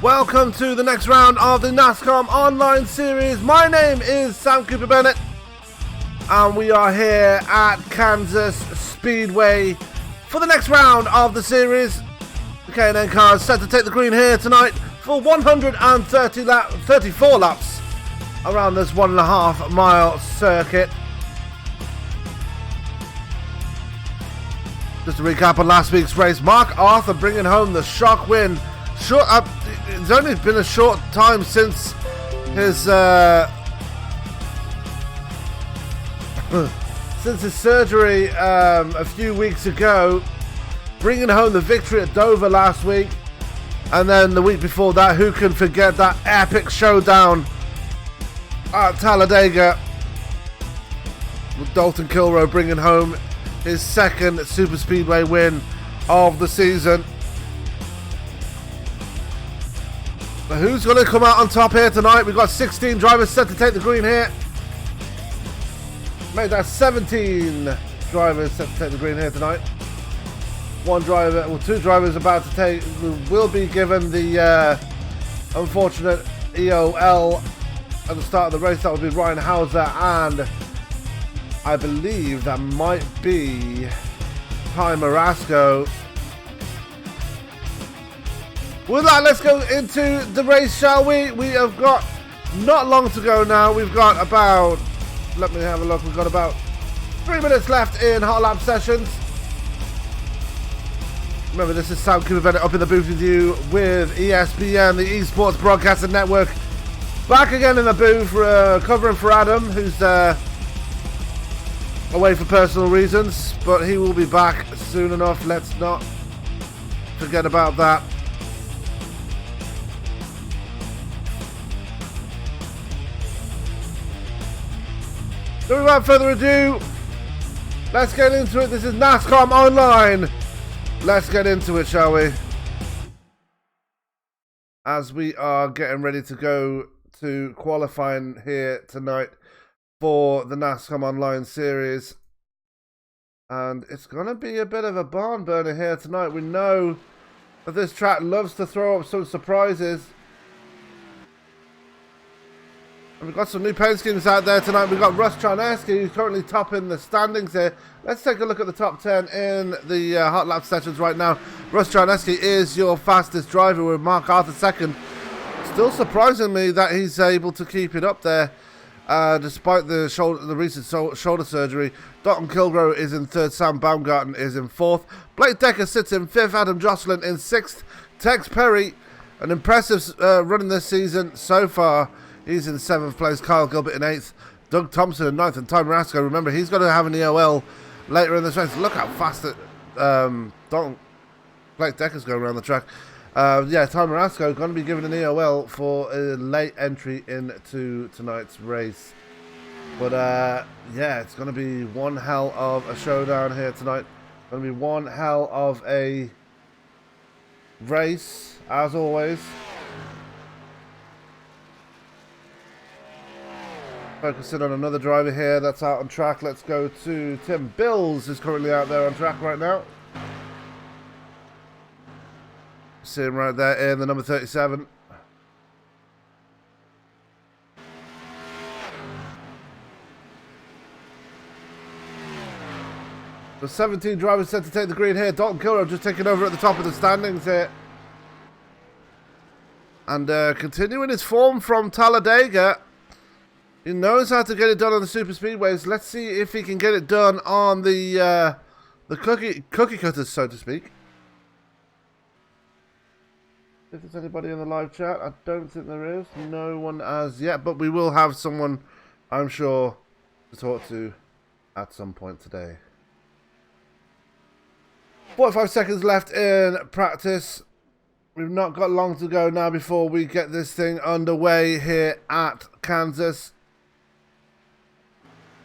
Welcome to the next round of the NASCOM Online Series. My name is Sam Cooper Bennett, and we are here at Kansas Speedway for the next round of the series. The K&N car is set to take the green here tonight for 134 laps around this 1.5 mile circuit. Just to recap on last week's race, Mark Arthur bringing home the shock win. It's only been a short time since his surgery a few weeks ago, bringing home the victory at Dover last week, and then the week before that, who can forget that epic showdown at Talladega with Dalton Kilroe bringing home his second super speedway win of the season. But who's going to come out on top here tonight? We've got 16 drivers set to take the green here. Made that 17 drivers set to take the green here tonight. Two drivers about to take, will be given the unfortunate EOL at the start of the race. That would be Ryan Hauser, and I believe that might be Ty Marasco. With that, let's go into the race, shall we? We have got not long to go now. We've got about, let me have a look, we've got about 3 minutes left in hot lap sessions. Remember, this is Sam Cooper Bennett up in the booth with you with ESBN, the Esports Broadcasting Network. Back again in the booth, covering for Adam, who's away for personal reasons, but he will be back soon enough. Let's not forget about that. So without further ado, let's get into it. This is NASCOM Online. Let's get into it, shall we? As we are getting ready to go to qualifying here tonight for the NASCOM Online Series. And it's going to be a bit of a barn burner here tonight. We know that this track loves to throw up some surprises. And we've got some new paint schemes out there tonight. We've got Russ Charneski, who's currently topping the standings here. Let's take a look at the top 10 in the hot lap sessions right now. Russ Charneski is your fastest driver with Mark Arthur second. Still surprising me that he's able to keep it up there despite the recent shoulder surgery. Dalton Kilroe is in third. Sam Baumgarten is in fourth. Blake Decker sits in fifth. Adam Jocelyn in sixth. Tex Perry, an impressive run this season so far. He's in seventh place. Kyle Gilbert in eighth. Doug Thompson in ninth. And Ty Marasco, remember, he's going to have an EOL later in this race. Look how fast Blake Decker's going around the track. Ty Marasco going to be given an EOL for a late entry into tonight's race. But it's going to be one hell of a showdown here tonight. Going to be one hell of a race, as always. Focusing on another driver here that's out on track. Let's go to Tim Bills, who's currently out there on track right now. See him right there in the number 37. The 17 drivers set to take the green here. Dalton Kilroe just taking over at the top of the standings here. And continuing his form from Talladega. He knows how to get it done on the super speedways. Let's see if he can get it done on the cookie cutters, so to speak. If there's anybody in the live chat, I don't think there is. No one as yet, but we will have someone, I'm sure, to talk to at some point today. 45 seconds left in practice. We've not got long to go now before we get this thing underway here at Kansas.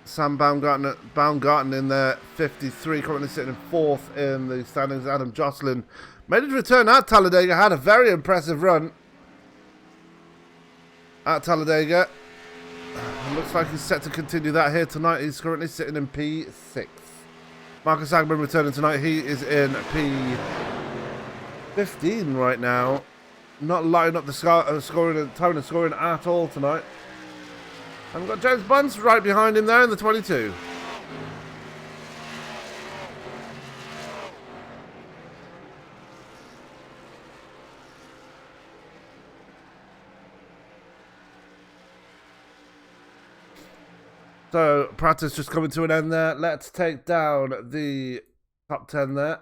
Sam Baumgarten in there, 53, currently sitting in fourth in the standings. Adam Jocelyn made his return at Talladega, had a very impressive run at Talladega. Looks like he's set to continue that here tonight. He's currently sitting in P6. Marcus Agman returning tonight. He is in P15 right now. not lighting up the scoring tone of scoring at all tonight. And we've got James Bunce right behind him there in the 22. So, practice just coming to an end there. Let's take down the top 10 there.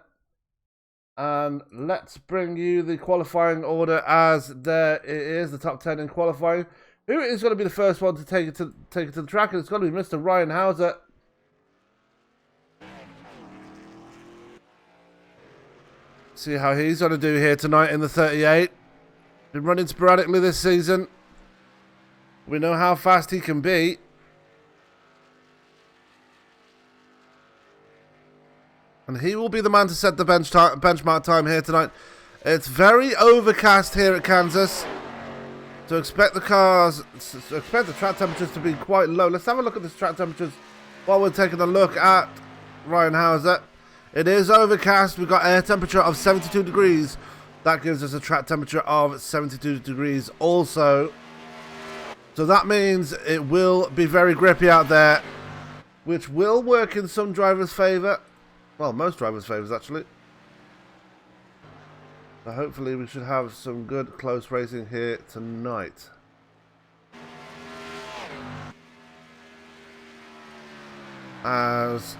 And let's bring you the qualifying order as there it is, the top 10 in qualifying. Who is going to be the first one to take it to the track? And it's going to be Mr. Ryan Hauser. See how he's going to do here tonight in the 38. Been running sporadically this season. We know how fast he can be. And he will be the man to set the benchmark time here tonight. It's very overcast here at Kansas. So expect the track temperatures to be quite low. Let's have a look at the track temperatures while we're taking a look at Ryan Hauser. It is overcast. We've got air temperature of 72 degrees. That gives us a track temperature of 72 degrees also. So that means it will be very grippy out there, which will work in some drivers' favour. Well, most drivers' favours, actually. So hopefully we should have some good close racing here tonight. As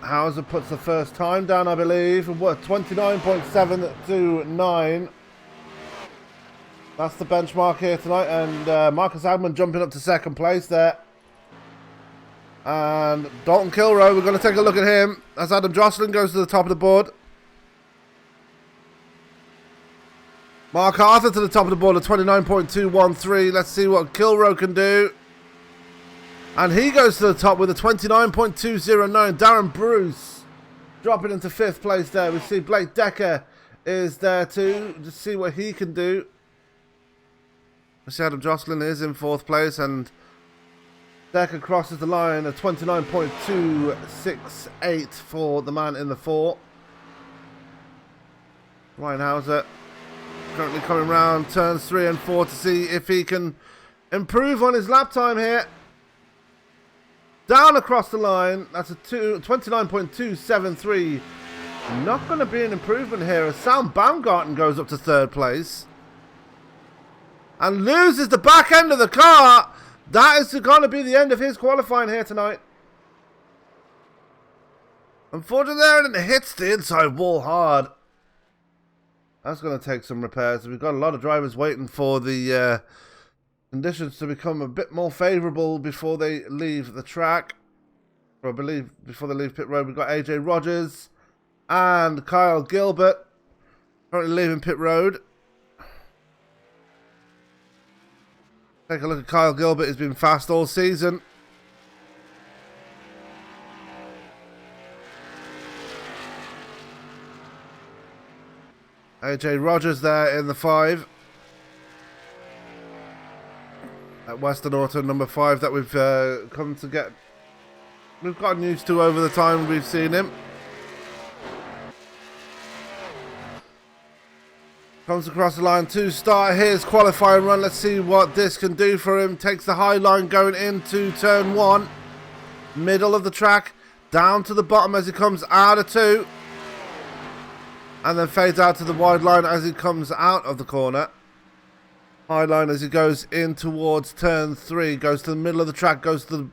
Hauser puts the first time down, I believe. What, 29.729. That's the benchmark here tonight. And Marcus Agman jumping up to second place there. And Dalton Kilroy, we're going to take a look at him as Adam Jocelyn goes to the top of the board. Mark Arthur to the top of the board at 29.213. Let's see what Kilroy can do. And he goes to the top with a 29.209. Darren Bruce dropping into 5th place there. We see Blake Decker is there too. Just see what he can do. We see Adam Jocelyn is in 4th place and Decker crosses the line at 29.268 for the man in the 4. Ryan Hauser currently coming round turns 3 and 4 to see if he can improve on his lap time here. Down across the line, that's a 29.273. Not going to be an improvement here as Sam Baumgarten goes up to 3rd place. And loses the back end of the car. That is going to be the end of his qualifying here tonight. Unfortunately there, and it hits the inside wall hard. That's going to take some repairs. We've got a lot of drivers waiting for the conditions to become a bit more favourable before they leave the track. Or I believe before they leave pit road. We've got AJ Rogers and Kyle Gilbert currently leaving pit road. Take a look at Kyle Gilbert. He's been fast all season. AJ Rogers there in the 5. At Western Auto number 5 that we've come to get. We've gotten used to over the time we've seen him. Comes across the line to start his qualifying run. Let's see what this can do for him. Takes the high line going into turn 1. Middle of the track. Down to the bottom as he comes out of 2. And then fades out to the wide line as he comes out of the corner. High line as he goes in towards turn 3. Goes to the middle of the track. Goes to the...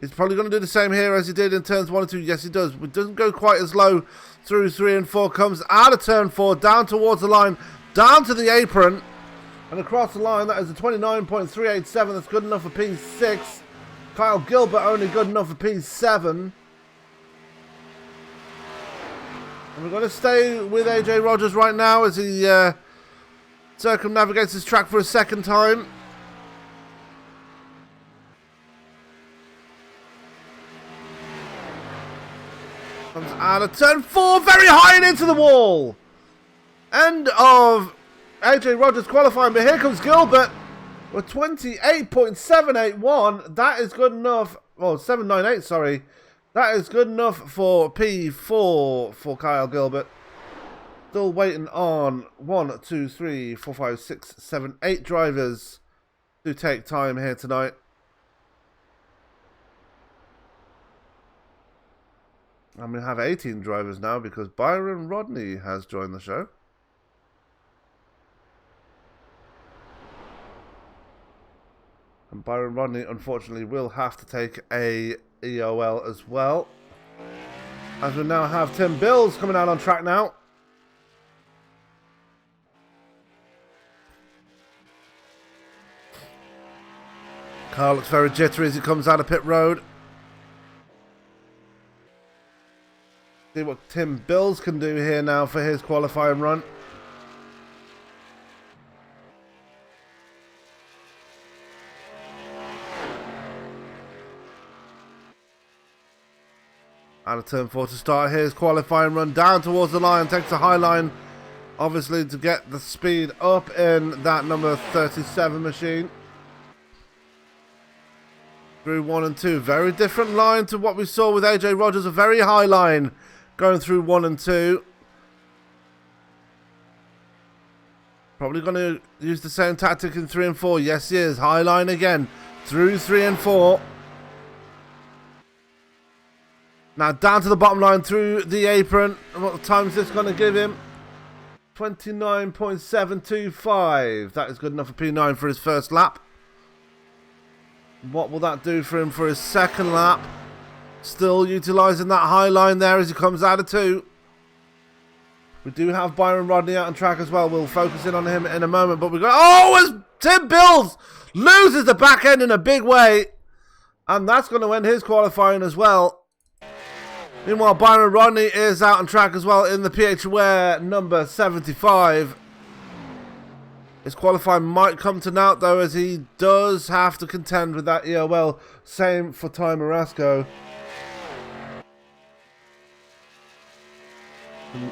He's probably going to do the same here as he did in turns 1 and 2. Yes, he does. But doesn't go quite as low through 3 and 4. Comes out of turn 4. Down towards the line. Down to the apron and across the line. That is a 29.387. That's good enough for P6. Kyle Gilbert only good enough for P7. And we're going to stay with AJ Rogers right now as he circumnavigates his track for a second time. Comes out of turn 4, very high and into the wall. End of AJ Rogers qualifying, but here comes Gilbert with 28.781. That is good enough. Oh, 798, sorry. That is good enough for P4 for Kyle Gilbert. Still waiting on 1, 2, 3, 4, 5, 6, 7, 8 drivers to take time here tonight. And we have 18 drivers now because Byron Rodney has joined the show. And Byron Rodney, unfortunately, will have to take a EOL as well. As we now have Tim Bills coming out on track now. Car looks very jittery as he comes out of pit road. See what Tim Bills can do here now for his qualifying run. Out of turn 4 to start his qualifying run, down towards the line, takes a high line, obviously to get the speed up in that number 37 machine. Through 1 and 2, very different line to what we saw with AJ Rogers, a very high line going through 1 and 2. Probably going to use the same tactic in 3 and 4. Yes, he is. High line again through 3 and 4. Now down to the bottom line through the apron. And what time is this going to give him? 29.725. That is good enough for P9 for his first lap. What will that do for him for his second lap? Still utilising that high line there as he comes out of 2. We do have Byron Rodney out on track as well. We'll focus in on him in a moment. But we got... Oh, as Tim Bills loses the back end in a big way. And that's going to end his qualifying as well. Meanwhile, Byron Rodney is out on track as well in the PH Aware number 75. His qualifying might come to naught though, as he does have to contend with that EOL. Same for Ty Marasco.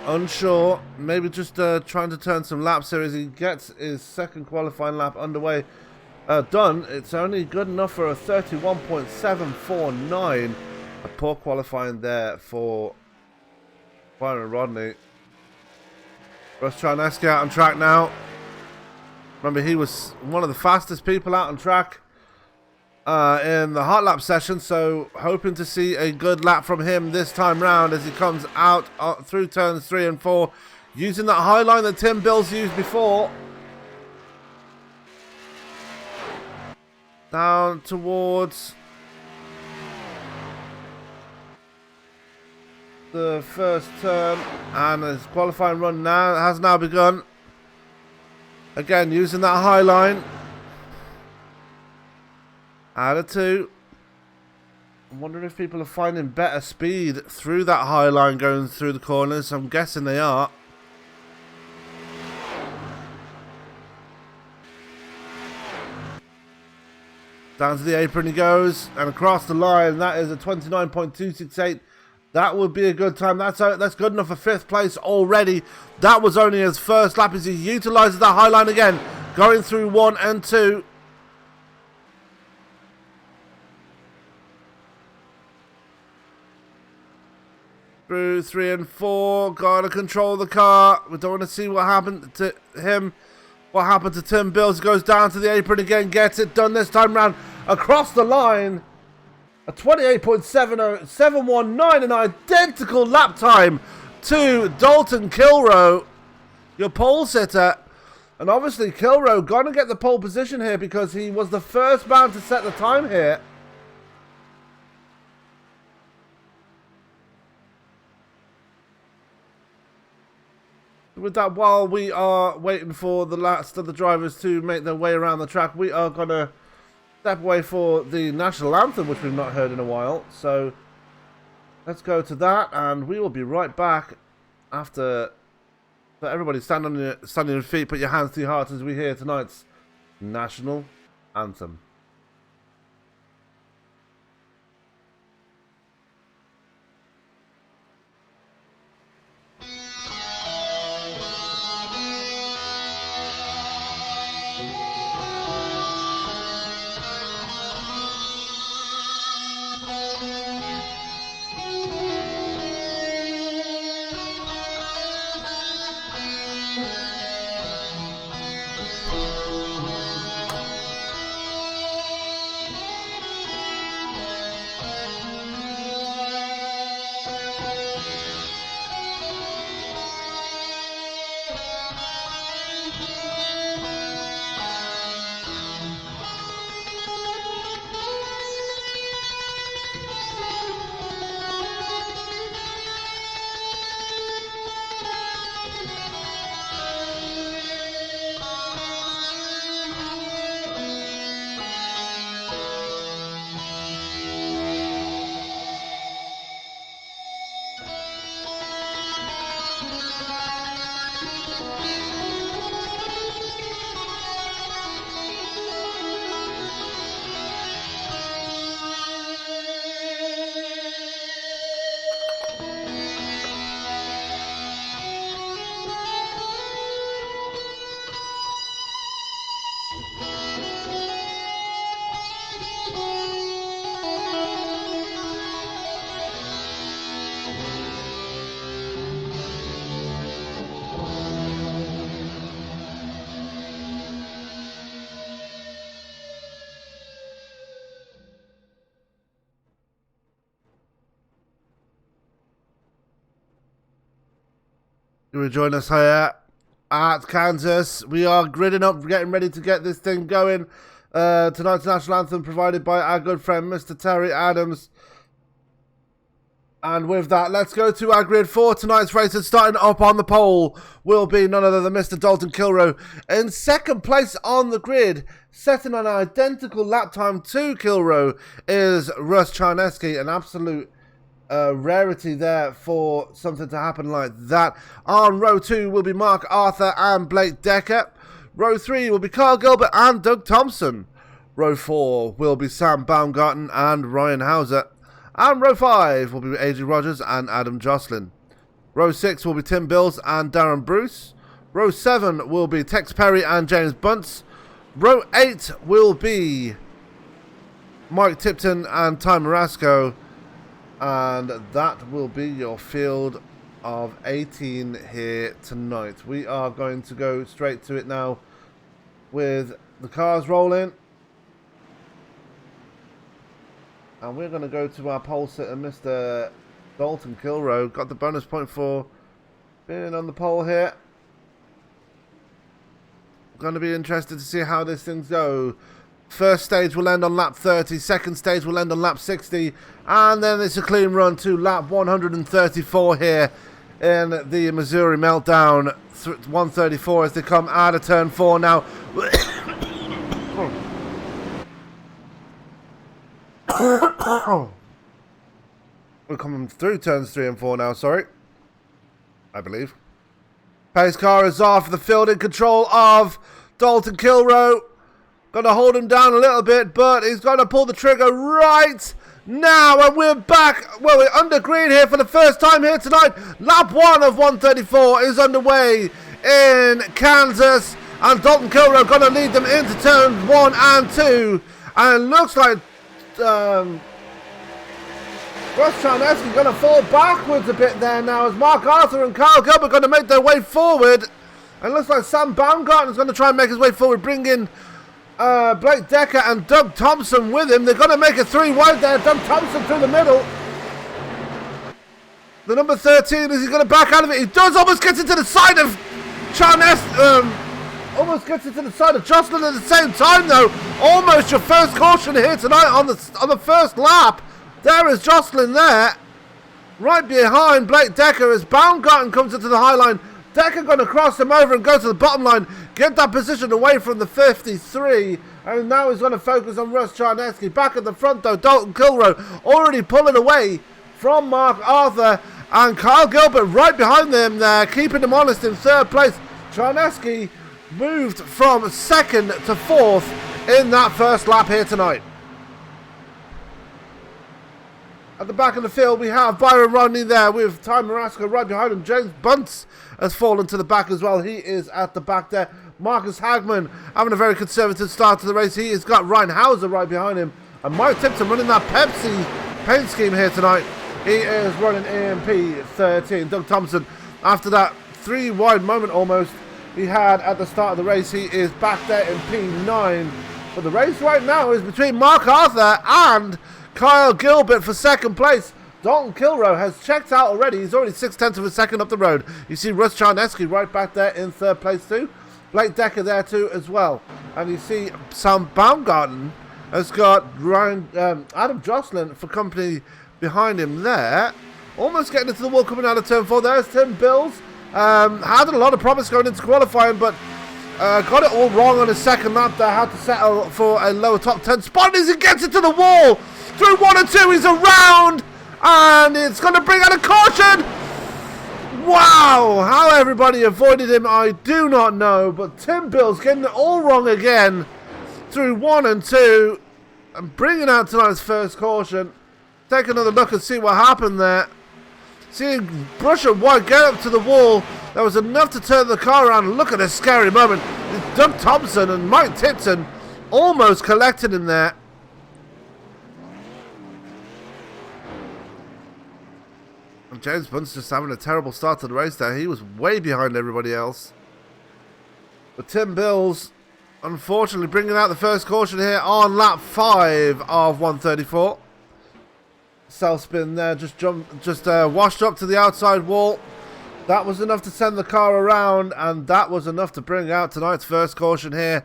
Unsure, maybe just trying to turn some laps here as he gets his second qualifying lap underway. Done. It's only good enough for a 31.749. A poor qualifying there for Byron Rodney. Russ Charneski out on track now. Remember, he was one of the fastest people out on track in the hot lap session, so hoping to see a good lap from him this time round as he comes out through turns 3 and 4, using that high line that Tim Bills used before. Down towards the first turn, and his qualifying run now has now begun. Again, using that high line. Out of 2. I'm wondering if people are finding better speed through that high line going through the corners. I'm guessing they are. Down to the apron he goes, and across the line. That is a 29.268. That would be a good time. That's good enough for 5th place already. That was only his first lap as he utilises that high line again, going through 1 and 2. Through 3 and 4. Gotta control the car. We don't want to see what happened to him. What happened to Tim Bills? Goes down to the apron again. Gets it done this time round. Across the line. A 28.719, an identical lap time to Dalton Kilroe, your pole sitter. And obviously Kilroe going to get the pole position here because he was the first man to set the time here. With that, while we are waiting for the last of the drivers to make their way around the track, we are going to step away for the national anthem, which we've not heard in a while. So let's go to that, and we will be right back after. So everybody stand on your feet, put your hands to your hearts as we hear tonight's national anthem. You will join us here at Kansas. We are gridding up, getting ready to get this thing going. Tonight's national anthem provided by our good friend Mr. Terry Adams. And with that, let's go to our grid for tonight's race. And starting up on the pole will be none other than Mr. Dalton Kilroe. In second place on the grid, setting an identical lap time to Kilroe, is Russ Charneski. An absolute rarity there for something to happen like that. On row 2 will be Mark Arthur and Blake Decker. Row 3 will be Carl Gilbert and Doug Thompson. Row 4 will be Sam Baumgarten and Ryan Hauser. And row 5 will be AJ Rogers and Adam Jocelyn. Row 6 will be Tim Bills and Darren Bruce. Row 7 will be Tex Perry and James Bunce. Row 8 will be Mike Tipton and Ty Marasco. And that will be your field of 18 here tonight. We are going to go straight to it now with the cars rolling. And we're going to go to our pole sitter, Mr. Dalton Kilroe. Got the bonus point for being on the pole here. Going to be interested to see how this thing goes. First stage will end on lap 30. Second stage will end on lap 60. And then it's a clean run to lap 134 here in the Missouri Meltdown. 134 as they come out of turn 4 now. We're coming through turns 3 and 4 now, sorry. I believe. Pace car is off. The field in control of Dalton Kilroe. Going to hold him down a little bit, but he's going to pull the trigger right now. And we're back. Well, we're under green here for the first time here tonight. Lap 1 of 134 is underway in Kansas. And Dalton Kilroe going to lead them into turns 1 and 2. And it looks like Russ Charneski going to fall backwards a bit there now as Mark Arthur and Carl Gilbert going to make their way forward. And it looks like Sam Baumgarten is going to try and make his way forward, bring in Blake Decker and Doug Thompson with him. They're going to make it 3 wide there. Doug Thompson through the middle. The number 13, is he going to back out of it? He does almost get into the side of Charneski. Almost gets into the side of Jocelyn at the same time, though. Almost your first caution here tonight on the first lap. There is Jocelyn there. Right behind Blake Decker as Baumgarten comes into the high line. Decker going to cross him over and go to the bottom line. Get that position away from the 53. And now he's going to focus on Russ Charneski. Back at the front, though, Dalton Kilroe already pulling away from Mark Arthur. And Carl Gilbert right behind them there, keeping them honest in third place. Charneski moved from 2nd to 4th in that first lap here tonight. At the back of the field, we have Byron Rodney there with Ty Marasco right behind him. James Bunce has fallen to the back as well. He is at the back there. Marcus Hagman having a very conservative start to the race. He has got Ryan Hauser right behind him. And Mike Tipton running that Pepsi paint scheme here tonight. He is running EMP 13. Doug Thompson, after that 3 wide moment almost he had at the start of the race, he is back there in P9. But the race right now is between Mark Arthur and Kyle Gilbert for 2nd place. Dalton Kilroe has checked out already. He's already 6/10 of a second up the road. You see Russ Charneski right back there in 3rd place too. Blake Decker there too as well. And you see Sam Baumgarten has got Adam Jocelyn for company behind him there. Almost getting into the wall coming out of turn 4. There's Tim Bills. Had a lot of promise going into qualifying, but got it all wrong on his 2nd lap there. Had to settle for a lower top 10 spot as he gets into the wall. Through 1 and 2, he's around, and it's going to bring out a caution. Wow, how everybody avoided him, I do not know, but Tim Bills getting it all wrong again through 1 and 2, and bringing out tonight's first caution. Take another look and see what happened there. Seeing Brusher White get up to the wall, that was enough to turn the car around. Look at a scary moment. Doug Thompson and Mike Tipton almost collected him there. And James Bunce just having a terrible start to the race there. He was way behind everybody else. But Tim Bills, unfortunately, bringing out the first caution here on lap 5 of 134. Self spin there, just washed up to the outside wall. That was enough to send the car around, and that was enough to bring out tonight's first caution here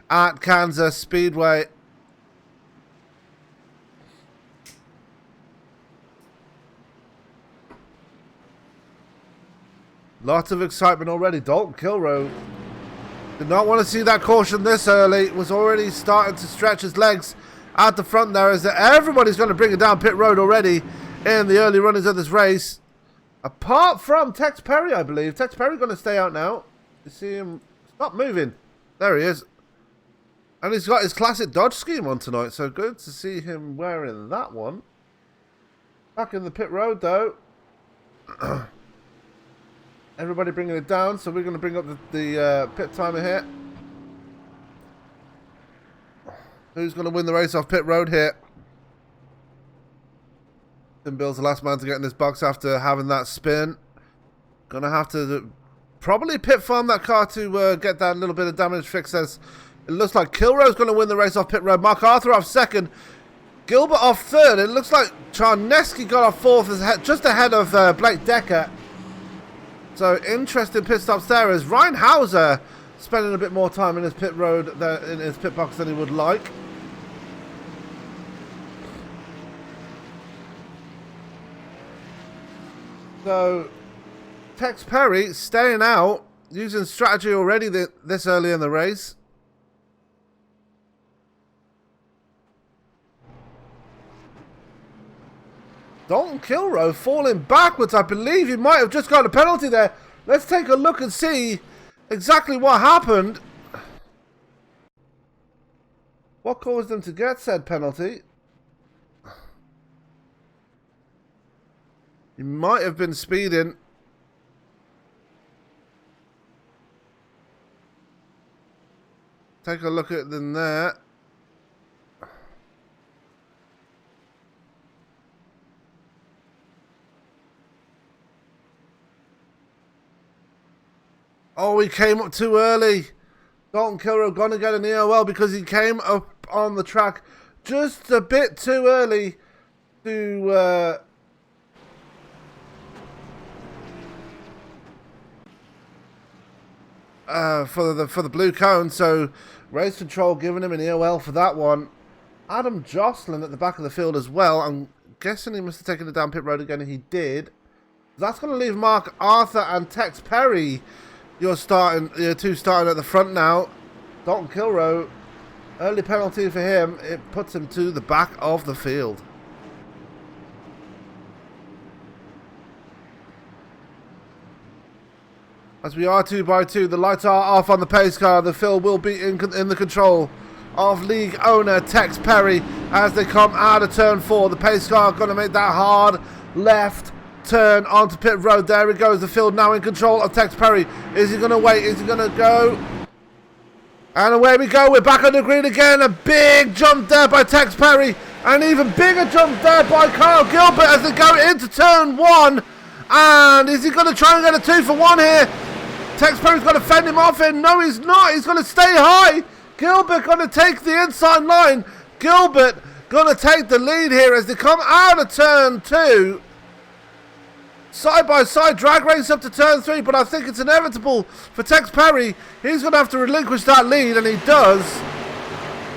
at Kansas Speedway. Lots of excitement already. Dalton Kilroe did not want to see that caution this early. Was already starting to stretch his legs at the front there, as everybody's going to bring it down pit road already in the early runners of this race. Apart from Tex Perry, I believe. Tex Perry going to stay out now. You see him stop moving. There he is. And he's got his classic Dodge scheme on tonight, so good to see him wearing that one. Back in the pit road, though. Everybody bringing it down, so we're going to bring up the pit timer here. Who's going to win the race off pit road here? Tim Bill's the last man to get in this box after having that spin. Going to have to probably pit farm that car to get that little bit of damage fixed. As it looks like Kilroe's going to win the race off pit road. Mark Arthur off second. Gilbert off third. It looks like Charneski got off fourth, just ahead of Blake Decker. So interesting pit stops there, as Ryan Hauser spending a bit more time in his pit road, in his pit box, than he would like. So Tex Perry staying out, using strategy already this early in the race. Dalton Kilroe falling backwards. I believe he might have just got a penalty there. Let's take a look and see exactly what happened. What caused him to get said penalty? He might have been speeding. Take a look at them there. Oh, he came up too early. Dalton Kilroe going to get an EOL because he came up on the track just a bit too early to for the blue cone. So race control giving him an EOL for that one. Adam Jocelyn at the back of the field as well. I'm guessing he must have taken it down pit road again, and he did. That's going to leave Mark Arthur and Tex Perry. You're two starting at the front now. Dalton Kilroe, early penalty for him. It puts him to the back of the field. As we are 2 by 2, the lights are off on the pace car. The field will be in the control of league owner Tex Perry as they come out of turn 4. The pace car going to make that hard left turn onto pit road. There he goes. The field now in control of Tex Perry. Is he going to wait? Is he going to go? And away we go. We're back on the green again. A big jump there by Tex Perry. An even bigger jump there by Kyle Gilbert as they go into turn 1. And is he going to try and get a 2 for 1 here? Tex Perry's going to fend him off in. No, he's not. He's going to stay high. Gilbert going to take the inside line. Gilbert going to take the lead here as they come out of turn 2. Side-by-side drag race up to turn 3, but I think it's inevitable for Tex Perry. He's going to have to relinquish that lead, and he does.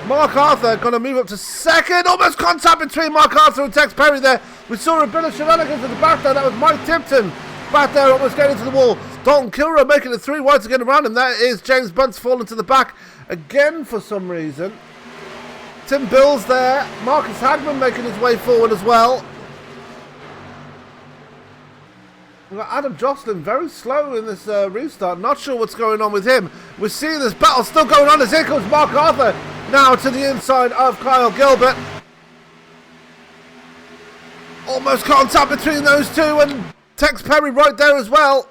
Mark Arthur going to move up to second. Almost contact between Mark Arthur and Tex Perry there. We saw a bit of shenanigans at the back there. That was Mike Tipton back there, almost getting into the wall. Dalton Kilroe making it 3 wide to get around him. That is James Bunce falling to the back again for some reason. Tim Bill's there. Marcus Hagman making his way forward as well. We've got Adam Jocelyn very slow in this restart. Not sure what's going on with him. We're seeing this battle still going on as here comes Mark Arthur now to the inside of Kyle Gilbert. Almost contact between those two, and Tex Perry right there as well.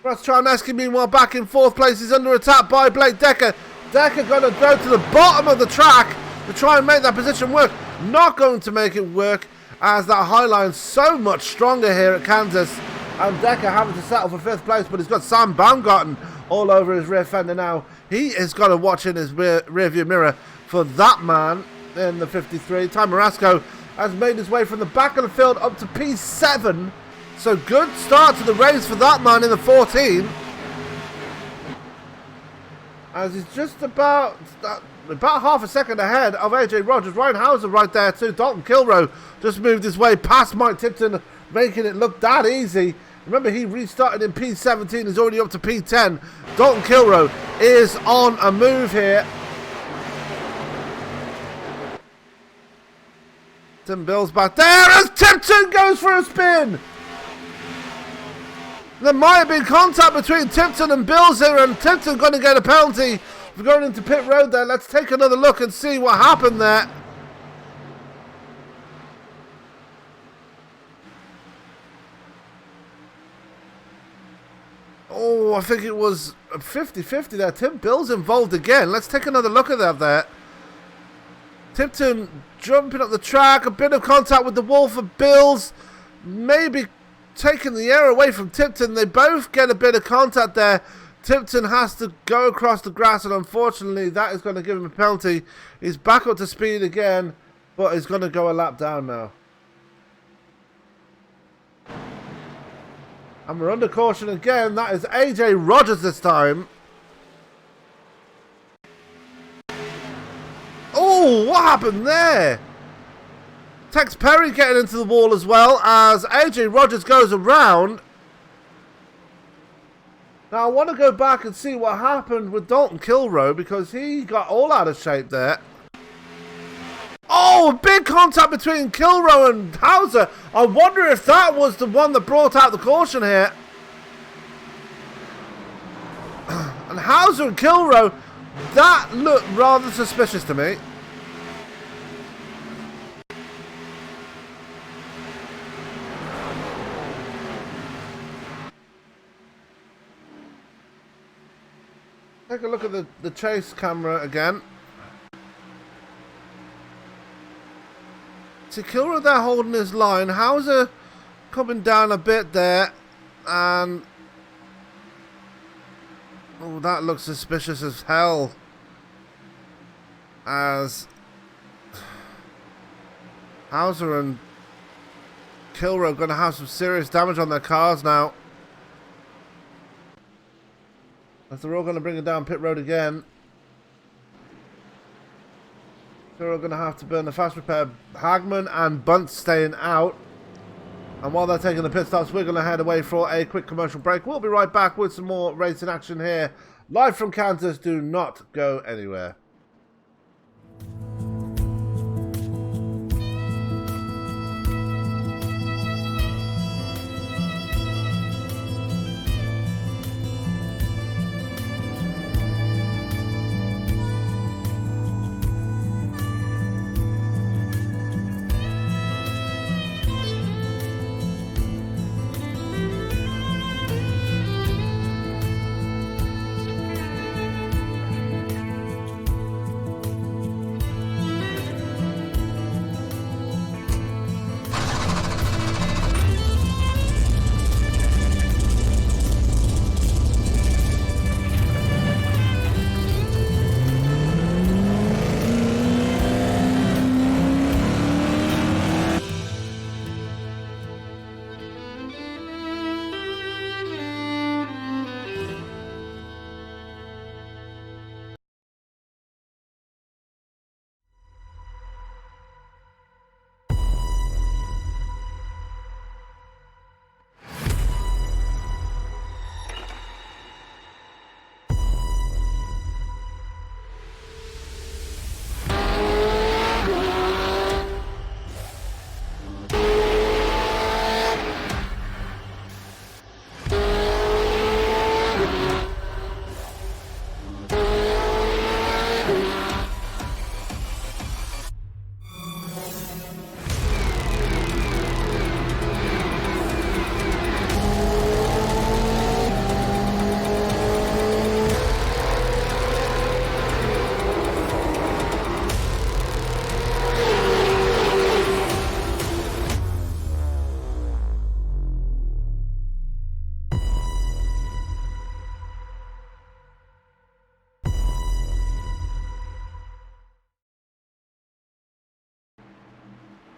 Russ Charneski meanwhile back in 4th place. He's under attack by Blake Decker. Decker going to go to the bottom of the track to try and make that position work. Not going to make it work, as that high line's so much stronger here at Kansas, and Decker having to settle for 5th place, but he's got Sam Baumgarten all over his rear fender now. He has got to watch in his rear view mirror for that man in the 53. Ty Marasco has made his way from the back of the field up to P7 So good start to the race for that man in the 14. As he's just about half a second ahead of AJ Rogers. Ryan Hauser right there too. Dalton Kilrow just moved his way past Mike Tipton, making it look that easy. Remember, he restarted in P17. He's already up to P10. Dalton Kilrow is on a move here. Tim Bill's back there as Tipton goes for a spin. There might have been contact between Tipton and Bills here, and Tipton going to get a penalty for going into pit road there. Let's take another look and see what happened there. Oh, I think it was 50-50 there. Tim Bill's involved again. Let's take another look at that there. Tipton jumping up the track, a bit of contact with the wall for Bills. Maybe taking the air away from Tipton. They both get a bit of contact there. Tipton has to go across the grass, and unfortunately that is going to give him a penalty. He's back up to speed again, but he's going to go a lap down now. And we're under caution again. That is AJ Rogers this time. Oh, what happened there? Tex Perry getting into the wall as well as AJ Rogers goes around. Now I want to go back and see what happened with Dalton Kilrow because he got all out of shape there. Oh, a big contact between Kilrow and Hauser. I wonder if that was the one that brought out the caution here. And Hauser and Kilrow, that looked rather suspicious to me. Take a look at the chase camera again. See, Kilrow there holding his line. Hauser coming down a bit there. And oh, that looks suspicious as hell. As Hauser and Kilrow are going to have some serious damage on their cars now. As they're all going to bring it down pit road again. They're all going to have to burn the fast repair. Hagman and Bunt staying out. And while they're taking the pit stops, we're going to head away for a quick commercial break. We'll be right back with some more racing action here. Live from Kansas. Do not go anywhere.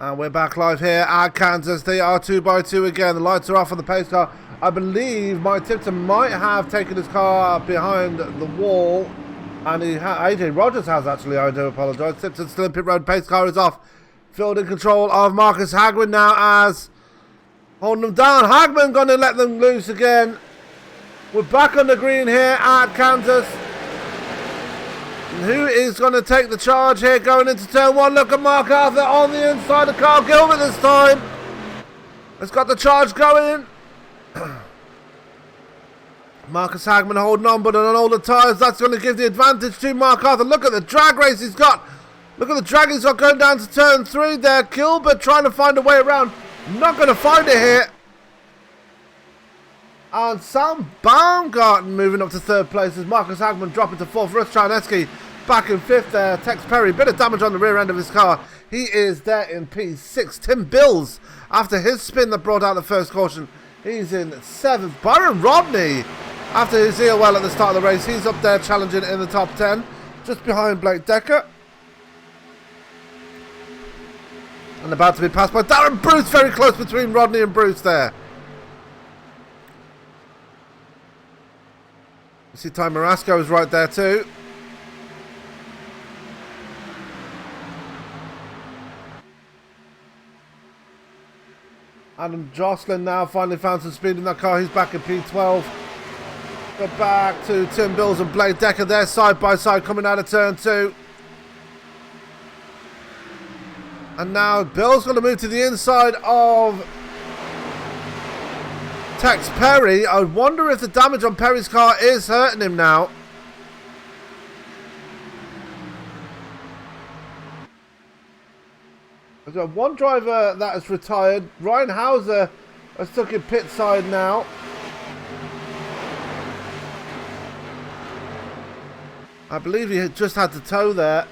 And we're back live here at Kansas. They are 2x2 again. The lights are off on the pace car. I believe Mike Tipton might have taken his car behind the wall. And AJ Rogers has actually, I do apologise. Tipton's still in pit road. Pace car is off. Field in control of Marcus Hagman now as holding them down. Hagman going to let them loose again. We're back on the green here at Kansas. And who is going to take the charge here going into turn one? Look at Mark Arthur on the inside of Carl Gilbert this time. Has got the charge going. Marcus Hagman holding on, but on all the tyres, that's going to give the advantage to Mark Arthur. Look at the drag race he's got. Look at the drag he's got going down to turn 3 there. Gilbert trying to find a way around. Not going to find it here. And Sam Baumgarten moving up to 3rd place as Marcus Hagman dropping to 4th. Russ Charneski back in 5th there. Tex Perry, bit of damage on the rear end of his car. He is there in P6. Tim Bills, after his spin that brought out the first caution, he's in 7th. Byron Rodney, after his EOL at the start of the race, he's up there challenging in the top 10. Just behind Blake Decker. And about to be passed by Darren Bruce, very close between Rodney and Bruce there. You see Ty Marasco is right there too. Adam Jocelyn now finally found some speed in that car. He's back in P12. Go back to Tim Bills and Blake Decker there side by side coming out of turn 2. And now Bill's going to move to the inside of Tex Perry. I wonder if the damage on Perry's car is hurting him now. We've got one driver that has retired. Ryan Hauser has took it pit side now. I believe he just had to tow there.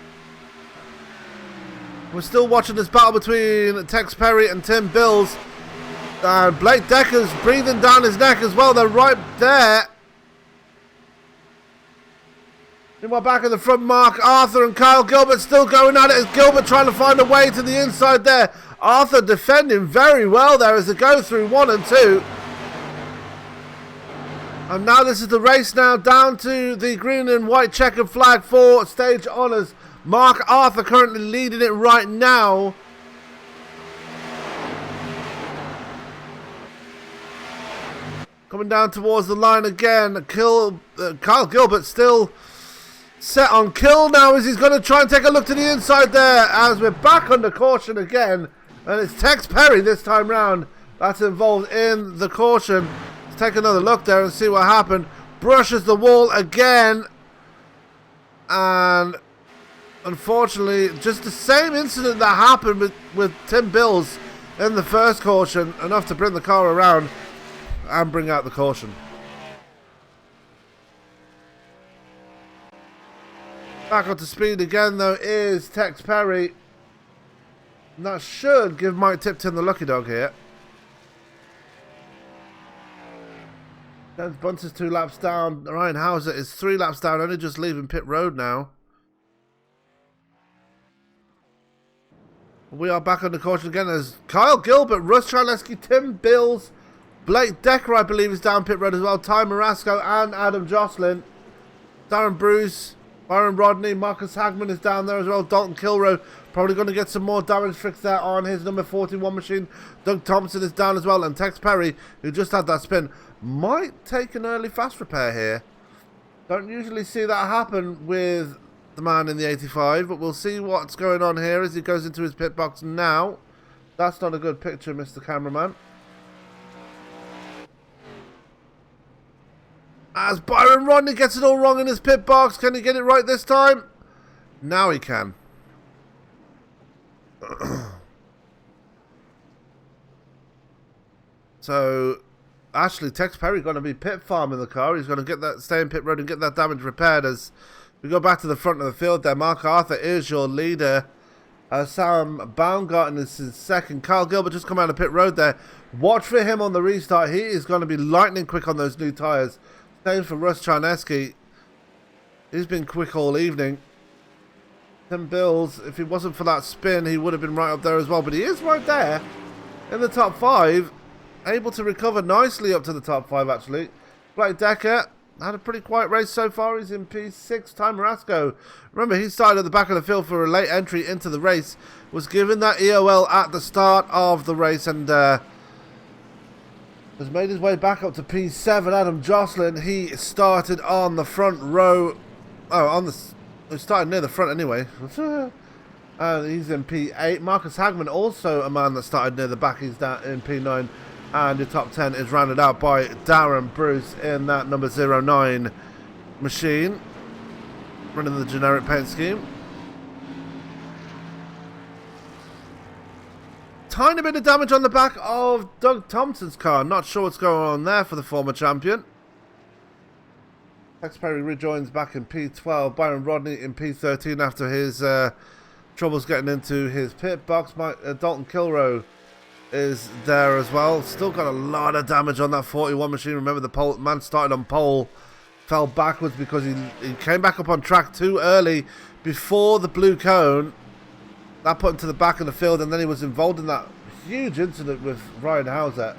We're still watching this battle between Tex Perry and Tim Bills. Blake Decker's breathing down his neck as well. They're right there. Meanwhile, back in the front, Mark Arthur and Kyle Gilbert still going at it as Gilbert trying to find a way to the inside there. Arthur defending very well there as they go through 1 and 2. And now this is the race now down to the green and white checkered flag for stage honours. Mark Arthur currently leading it right now. Coming down towards the line again. Kyle Gilbert still set on kill now as he's going to try and take a look to the inside there as we're back under caution again. And it's Tex Perry this time round that's involved in the caution. Let's take another look there and see what happened. Brushes the wall again. And unfortunately, just the same incident that happened with Tim Bills in the first caution. Enough to bring the car around and bring out the caution. Back up to speed again though is Tex Perry. And that should give Mike Tipton the lucky dog here. James Bunce is 2 laps down. Ryan Hauser is 3 laps down, only just leaving pit road now. We are back on the caution again as Kyle Gilbert, Russ Charleski, Tim Bills, Blake Decker, I believe, is down pit road as well. Ty Marasco and Adam Jocelyn. Darren Bruce, Byron Rodney, Marcus Hagman is down there as well. Dalton Kilroe probably going to get some more damage fixed there on his number 41 machine. Doug Thompson is down as well. And Tex Perry, who just had that spin, might take an early fast repair here. Don't usually see that happen with the man in the 85, but we'll see what's going on here as he goes into his pit box now. That's not a good picture, Mr. Cameraman. As Byron Rodney gets it all wrong in his pit box. Can he get it right this time? Now he can. So, actually, Tex Perry going to be pit farming the car. He's going to get that, stay in pit road and get that damage repaired. As we go back to the front of the field there, Mark Arthur is your leader. Sam Baumgarten is his second. Kyle Gilbert just come out of pit road there. Watch for him on the restart. He is going to be lightning quick on those new tyres. Same for Russ Charneski. He's been quick all evening. Tim Bills, if he wasn't for that spin, he would have been right up there as well. But he is right there in the top 5. Able to recover nicely up to the top 5, actually. Blake Decker had a pretty quiet race so far. He's in P6. Time Rasco. Remember, he started at the back of the field for a late entry into the race. Was given that EOL at the start of the race and has made his way back up to P7. Adam Jocelyn, he started on the front row. Oh, he started near the front anyway. He's in P8. Marcus Hagman, also a man that started near the back. He's down in P9. And your top 10 is rounded out by Darren Bruce in that number 09 machine. Running the generic paint scheme. Tiny bit of damage on the back of Doug Thompson's car. Not sure what's going on there for the former champion. Tex Perry rejoins back in P12. Byron Rodney in P13 after his troubles getting into his pit box. Dalton Kilroe is there as well. Still got a lot of damage on that 41 machine. Remember, the man started on pole, fell backwards because he came back up on track too early before the blue cone. That put him to the back of the field, and then he was involved in that huge incident with Ryan Hauser.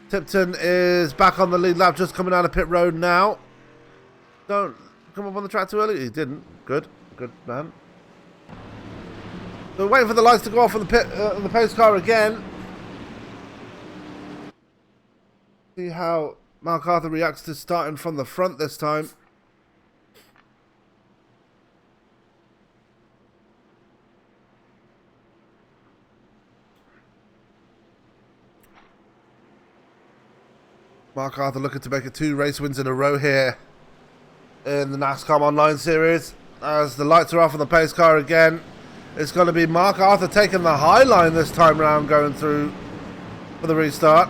Tipton is back on the lead lap, just coming out of pit road now. Don't come up on the track too early. He didn't. Good man. So we're waiting for the lights to go off on the pace car again. See how Mark Arthur reacts to starting from the front this time. Mark Arthur looking to make it 2 race wins in a row here in the NASCOMonline series. As the lights are off on the pace car again, it's going to be Mark Arthur taking the high line this time around, going through for the restart.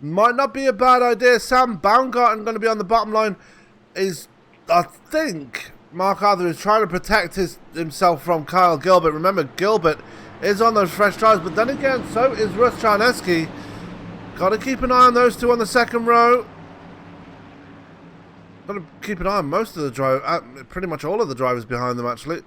Might not be a bad idea. Sam Baumgarten going to be on the bottom line. I think Mark Arthur is trying to protect himself from Kyle Gilbert. Remember, Gilbert is on those fresh tyres, but then again, so is Russ Charneski. Got to keep an eye on those two on the second row. Got to keep an eye on most of the drivers, pretty much all of the drivers behind them, actually.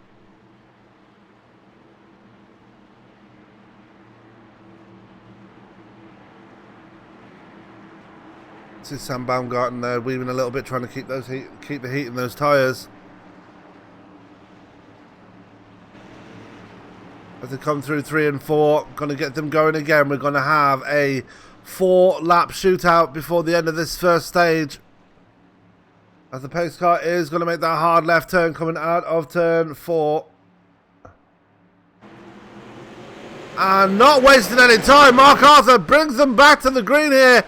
See Sam Baumgarten there weaving a little bit, trying to keep the heat in those tyres. As they come through 3 and 4, going to get them going again. We're going to have a 4-lap shootout before the end of this first stage. As the pace car is going to make that hard left turn coming out of turn 4. And not wasting any time, Mark Arthur brings them back to the green here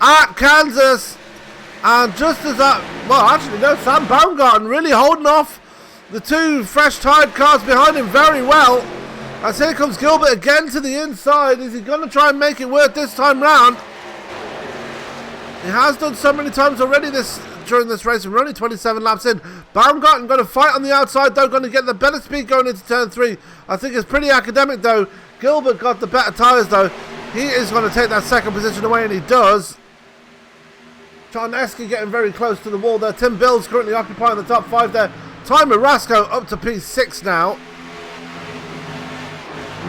at Kansas. And just as that, well, actually no, Sam Baumgarten really holding off the 2 fresh tired cars behind him very well. As here comes Gilbert again to the inside. Is he going to try and make it work this time round? He has done so many times already during this race. We're only 27 laps in. Baumgarten going to fight on the outside though, going to get the better speed going into turn 3. I think it's pretty academic though. Gilbert got the better tyres though. He is going to take that second position away, and he does. Charneski getting very close to the wall there. Tim Bills currently occupying the top 5 there. Time Rasco up to P6 now.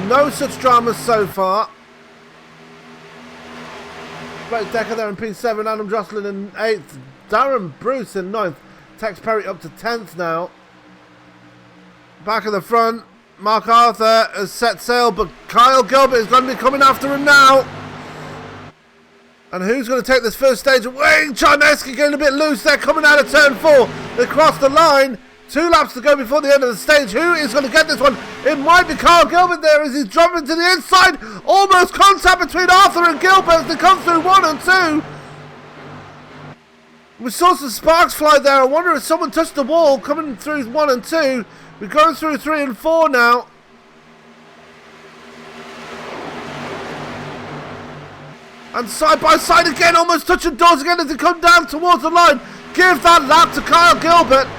No such dramas so far. Blake Decker there in P7, Adam Jocelyn in 8th, Darren Bruce in 9th, Tex Perry up to 10th now. Back of the front, Mark Arthur has set sail, but Kyle Gilbert is going to be coming after him now. And who's going to take this first stage away? Charneski getting a bit loose there, coming out of turn 4. They cross the line. 2 laps to go before the end of the stage. Who is going to get this one? It might be Kyle Gilbert there as he's dropping to the inside. Almost contact between Arthur and Gilbert as they come through 1 and 2. We saw some sparks fly there. I wonder if someone touched the wall coming through 1 and 2. We're going through 3 and 4 now. And side by side again, almost touching doors again as they come down towards the line. Give that lap to Kyle Gilbert.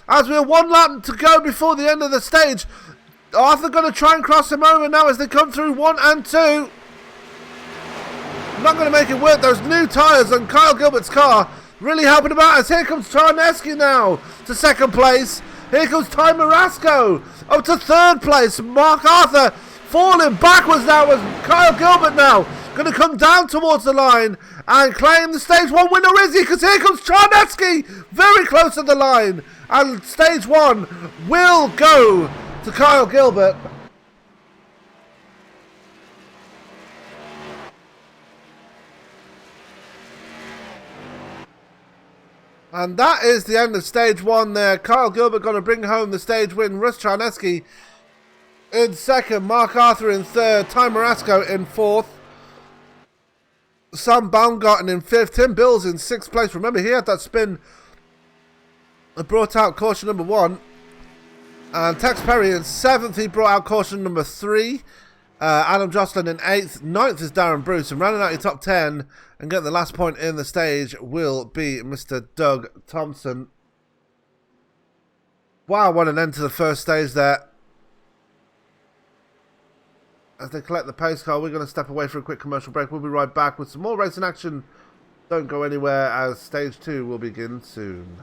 As we have 1 lap to go before the end of the stage. Arthur going to try and cross him over now as they come through 1 and 2. Not going to make it work. Those new tyres on Kyle Gilbert's car really helping him out. As here comes Charneski now to second place. Here comes Ty Marasco up to third place. Mark Arthur falling backwards now as Kyle Gilbert now going to come down towards the line and claim the stage 1 winner, is he? Because here comes Charneski very close to the line, and stage 1 will go to Kyle Gilbert. And that is the end of stage 1 there. Kyle Gilbert going to bring home the stage win. Russ Charneski in second, Mark Arthur in third, Ty Marasco in fourth, Sam Baumgarten in fifth, Tim Bills in sixth place. Remember, he had that spin that brought out caution number 1. And Tex Perry in seventh, he brought out caution number 3. Adam Jocelyn in 8th. 9th is Darren Bruce. And rounding out your top 10 and getting the last point in the stage will be Mr. Doug Thompson. Wow, what an end to the first stage there. As they collect the pace car, we're going to step away for a quick commercial break. We'll be right back with some more racing action. Don't go anywhere, as stage 2 will begin soon.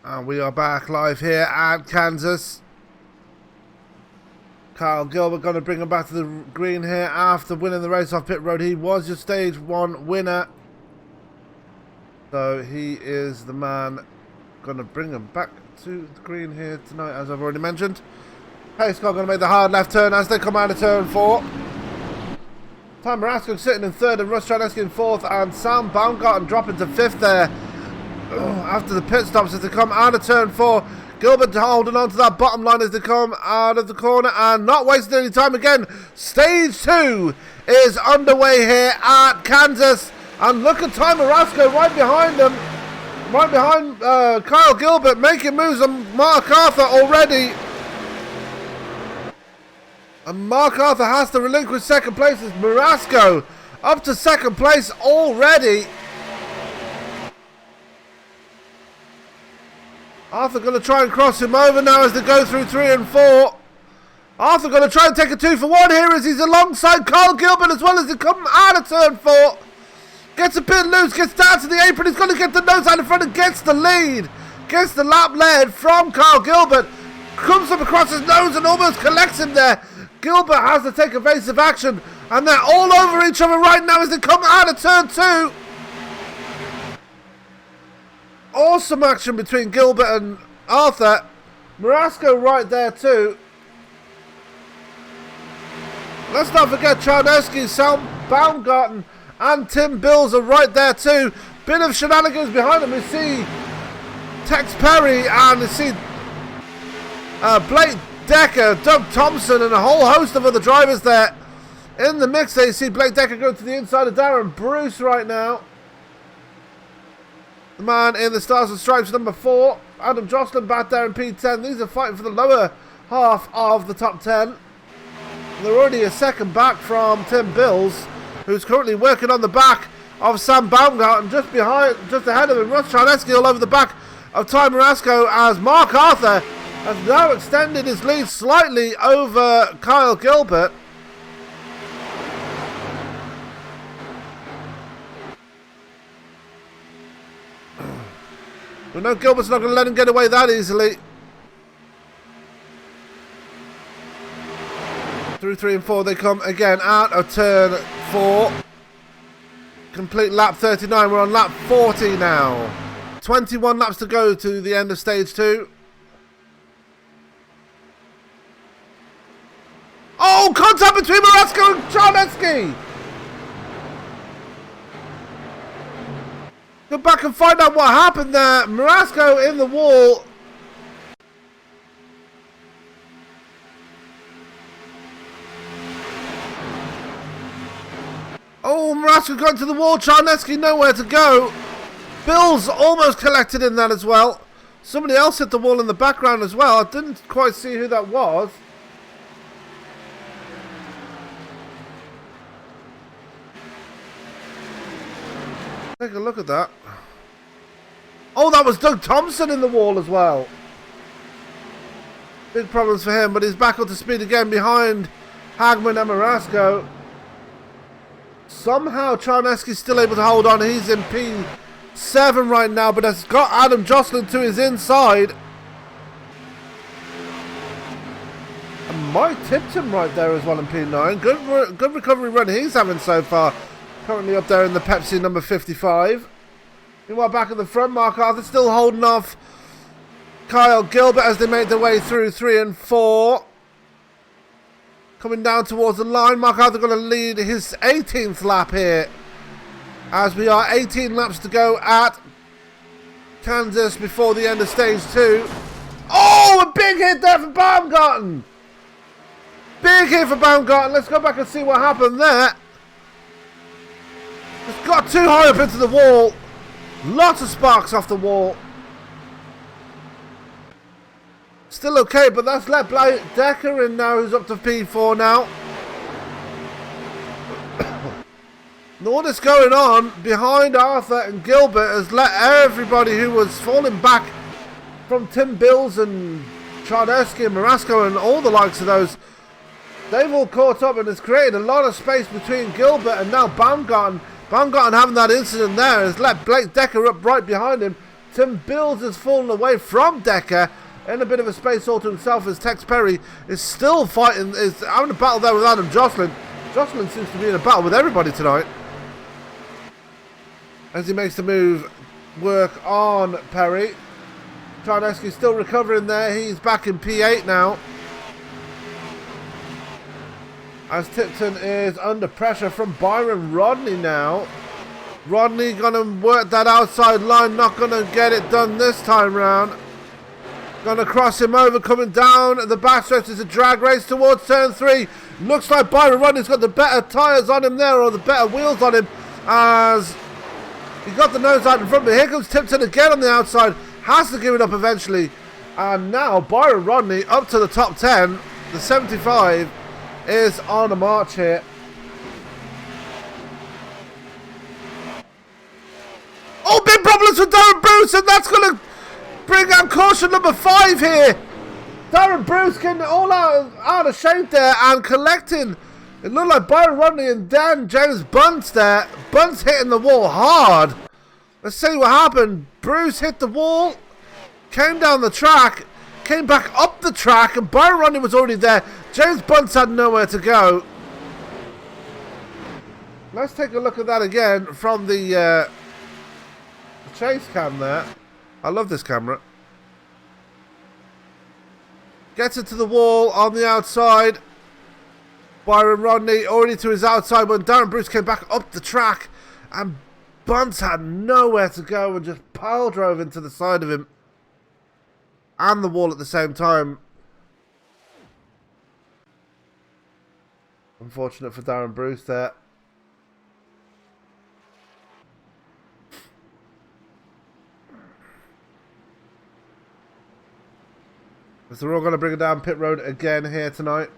And we are back live here at Kansas. Kyle Gilbert going to bring him back to the green here after winning the race off pit road. He was your stage 1 winner. So he is the man going to bring him back to the green here tonight, as I've already mentioned. Pace car going to make the hard left turn as they come out of turn 4. Tom Marasco sitting in 3rd and Russ Charneski in 4th, and Sam Baumgarten dropping to 5th there after the pit stops as they come out of turn 4. Gilbert holding on to that bottom line as they come out of the corner and not wasting any time again. Stage 2 is underway here at Kansas, and look at Ty Marasco right behind them, right behind Kyle Gilbert, making moves on Mark Arthur already. And Mark Arthur has to relinquish 2nd place as Marasco up to 2nd place already. Arthur going to try and cross him over now as they go through 3 and 4. Arthur going to try and take a 2 for 1 here as he's alongside Kyle Gilbert as well as they come out of turn 4. Gets a bit loose, gets down to the apron. He's going to get the nose out in front and gets the lead. Gets the lap lead from Kyle Gilbert. Comes up across his nose and almost collects him there. Gilbert has to take evasive action, and they're all over each other right now as they come out of turn 2. Awesome action between Gilbert and Arthur. Marasco right there too. Let's not forget Charneski, Sam Baumgarten and Tim Bills are right there too. Bit of shenanigans behind them. We see Tex Perry and we see Blake Decker, Doug Thompson and a whole host of other drivers there in the mix. There you see Blake Decker go to the inside of Darren Bruce right now. The man in the Stars and Stripes number 4. Adam Jocelyn back there in P10. These are fighting for the lower half of the top 10. They're already a second back from Tim Bills, who's currently working on the back of Sam Baumgarten, just ahead of him. Russ Charneski all over the back of Ty Marasco as Mark Arthur has now extended his lead slightly over Kyle Gilbert. We know Gilbert's not going to let him get away that easily. Through 3 and 4 they come again out of turn 4. Complete lap 39. We're on lap 40 now. 21 laps to go to the end of stage 2. Oh, contact between Marasco and Charneski. Go back and find out what happened there. Marasco in the wall. Oh, Marasco got into the wall. Charneski nowhere to go. Bills almost collected in that as well. Somebody else hit the wall in the background as well. I didn't quite see who that was. Take a look at that. Oh, that was Doug Thompson in the wall as well. Big problems for him, but he's back up to speed again behind Hagman and Marasco. Somehow Charneski's still able to hold on. He's in P7 right now, but has got Adam Jocelyn to his inside. And Mike tipped him right there as well in P9. Good recovery run he's having so far. Currently up there in the Pepsi number 55. Meanwhile, back at the front, Mark Arthur still holding off Kyle Gilbert as they make their way through 3 and 4. Coming down towards the line, Mark Arthur going to lead his 18th lap here. As we are 18 laps to go at Kansas before the end of stage 2. Oh, a big hit there for Baumgarten. Big hit for Baumgarten. Let's go back and see what happened there. It's got too high up into the wall. Lots of sparks off the wall. Still okay, but that's let Blake Decker in now, who's up to P4 now. And all this going on behind Arthur and Gilbert has let everybody who was falling back from Tim Bills and Charneski and Marasco and all the likes of those, they've all caught up and it's created a lot of space between Gilbert and now Baumgarten. Baumgarten having that incident there has let Blake Decker up right behind him. Tim Bills has fallen away from Decker in a bit of a space all to himself as Tex Perry is still fighting, is having a battle there with Adam Jocelyn. Jocelyn seems to be in a battle with everybody tonight as he makes the move work on Perry. Tarneski still recovering there. He's back in P8 now. As Tipton is under pressure from Byron Rodney now. Rodney gonna work that outside line, not gonna get it done this time round. Gonna cross him over, coming down the backstretch. Is a drag race towards turn 3. Looks like Byron Rodney's got the better tyres on him there, or the better wheels on him, as he got the nose out in front. But here comes Tipton again on the outside. Has to give it up eventually. And now Byron Rodney up to the top 10. The 75 is on a march here. Oh, big problems for Darren Bruce, and that's going to bring out caution number 5 here. Darren Bruce getting all out of shape there and collecting. It looked like Byron Rodney and then James Bunce there. Bunce hitting the wall hard. Let's see what happened. Bruce hit the wall, came down the track, came back up the track, and Byron Rodney was already there. James Bunce had nowhere to go. Let's take a look at that again from the chase cam there. I love this camera. Gets it to the wall on the outside. Byron Rodney already to his outside when Darren Bruce came back up the track, and Bunce had nowhere to go and just pile drove into the side of him and the wall at the same time. Unfortunate for Darren Bruce there. So we're all going to bring it down pit road again here tonight.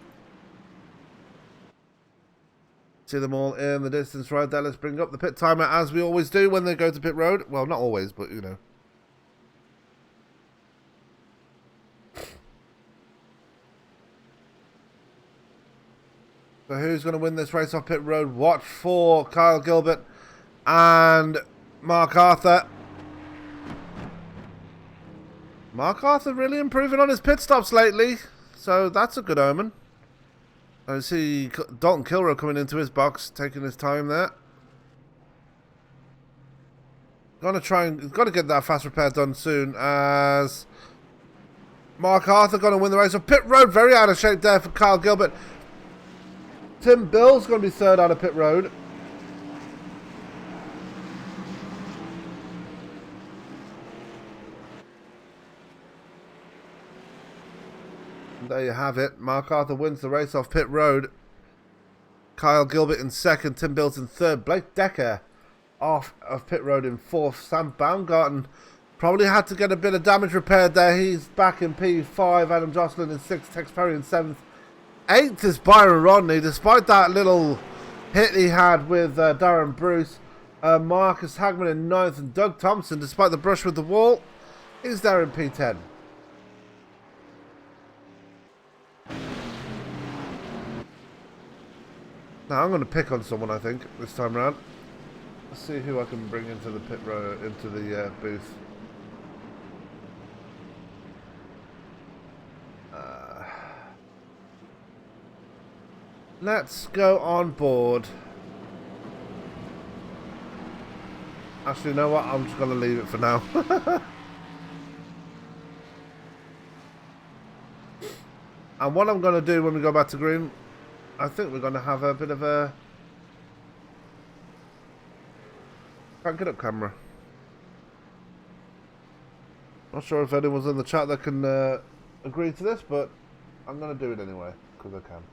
See them all in the distance right there. Let's bring up the pit timer as we always do when they go to pit road. Well, not always, but you know. So who's going to win this race off pit road? Watch for Kyle Gilbert and Mark Arthur. Mark Arthur really improving on his pit stops lately, so that's a good omen. I see Dalton Kilrow coming into his box, taking his time there. Gonna get that fast repair done soon, as Mark Arthur gonna win the race. So pit road, very out of shape there for Kyle Gilbert. Tim Bill's gonna be third out of pit road. There you have it. Mark Arthur wins the race off pit road. Kyle Gilbert in second. Tim Bills in third. Blake Decker off of pit road in fourth. Sam Baumgarten probably had to get a bit of damage repaired there. He's back in P5. Adam Jocelyn in sixth. Tex Perry in seventh. Eighth is Byron Rodney. Despite that little hit he had with Darren Bruce. Marcus Hagman in ninth. And Doug Thompson, despite the brush with the wall, is there in P10. Now I'm going to pick on someone, I think, this time around. Let's see who I can bring into the pit row, into the booth. Let's go on board. Actually, you know what? I'm just going to leave it for now. And what I'm going to do when we go back to green, I think we're going to have a bit of a... Can't get up camera. Not sure if anyone's in the chat that can agree to this, but I'm going to do it anyway, because I can.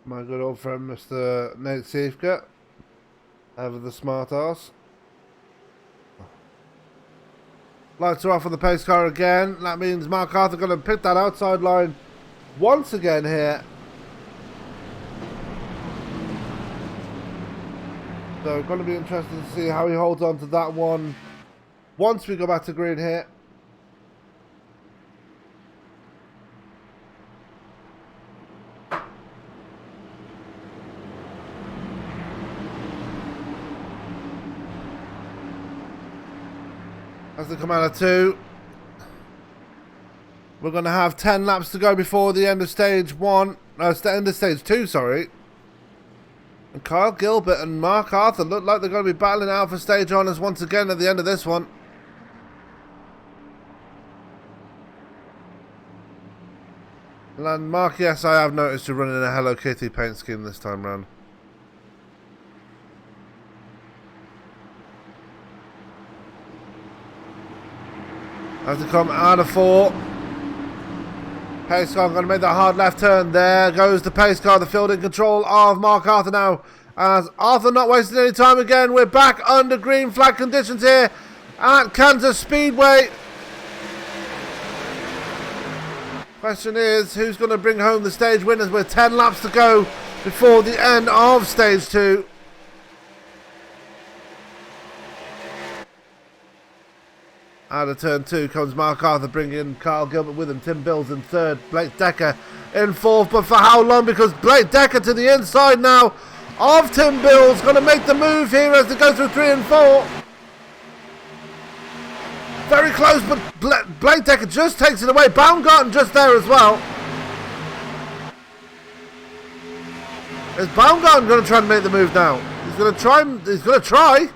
My good old friend, Mr. Nate Seifka, ever the smart ass. Lights are off on the pace car again. That means Mark Arthur going to pick that outside line once again here. So going to be interesting to see how he holds on to that one once we go back to green here. As they come out of 2, we're going to have 10 laps to go before the end of stage 1. No, end of stage 2, sorry. And Kyle Gilbert and Mark Arthur look like they're going to be battling out for stage honours once again at the end of this one. And Mark, yes, I have noticed you're running a Hello Kitty paint scheme this time round. As they come out of 4. Pace car going to make that hard left turn. There goes the pace car, the field in control of Mark Arthur now. As Arthur not wasting any time again. We're back under green flag conditions here at Kansas Speedway. Question is, who's going to bring home the stage winners with 10 laps to go before the end of stage 2? Out of turn 2 comes Mark Arthur, bringing Kyle Gilbert with him. Tim Bills in 3rd, Blake Decker in 4th. But for how long? Because Blake Decker to the inside now of Tim Bills. Going to make the move here as they go through 3 and 4. Very close, but Blake Decker just takes it away. Baumgarten just there as well. Is Baumgarten going to try and make the move now? He's going to try.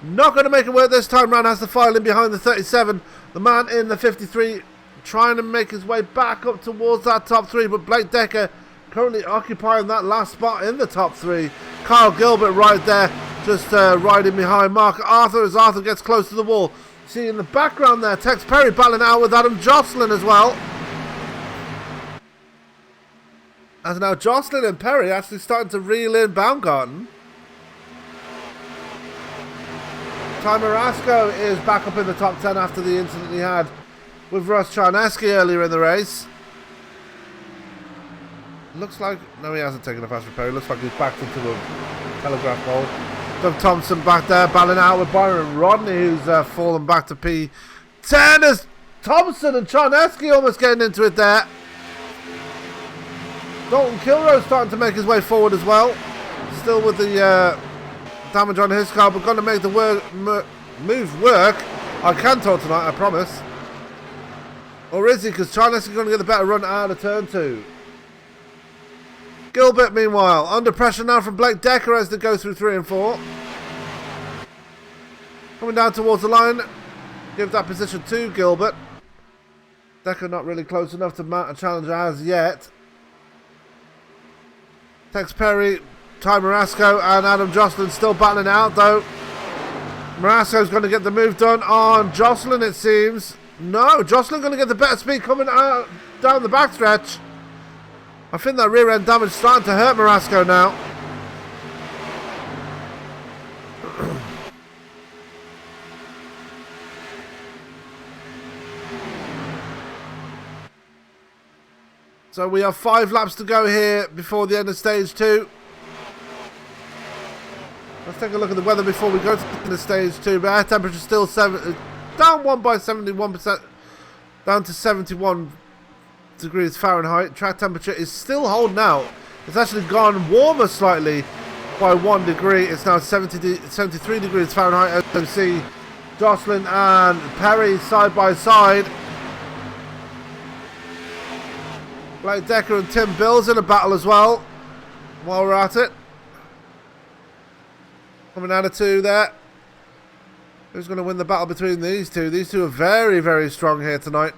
Not going to make it work this time round. Has to file in behind the 37. The man in the 53 trying to make his way back up towards that top 3. But Blake Decker currently occupying that last spot in the top 3. Kyle Gilbert right there, just riding behind Mark Arthur as Arthur gets close to the wall. See in the background there, Tex Perry battling out with Adam Jocelyn as well. As now Jocelyn and Perry actually starting to reel in Baumgarten. Ty Marasco is back up in the top 10 after the incident he had with Russ Charneski earlier in the race. Looks like... No, he hasn't taken a fast repair. Looks like he's backed into a telegraph pole. Doug Thompson back there battling out with Byron Rodney, who's fallen back to P10 as Thompson and Charneski almost getting into it there. Dalton Kilroe starting to make his way forward as well. Still with the... damage on his car, but going to make the move work. I can talk tonight, I promise. Or is he? Because Charles is going to get the better run out of turn 2. Gilbert, meanwhile, under pressure now from Blake Decker as they go through 3 and 4. Coming down towards the line. Give that position to Gilbert. Decker not really close enough to mount a challenge as yet. Tex Perry, Ty Marasco and Adam Jocelyn still battling out though. Marasco's going to get the move done on Jocelyn, it seems. No, Jocelyn going to get the better speed coming out down the backstretch. I think that rear end damage is starting to hurt Marasco now. So we have 5 laps to go here before the end of stage 2. Let's take a look at the weather before we go to the stage 2. But air temperature still down 1 by 71%, down to 71 degrees Fahrenheit. Track temperature is still holding out. It's actually gone warmer slightly by 1 degree. It's now 73 degrees Fahrenheit. As you can see, Jocelyn and Perry side by side. Blake Decker and Tim Bills in a battle as well while we're at it. Coming out of 2 there. Who's going to win the battle between these two? These two are very, very strong here tonight.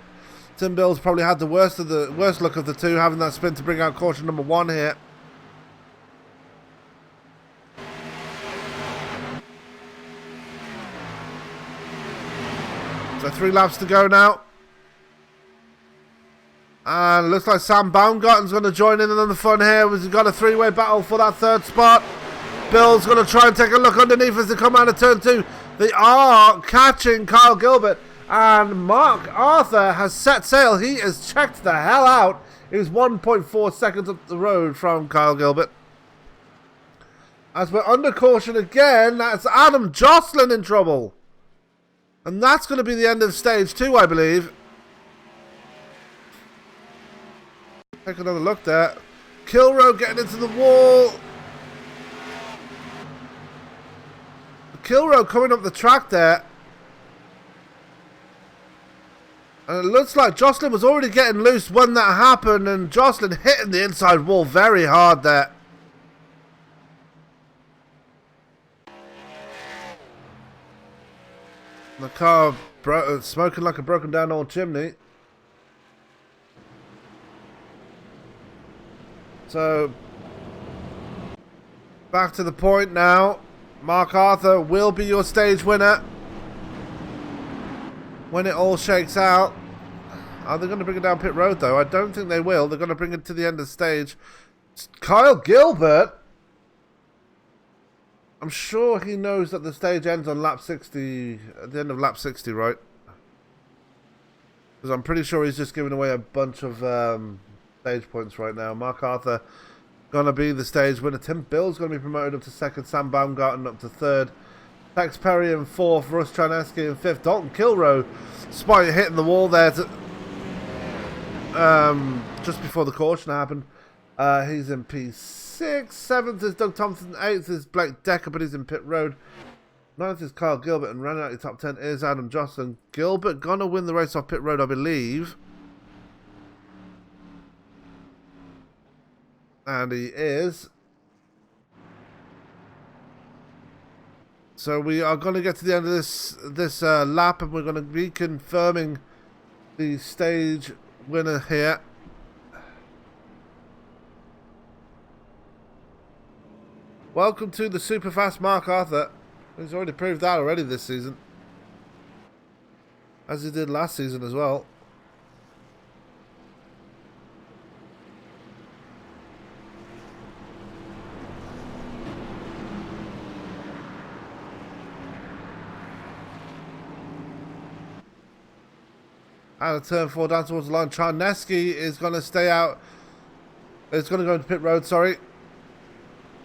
Tim Bills probably had the worst look of the two, having that spin to bring out caution number 1 here. So 3 laps to go now. And looks like Sam Baumgarten's going to join in on the fun here. We've got a three-way battle for that third spot. Bill's going to try and take a look underneath as they come out of turn 2. They are catching Kyle Gilbert. And Mark Arthur has set sail. He has checked the hell out. He was 1.4 seconds up the road from Kyle Gilbert. As we're under caution again, that's Adam Jocelyn in trouble. And that's going to be the end of stage 2, I believe. Take another look there. Kilroe getting into the wall. Kilroe coming up the track there. And it looks like Jocelyn was already getting loose when that happened. And Jocelyn hitting the inside wall very hard there. The car smoking like a broken down old chimney. So, back to the point now. Mark Arthur will be your stage winner when it all shakes out. Are they going to bring it down pit road though? I don't think they will. They're going to bring it to the end of the stage. Kyle Gilbert. I'm sure he knows that the stage ends on lap 60, at the end of lap 60, right? Because I'm pretty sure he's just giving away a bunch of stage points right now. Mark Arthur going to be the stage winner. Tim Bill's going to be promoted up to second. Sam Baumgarten up to third. Tex Perry in fourth. Russ Traneski in fifth. Dalton Kilroe spotted hitting the wall there to, just before the caution happened. He's in P6. Seventh is Doug Thompson. Eighth is Blake Decker, but he's in pit road. Ninth is Kyle Gilbert, and running out the top 10 is Adam Jocelyn. Gilbert going to win the race off pit road, I believe. And he is. So we are going to get to the end of this lap, and we're going to be confirming the stage winner here. Welcome to the super fast Mark Arthur. He's already proved that already this season, as he did last season as well. Out of turn 4 down towards the line. Charneski is going to stay out. It's going to go into pit road, sorry.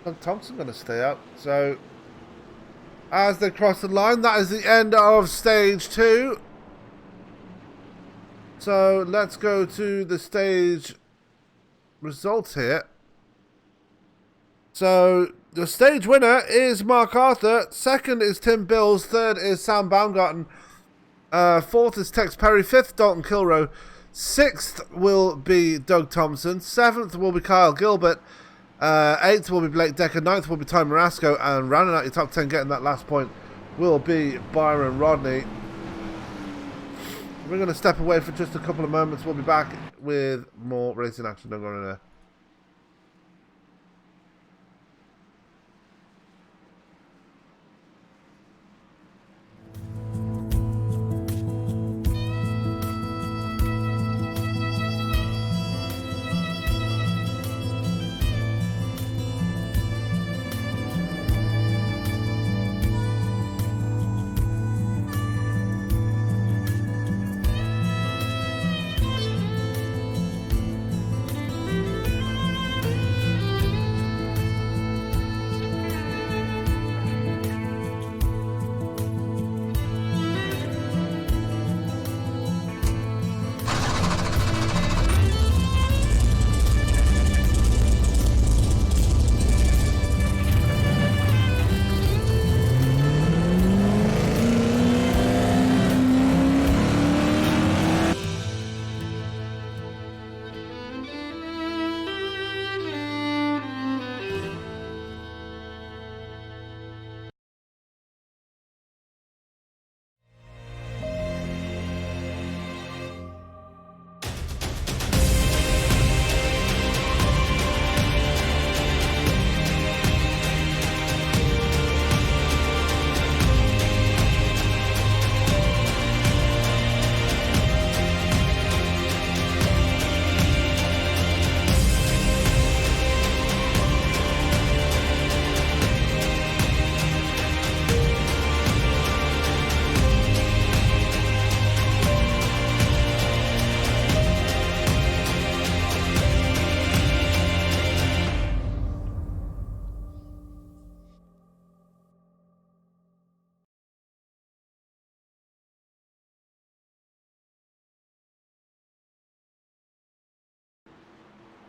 Doug Thompson going to stay out. So, as they cross the line, that is the end of stage 2. So, let's go to the stage results here. So, the stage winner is Mark Arthur. Second is Tim Bills. Third is Sam Baumgarten. Fourth is Tex Perry. Fifth, Dalton Kilroe. Sixth will be Doug Thompson. Seventh will be Kyle Gilbert. Eighth will be Blake Decker. Ninth will be Ty Marasco. And rounding out your top 10, getting that last point, will be Byron Rodney. We're going to step away for just a couple of moments. We'll be back with more racing action. Don't go anywhere.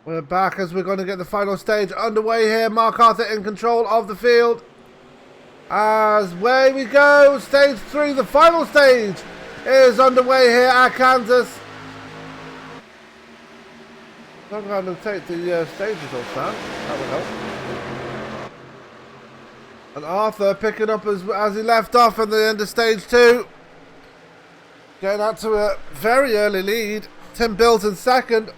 We're back as we're going to get the final stage underway here. Mark Arthur in control of the field. As away we go, stage 3, the final stage is underway here at Kansas. I'm going to take the stage results down. That would help. And Arthur picking up as he left off at the end of stage 2. Getting out to a very early lead. Tim Bills in second.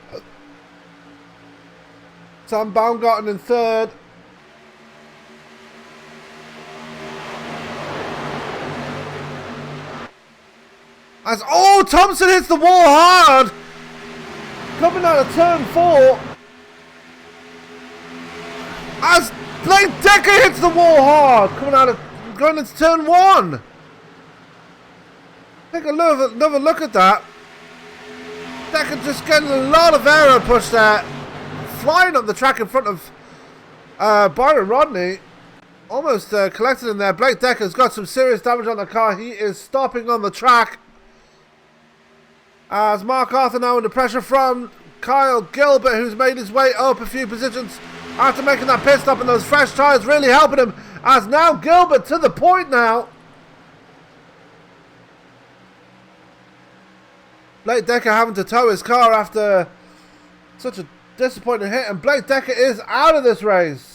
Tom Baumgarten in third. As Thompson hits the wall hard. Coming out of turn 4. As Blake Decker hits the wall hard. Going into turn 1. Take another look at that. Decker just getting a lot of aero push there. Flying up the track in front of Byron Rodney. Almost collected in there. Blake Decker's got some serious damage on the car. He is stopping on the track. As Mark Arthur now under pressure from Kyle Gilbert, who's made his way up a few positions after making that pit stop, and those fresh tyres really helping him. As now Gilbert to the point now. Blake Decker having to tow his car after such a disappointing hit, and Blake Decker is out of this race.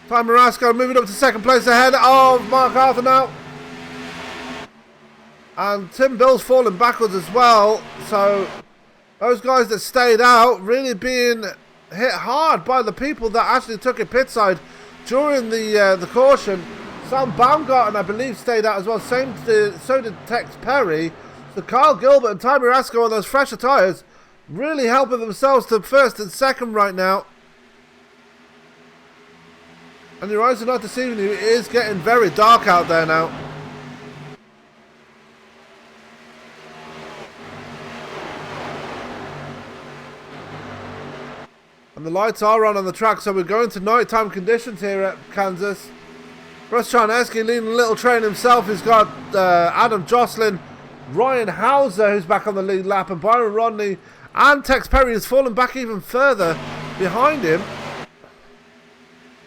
Ty Marasco moving up to second place ahead of Mark Arthur now. And Tim Bill's falling backwards as well. So those guys that stayed out really being hit hard by the people that actually took a pit side during the caution. Sam Baumgarten, I believe, stayed out as well. So did Tex Perry. So Kyle Gilbert and Ty Marasco on those fresher tyres really helping themselves to first and second right now. And your eyes are not deceiving you, it is getting very dark out there now. And the lights are on the track, so we're going to nighttime conditions here at Kansas. Russ Charneski leading a little train himself. He's got Adam Jocelyn, Ryan Hauser, who's back on the lead lap, and Byron Rodney and Tex Perry has fallen back even further behind him.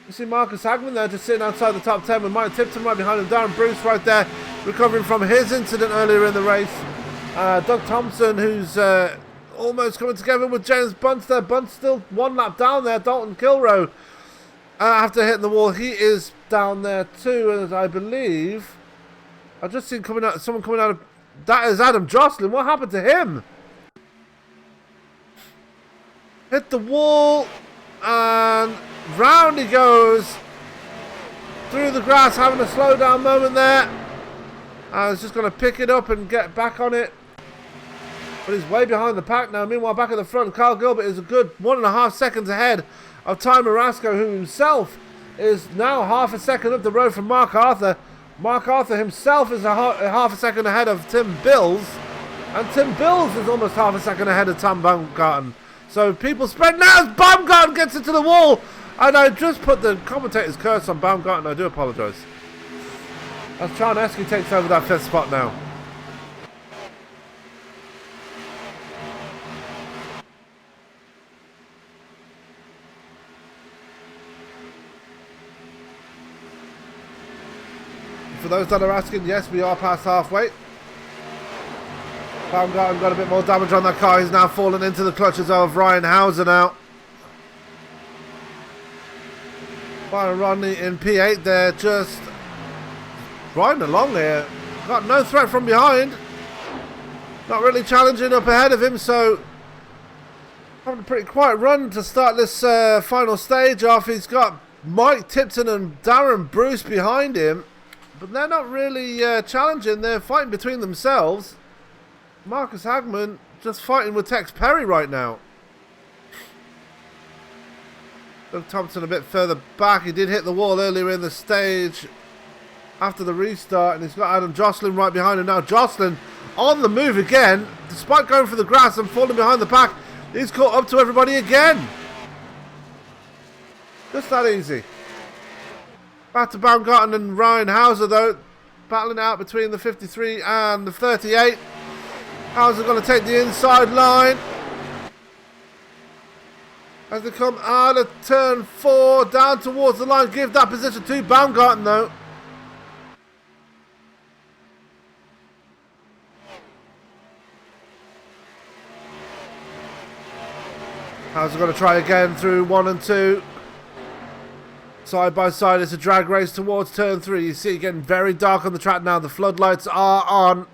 You see Marcus Hagman there just sitting outside the top 10 with Mike Tipton right behind him. Darren Bruce right there recovering from his incident earlier in the race. Doug Thompson, who's almost coming together with James Bunce there. Bunce still one lap down there. Dalton Kilroe after hitting the wall. He is down there too, as I believe. I've just seen someone coming out of... That is Adam Jocelyn. What happened to him? Hit the wall and... round he goes through the grass, having a slow down moment there. I was just going to pick it up and get back on it, but he's way behind the pack now. Meanwhile, back at the front, Kyle Gilbert is a good 1.5 seconds ahead of Ty Marasco, who himself is now half a second up the road from Mark Arthur. Mark Arthur himself is half a second ahead of Tim Bills, and Tim Bills is almost half a second ahead of Tom Baumgarten. So people spread now as Baumgarten gets into the wall. And I just put the commentator's curse on Baumgarten. I do apologise. As Charneski takes over that 5th spot now. For those that are asking, yes, we are past halfway. Baumgarten got a bit more damage on that car. He's now fallen into the clutches of Ryan Hauser now. Byron Rodney in P8 there, just riding along here. Got no threat from behind. Not really challenging up ahead of him, so having a pretty quiet run to start this final stage off. He's got Mike Tipton and Darren Bruce behind him, but they're not really challenging. They're fighting between themselves. Marcus Hagman just fighting with Tex Perry right now. Doug Thompson a bit further back. He did hit the wall earlier in the stage after the restart, and he's got Adam Jocelyn right behind him now. Jocelyn on the move again, despite going for the grass and falling behind the pack. He's caught up to everybody again. Just that easy. Back to Baumgarten and Ryan Hauser though. Battling out between the 53 and the 38. Hauser going to take the inside line. As they come out of turn 4, down towards the line. Give that position to Baumgarten though. Hauser going to try again through 1 and 2. Side by side, it's a drag race towards turn 3. You see it getting very dark on the track now. The floodlights are on.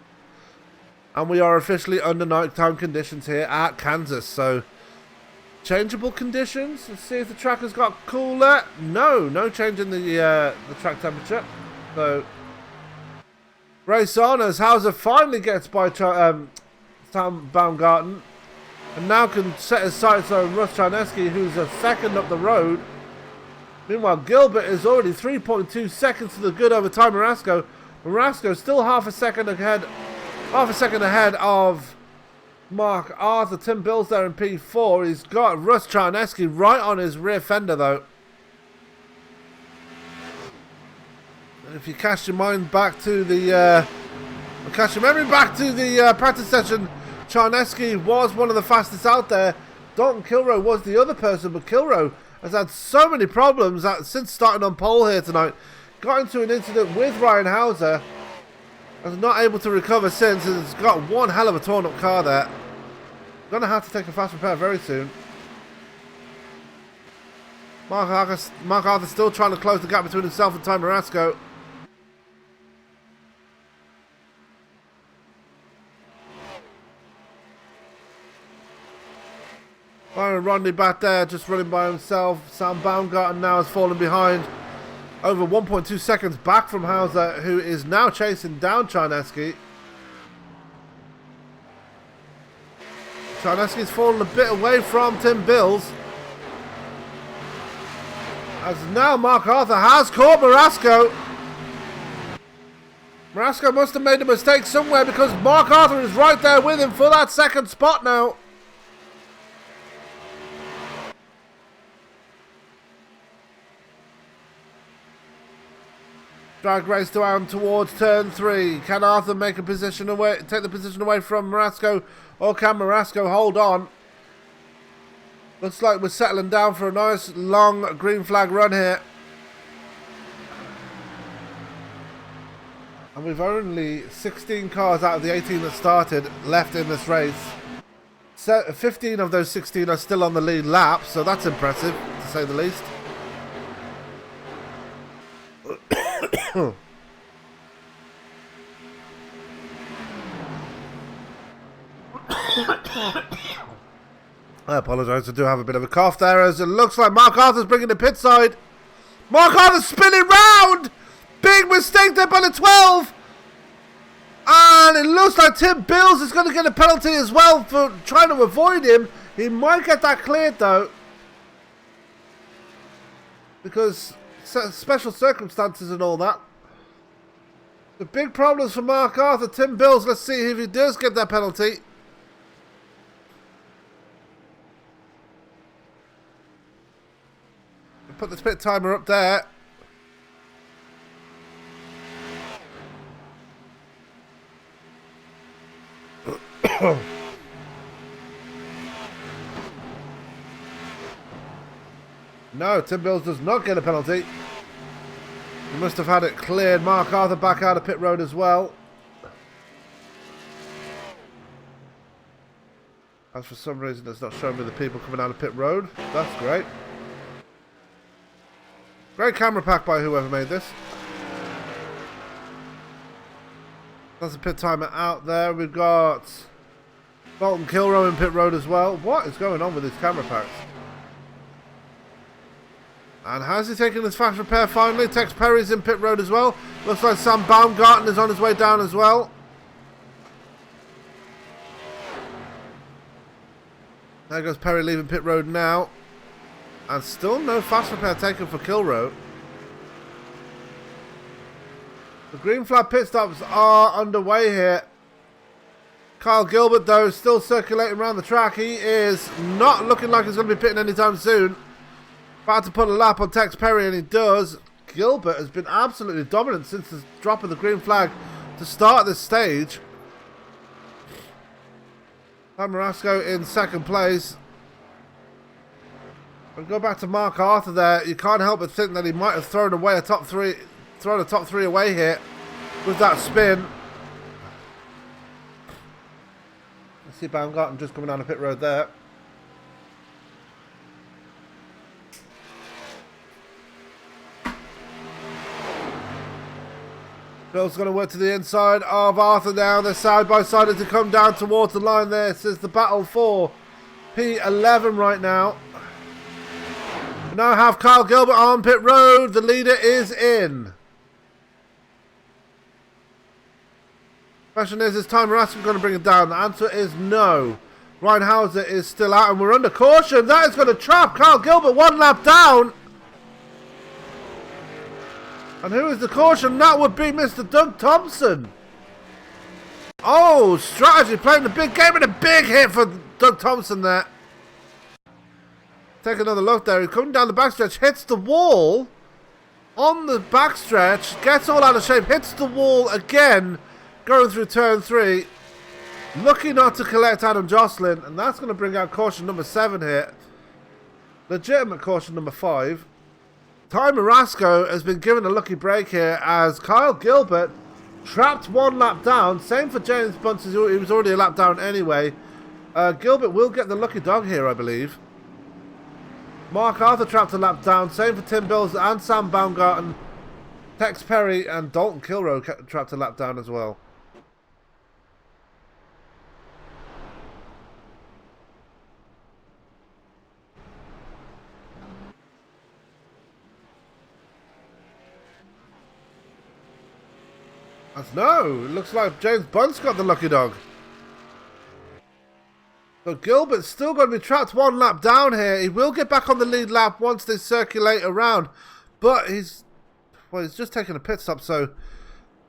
And we are officially under nighttime conditions here at Kansas. So, changeable conditions. Let's see if the track has got cooler. No change in the track temperature. So, race on as Hauser finally gets by Sam Baumgarten. And now can set his sights on Russ Charneski, who's a second up the road. Meanwhile, Gilbert is already 3.2 seconds to the good over Ty Marasco. Marasco still half a second ahead of Mark Arthur. Tim Bill's there in P4. He's got Russ Charneski right on his rear fender though. And if you cast your mind back to the practice session, Charneski was one of the fastest out there. Dalton Kilroe was the other person, but Kilroe has had so many problems since starting on pole here tonight. Got into an incident with Ryan Hauser. Was not able to recover since, and has got one hell of a torn up car there. Gonna have to take a fast repair very soon. Mark Arthur still trying to close the gap between himself and Ty Marasco. Byron Rodney back there, just running by himself. Sam Baumgarten now has fallen behind. Over 1.2 seconds back from Hauser, who is now chasing down Charneski. Charneski's fallen a bit away from Tim Bills. As now Mark Arthur has caught Marasco. Marasco must have made a mistake somewhere because Mark Arthur is right there with him for that second spot now. Drag race down towards turn 3. Can Arthur take the position away from Marasco, or can Marasco hold on? Looks like we're settling down for a nice long green flag run here. And we've only 16 cars out of the 18 that started left in this race. 15 of those 16 are still on the lead lap, so that's impressive, to say the least. I apologise, I do have a bit of a cough there, as it looks like Mark Arthur's bringing the pit side. Mark Arthur's spinning round! Big mistake there by the 12! And it looks like Tim Bills is going to get a penalty as well for trying to avoid him. He might get that cleared though, because special circumstances and all that. The big problems for Mark Arthur. Tim Bills, let's see if he does get that penalty. Put the pit timer up there. No, Tim Bills does not get a penalty. He must have had it cleared. Mark Arthur back out of pit road as well. As for some reason it's not showing me the people coming out of pit road. That's great. Great camera pack by whoever made this. That's a pit timer out there. We've got Dalton Kilroe in pit road as well. What is going on with these camera packs? And has he taken his fast repair finally? Tex Perry's in pit road as well. Looks like Sam Baumgarten is on his way down as well. There goes Perry leaving pit road now. And still no fast repair taken for Kilroe. The green flag pit stops are underway here. Kyle Gilbert though is still circulating around the track. He is not looking like he's going to be pitting anytime soon. About to put a lap on Tex Perry, and he does. Gilbert has been absolutely dominant since the drop of the green flag to start this stage. Marasco in second place. And go back to Mark Arthur there. You can't help but think that he might have thrown away a top three away here with that spin. Let's see Baumgarten just coming down the pit road there. Bill's going to work to the inside of Arthur now. They're side by side as they come down towards the line there. This is the battle for P11 right now. We now have Kyle Gilbert on pit road. The leader is in. Question is Time Marasco going to bring it down? The answer is no. Ryan Hauser is still out and we're under caution. That is going to trap Kyle Gilbert 1 lap down. And who is the caution? That would be Mr. Doug Thompson. Oh, strategy playing the big game and a big hit for Doug Thompson there. Take another look there. He's coming down the backstretch, hits the wall on the backstretch, gets all out of shape, hits the wall again, going through turn 3. Lucky not to collect Adam Jocelyn, and that's going to bring out caution number 7 here. Legitimate caution number 5. Ty Marasco has been given a lucky break here as Kyle Gilbert trapped 1 lap down. Same for James Bunce, he was already a lap down anyway. Gilbert will get the lucky dog here, I believe. Mark Arthur trapped a lap down. Same for Tim Bills and Sam Baumgarten. Tex Perry and Dalton Kilroe trapped a lap down as well. No, it looks like James Bunce got the lucky dog. But Gilbert's still going to be trapped 1 lap down here. He will get back on the lead lap once they circulate around. But he's just taking a pit stop, so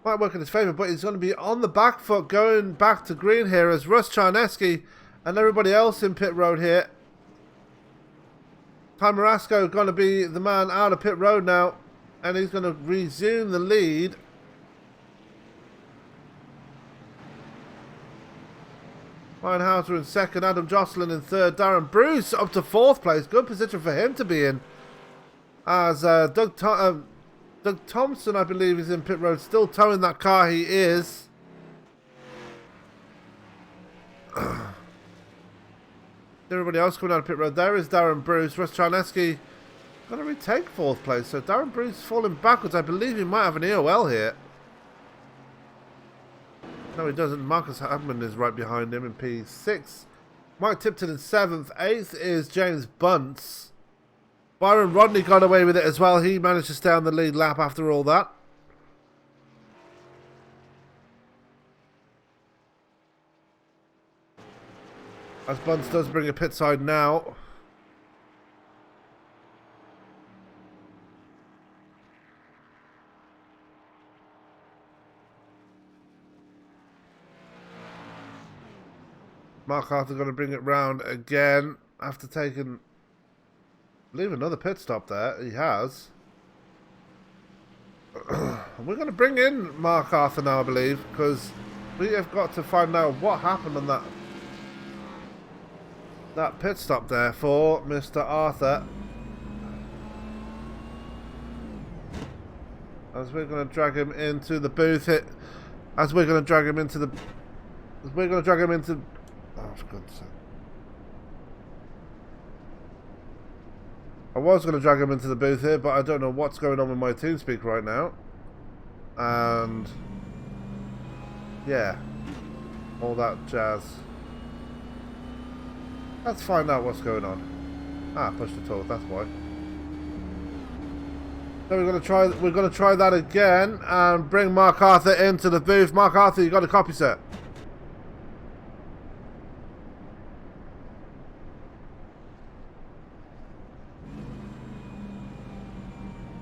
might work in his favour. But he's going to be on the back foot going back to green here as Russ Charneski and everybody else in pit road here. Ty Marasco going to be the man out of pit road now. And he's going to resume the lead. Ryan Hauser in second, Adam Jocelyn in third, Darren Bruce up to 4th place. Good position for him to be in. As Doug Thompson, I believe, is in pit road, still towing that car. He is. Everybody else coming out of pit road. There is Darren Bruce. Russ Charneski going to retake 4th place. So Darren Bruce falling backwards. I believe he might have an EOL here. No, he doesn't. Marcus Hadman is right behind him in P6. Mike Tipton in 7th. 8th is James Bunce. Byron Rodney got away with it as well. He managed to stay on the lead lap after all that. As Bunce does bring a pit side now. Mark Arthur going to bring it round again after taking, I believe, another pit stop there. He has. We're going to bring in Mark Arthur now, I believe, because we have got to find out what happened on that pit stop there for Mr. Arthur. As we're going to drag him into the booth, oh, for God's sake. I was going to drag him into the booth here, but I don't know what's going on with my TeamSpeak right now. And yeah, all that jazz. Let's find out what's going on. Ah, push the talk, that's why. So we're gonna try that again and bring Mark Arthur into the booth. Mark Arthur, you got a copy, sir?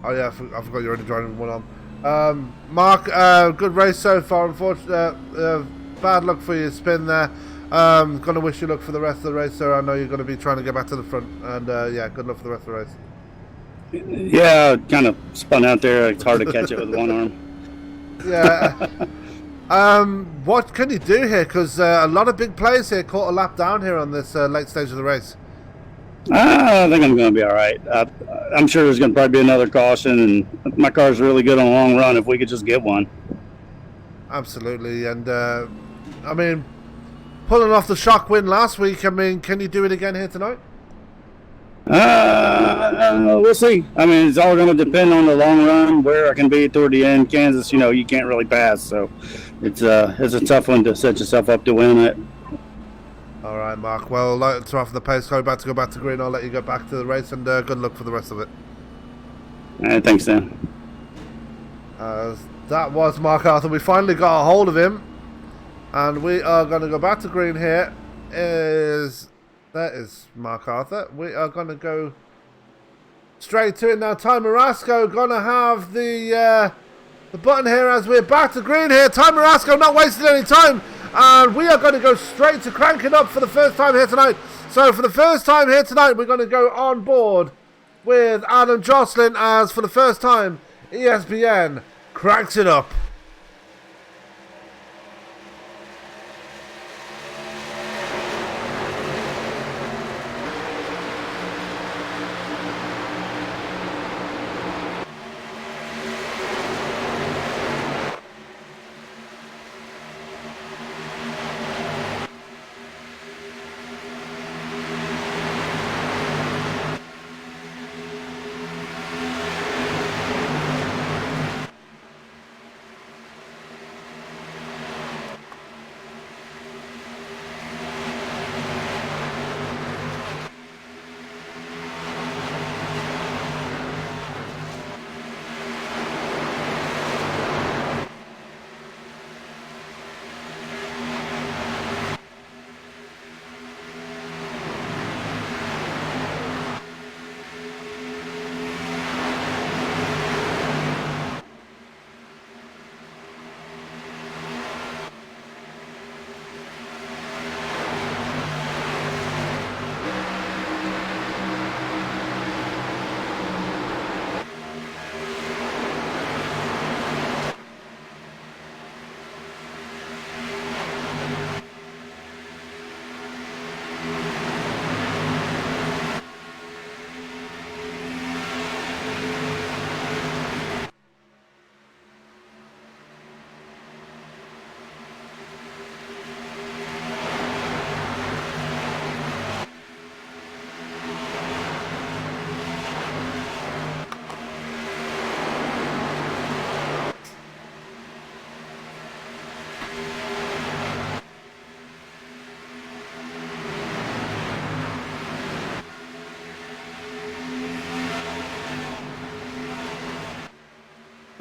Oh yeah, I forgot you're already driving one on. Mark, good race so far. Unfortunately, bad luck for your spin there. Gonna wish you luck for the rest of the race, sir. I know you're gonna be trying to get back to the front, and yeah, good luck for the rest of the race. Yeah, kind of spun out there. It's hard to catch it with one arm. Yeah. What can you do here? Because a lot of big players here caught a lap down here on this late stage of the race. I think I'm going to be all right. I'm sure there's going to probably be another caution, and my car's really good on a long run if we could just get one. Absolutely. And, I mean, pulling off the shock win last week, I mean, can you do it again here tonight? We'll see. I mean, it's all going to depend on the long run, where I can be toward the end. Kansas, you can't really pass, so it's a tough one to set yourself up to win it. All right, Mark. Well, let's off the pace. Go back to green. I'll let you go back to the race, and good luck for the rest of it. All right, thanks, Dan. That was Mark Arthur. We finally got a hold of him, and we are going to go back to green here. That is Mark Arthur. We are going to go straight to it now. Ty Marasco going to have the button here as we're back to green here. Ty Marasco not wasting any time. And we are going to go straight to cranking up for the first time here tonight. So for the first time here tonight, we're going to go on board with Adam Jocelyn as for the first time, ESBN cranks it up.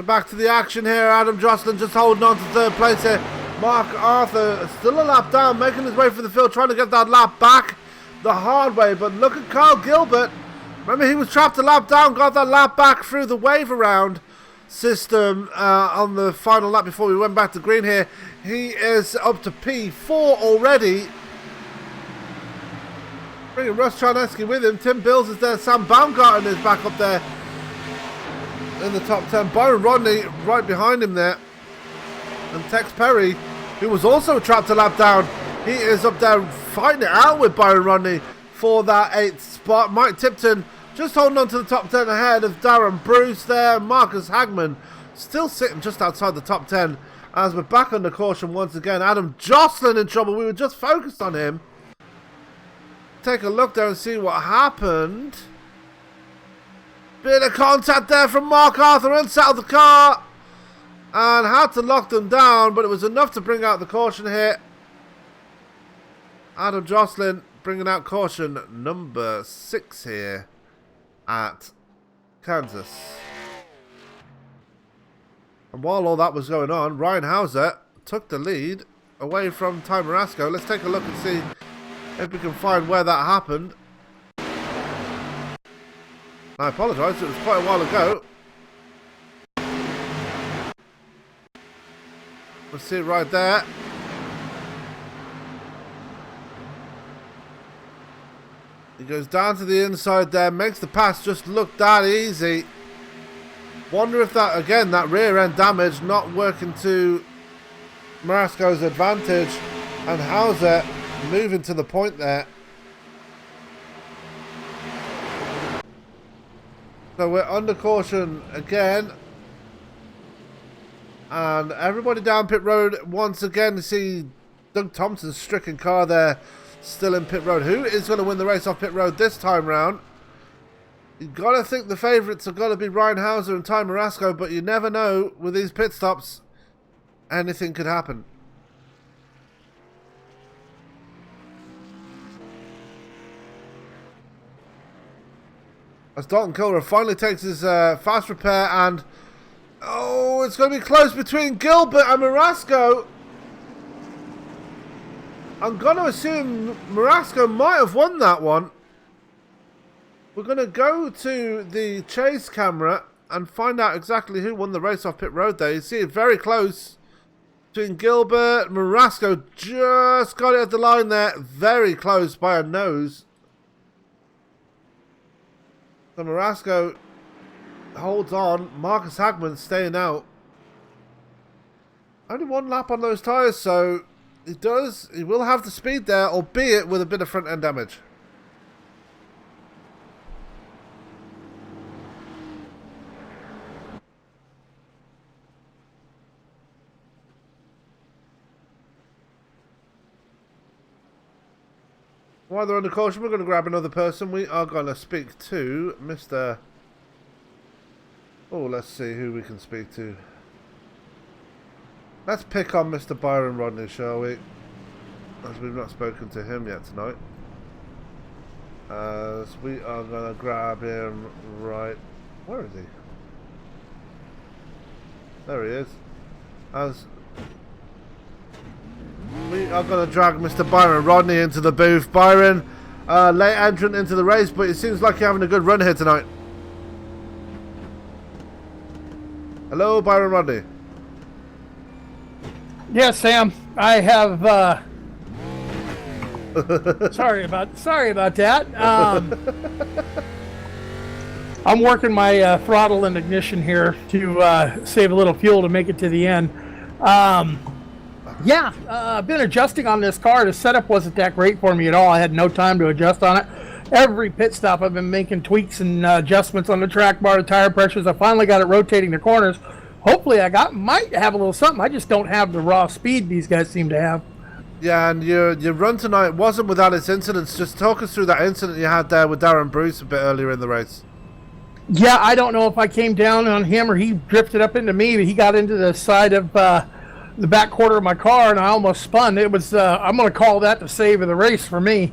Back to the action here. Adam Jocelyn just holding on to third place here. Mark Arthur still a lap down, making his way for the field, trying to get that lap back the hard way. But look at Carl Gilbert. Remember, he was trapped a lap down, got that lap back through the wave around system on the final lap before we went back to green here. He is up to P4 already. Bringing Russ Charneski with him. Tim Bills is there. Sam Baumgarten is back up there in the top 10. Byron Rodney right behind him there. And Tex Perry, who was also trapped a lap down, he is up there fighting it out with Byron Rodney for that 8th spot. Mike Tipton just holding on to the top 10 ahead of Darren Bruce there. Marcus Hagman still sitting just outside the top 10 as we're back under caution once again. Adam Jocelyn in trouble. We were just focused on him. Take a look there and see what happened. Bit of contact there from Mark Arthur inside of the car and had to lock them down, but it was enough to bring out the caution here. Adam Jocelyn bringing out caution number 6 here at Kansas. And while all that was going on, Ryan Hauser took the lead away from Ty Marasco. Let's take a look and see if we can find where that happened. I apologise, it was quite a while ago. We'll see it right there. He goes down to the inside there, makes the pass just look that easy. Wonder if that, again, that rear end damage not working to Marasco's advantage, and Hauser moving to the point there. So we're under caution again. And everybody down pit road once again. You see Doug Thompson's stricken car there, still in pit road. Who is going to win the race off pit road this time round? You've got to think the favourites have got to be Ryan Hauser and Ty Marasco, but you never know with these pit stops. Anything could happen. As Dalton Kilrer finally takes his fast repair, and oh, it's going to be close between Gilbert and Marasco. I'm going to assume Marasco might have won that one. We're going to go to the chase camera and find out exactly who won the race off pit road there. You see it very close between Gilbert and Marasco. Just got it at the line there. Very close by a nose. So Marasco holds on. Marcus Hagman staying out. Only one lap on those tyres, so he will have the speed there, albeit with a bit of front end damage. While they're under caution, we're going to grab another person. We are going to speak to Mr. Oh, let's see who we can speak to. Let's pick on Mr. Byron Rodney, shall we? As we've not spoken to him yet tonight. As we are going to grab him right... Where is he? There he is. As... we are going to drag Mr. Byron Rodney into the booth. Byron, late entrant into the race, but it seems like you're having a good run here tonight. Hello, Byron Rodney. Yes, Sam. I have. Sorry about that. I'm working my throttle and ignition here to save a little fuel to make it to the end. Yeah, I've been adjusting on this car. The setup wasn't that great for me at all. I had no time to adjust on it. Every pit stop I've been making tweaks and adjustments on the track bar, the tire pressures. I finally got it rotating the corners. Hopefully might have a little something. I just don't have the raw speed these guys seem to have. Yeah, and your run tonight wasn't without its incidents. Just talk us through that incident you had there with Darren Bruce a bit earlier in the race. Yeah, I don't know if I came down on him or he drifted up into me, but he got into the side of the back quarter of my car, and I almost spun. It was I'm going to call that the save of the race for me.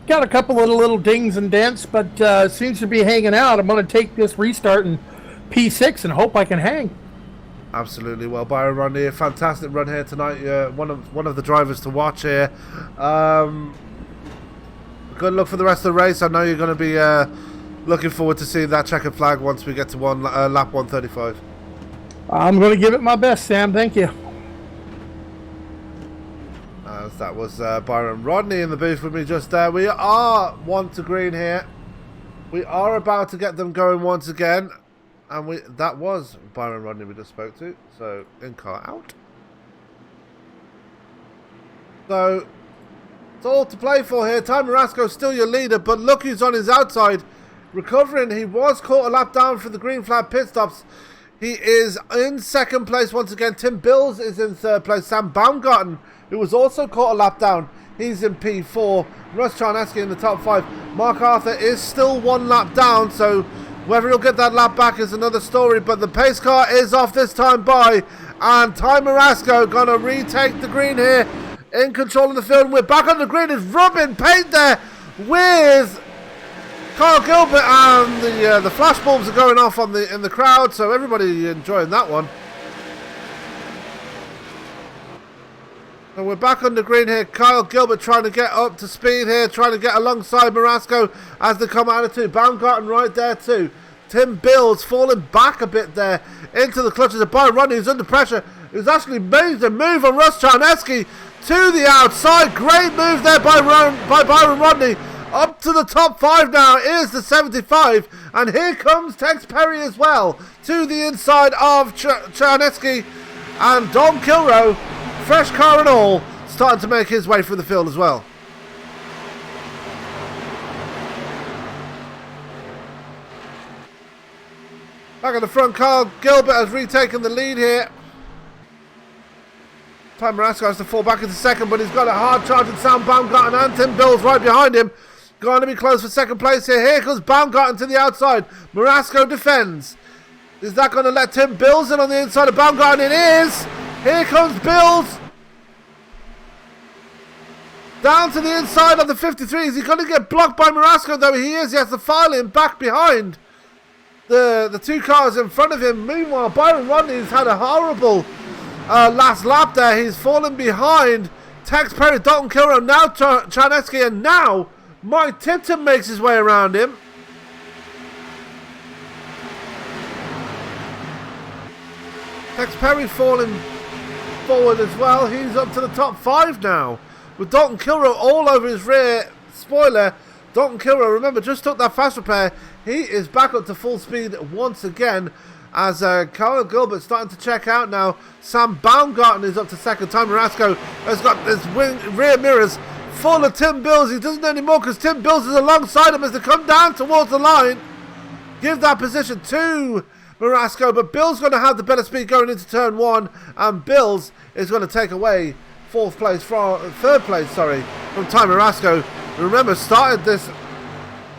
Got a couple of little dings and dents, but seems to be hanging out. I'm going to take this restart in P6 and hope I can hang. Absolutely. Well, Byron Rodney, a fantastic run here tonight. One of the drivers to watch here. Good luck for the rest of the race. I know you're going to be looking forward to seeing that checkered flag once we get to lap 135. I'm going to give it my best, Sam. Thank you. As that was Byron Rodney in the booth with me just there. We are 1 to green here. We are about to get them going once again. And that was Byron Rodney we just spoke to. So, in-car out. So, it's all to play for here. Ty Marasco still your leader, but look who's on his outside. Recovering, he was caught a lap down for the green flag pit stops. He is in second place once again. Tim Bills is in third place. Sam Baumgarten, who was also caught a lap down, he's in P4. Russ Charneski in the top 5. Mark Arthur is still 1 lap down, so whether he'll get that lap back is another story. But the pace car is off this time by, and Ty Marasco going to retake the green here, in control of the field. We're back on the green. Is rubbing paint there with Kyle Gilbert, and the flash bulbs are going off in the crowd, so everybody enjoying that one. So we're back on the green here. Kyle Gilbert trying to get up to speed here, trying to get alongside Marasco as they come out of two. Baumgarten right there too. Tim Bills falling back a bit there into the clutches of Byron Rodney, who's under pressure, who's actually made the move on Russ Charneski to the outside. Great move there by Byron Rodney. Up to the top 5 now is the 75. And here comes Tex Perry as well to the inside of Charneski. And Don Kilroe, fresh car and all, starting to make his way through the field as well. Back on the front, Kyle Gilbert has retaken the lead here. Ty Marasco has to fall back into second, but he's got a hard charge in Sam Baumgarten and Tim Bills right behind him. Going to be close for second place here. Here comes Baumgarten to the outside. Marasco defends. Is that going to let Tim Bills in on the inside of Baumgarten? It is. Here comes Bills. Down to the inside of the 53. Is he going to get blocked by Marasco? Though he is. He has to file in back behind the two cars in front of him. Meanwhile, Byron Rodney's had a horrible last lap there. He's fallen behind Tex Perry, Dalton Kilroe, now Charneski, and now Mike Tipton makes his way around him. Tex Perry falling forward as well. He's up to the top 5 now, with Dalton Kilroe all over his rear spoiler. Dalton Kilroe, remember, just took that fast repair. He is back up to full speed once again, as Kyle Gilbert starting to check out now. Sam Baumgarten is up to second. Ty Marasco has got his rear mirrors full of Tim Bills. He doesn't anymore because Tim Bills is alongside him as they come down towards the line. Give that position to Marasco, but Bills going to have the better speed going into turn 1, and Bills is going to take away third place, from Ty Marasco. Remember, started this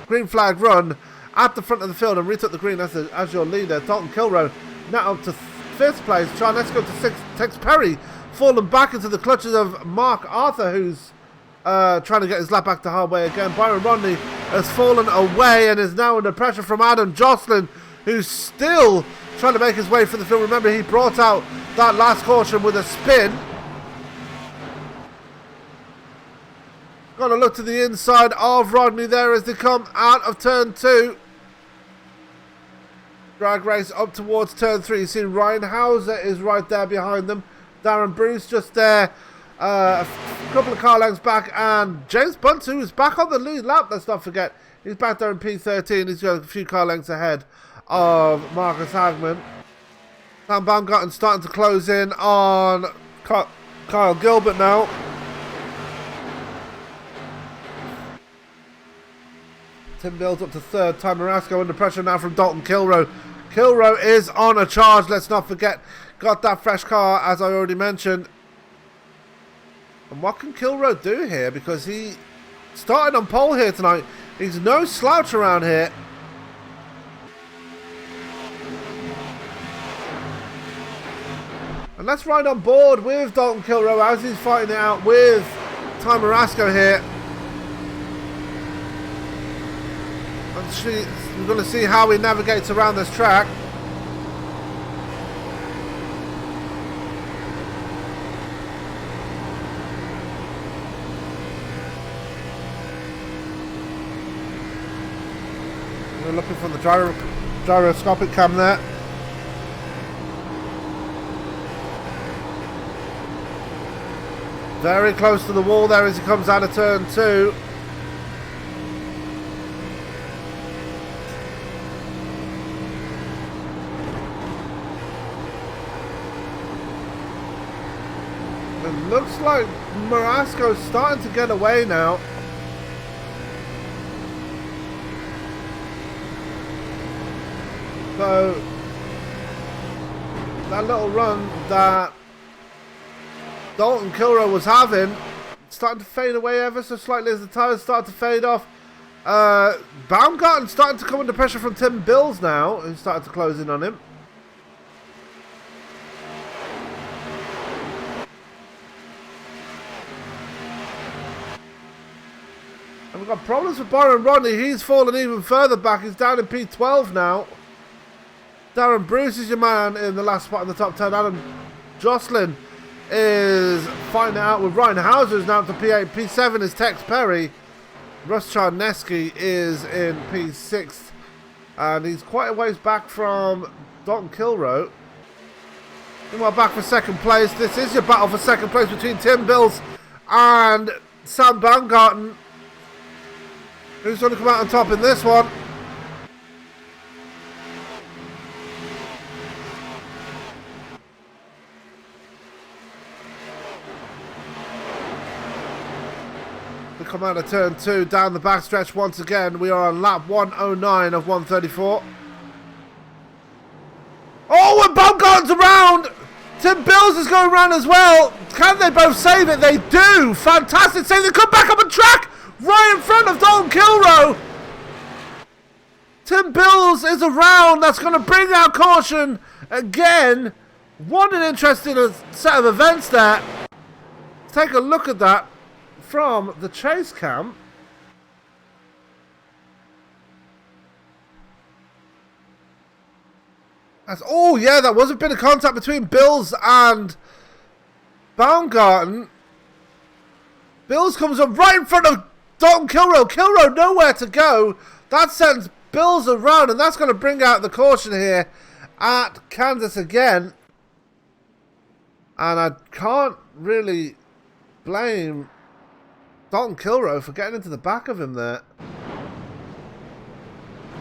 green flag run at the front of the field and retook the green as your leader. Dalton Kilroe now up to 5th place. Charneski to 6th. Tex Perry fallen back into the clutches of Mark Arthur, who's trying to get his lap back to halfway again. Byron Rodney has fallen away and is now under pressure from Adam Jocelyn, who's still trying to make his way for the field. Remember, he brought out that last caution with a spin. Got to look to the inside of Rodney there as they come out of turn 2. Drag race up towards turn 3. You see Ryan Hauser is right there behind them. Darren Bruce just there. A couple of car lengths back. And James Bunt, who is back on the lead lap, let's not forget. He's back there in P13. He's got a few car lengths ahead of Marcus Hagman. Sam Baumgarten starting to close in on Kyle Gilbert now. Tim Bills up to 3rd. Ty Marasco under pressure now from Dalton Kilroe. Kilroe is on a charge, let's not forget. Got that fresh car, as I already mentioned. And what can Kilroe do here? Because he started on pole here tonight. He's no slouch around here. And let's ride on board with Dalton Kilroe as he's fighting it out with Ty Marasco here. We're going to see how he navigates around this track. We're looking for the gyroscopic cam there. Very close to the wall there as he comes out of turn 2. It looks like Marasco's starting to get away now. So that little run that Dalton Kilroe was having starting to fade away ever so slightly as the tyres start to fade off. Baumgarten starting to come under pressure from Tim Bills now, who's starting to close in on him. And we've got problems with Byron Rodney. He's fallen even further back. He's down in P12 now. Darren Bruce is your man in the last spot in the top 10. Adam Jocelyn is fighting it out with Ryan Hauser, who's now up to P8. P7 is Tex Perry. Russ Charneski is in P6. And he's quite a ways back from Dalton Kilroe. Meanwhile, back for second place. This is your battle for second place between Tim Bills and Sam Baumgarten. Who's going to come out on top in this one? We come out of turn 2 down the backstretch once again. We are on lap 109 of 134. Oh, and Baumgarten's around! Tim Bills is going around as well. Can they both save it? They do! Fantastic save. They come back up on track! Right in front of Dalton Kilroe! Tim Bills is around. That's going to bring out caution again. What an interesting set of events there. Let's take a look at that from the chase cam. Oh yeah, that was a bit of contact between Bills and Baumgarten. Bills comes up right in front of Dalton Kilroe. Kilroe nowhere to go. That sends Bills around, and that's going to bring out the caution here at Kansas again. And I can't really blame Dalton Kilroe for getting into the back of him there.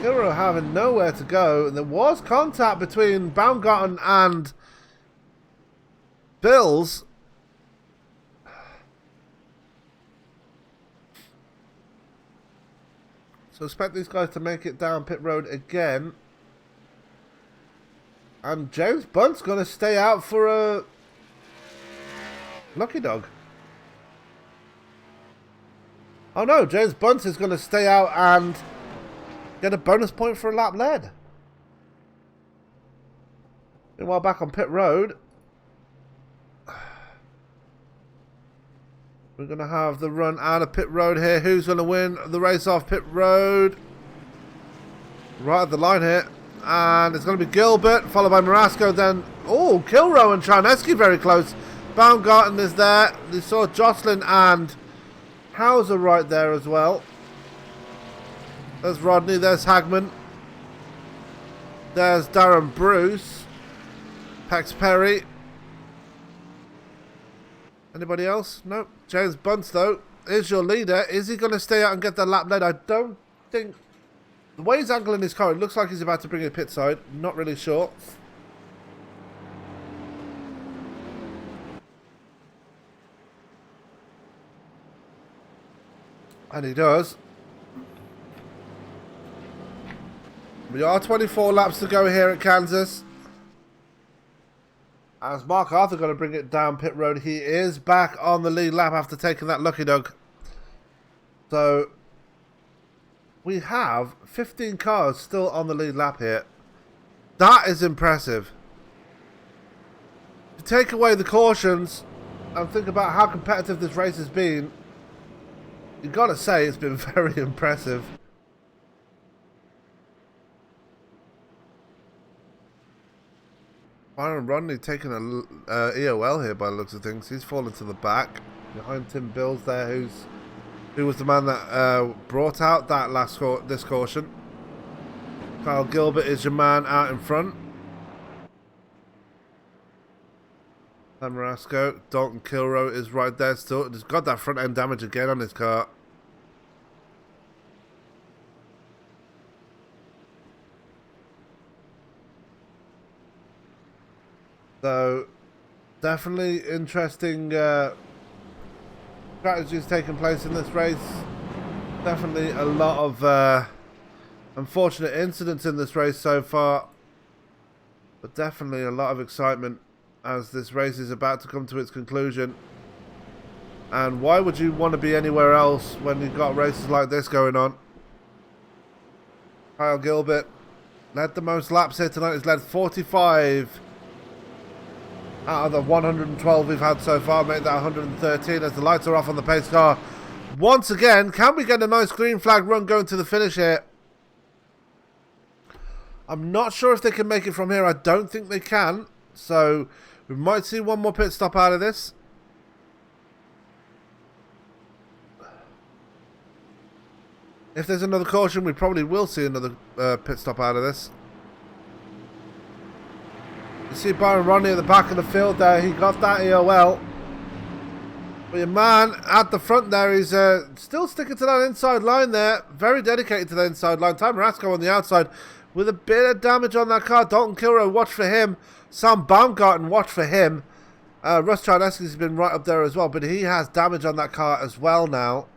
Kilroe having nowhere to go. There was contact between Baumgarten and Bills. So expect these guys to make it down pit road again. And James Bunt's going to stay out for a lucky dog. Oh no, James Bunt is going to stay out and get a bonus point for a lap led. Meanwhile, back on pit road, we're going to have the run out of pit road here. Who's going to win the race off pit road? Right at the line here. And it's going to be Gilbert, followed by Marasco. Then, oh, Kilroe and Charneski very close. Baumgarten is there. We saw Jocelyn and Hauser right there as well. There's Rodney, there's Hagman. There's Darren Bruce. Pax Perry. Anybody else? Nope. James Bunce, though, is your leader. Is he going to stay out and get that lap led? I don't think. The way he's angling his car, it looks like he's about to bring it pit side. Not really sure. And he does. We are 24 laps to go here at Kansas. As Mark Arthur going to bring it down pit road. He is back on the lead lap after taking that lucky dog. So we have 15 cars still on the lead lap here. That is impressive. To take away the cautions and think about how competitive this race has been, you've got to say it's been very impressive. Byron Rodney taking a EOL here by the looks of things. He's fallen to the back behind Tim Bills there, who was the man that brought out that this caution. Kyle Gilbert is your man out in front. And Marasco, Dalton Kilroe is right there still. He's got that front end damage again on his car. So, definitely interesting strategies taking place in this race. Definitely a lot of unfortunate incidents in this race so far. But definitely a lot of excitement as this race is about to come to its conclusion. And why would you want to be anywhere else when you've got races like this going on? Kyle Gilbert led the most laps here tonight. He's led 45 out of the 112 we've had so far. Make that 113 as the lights are off on the pace car. Once again, can we get a nice green flag run going to the finish here? I'm not sure if they can make it from here. I don't think they can. So we might see one more pit stop out of this. If there's another caution, we probably will see another pit stop out of this. You see Byron Rodney at the back of the field there. He got that EOL. But your man at the front there is still sticking to that inside line there. Very dedicated to the inside line. Ty Marasco on the outside with a bit of damage on that car. Dalton Kilrow, watch for him. Sam Baumgarten, watch for him. Russ Charneski's been right up there as well, but he has damage on that car as well now.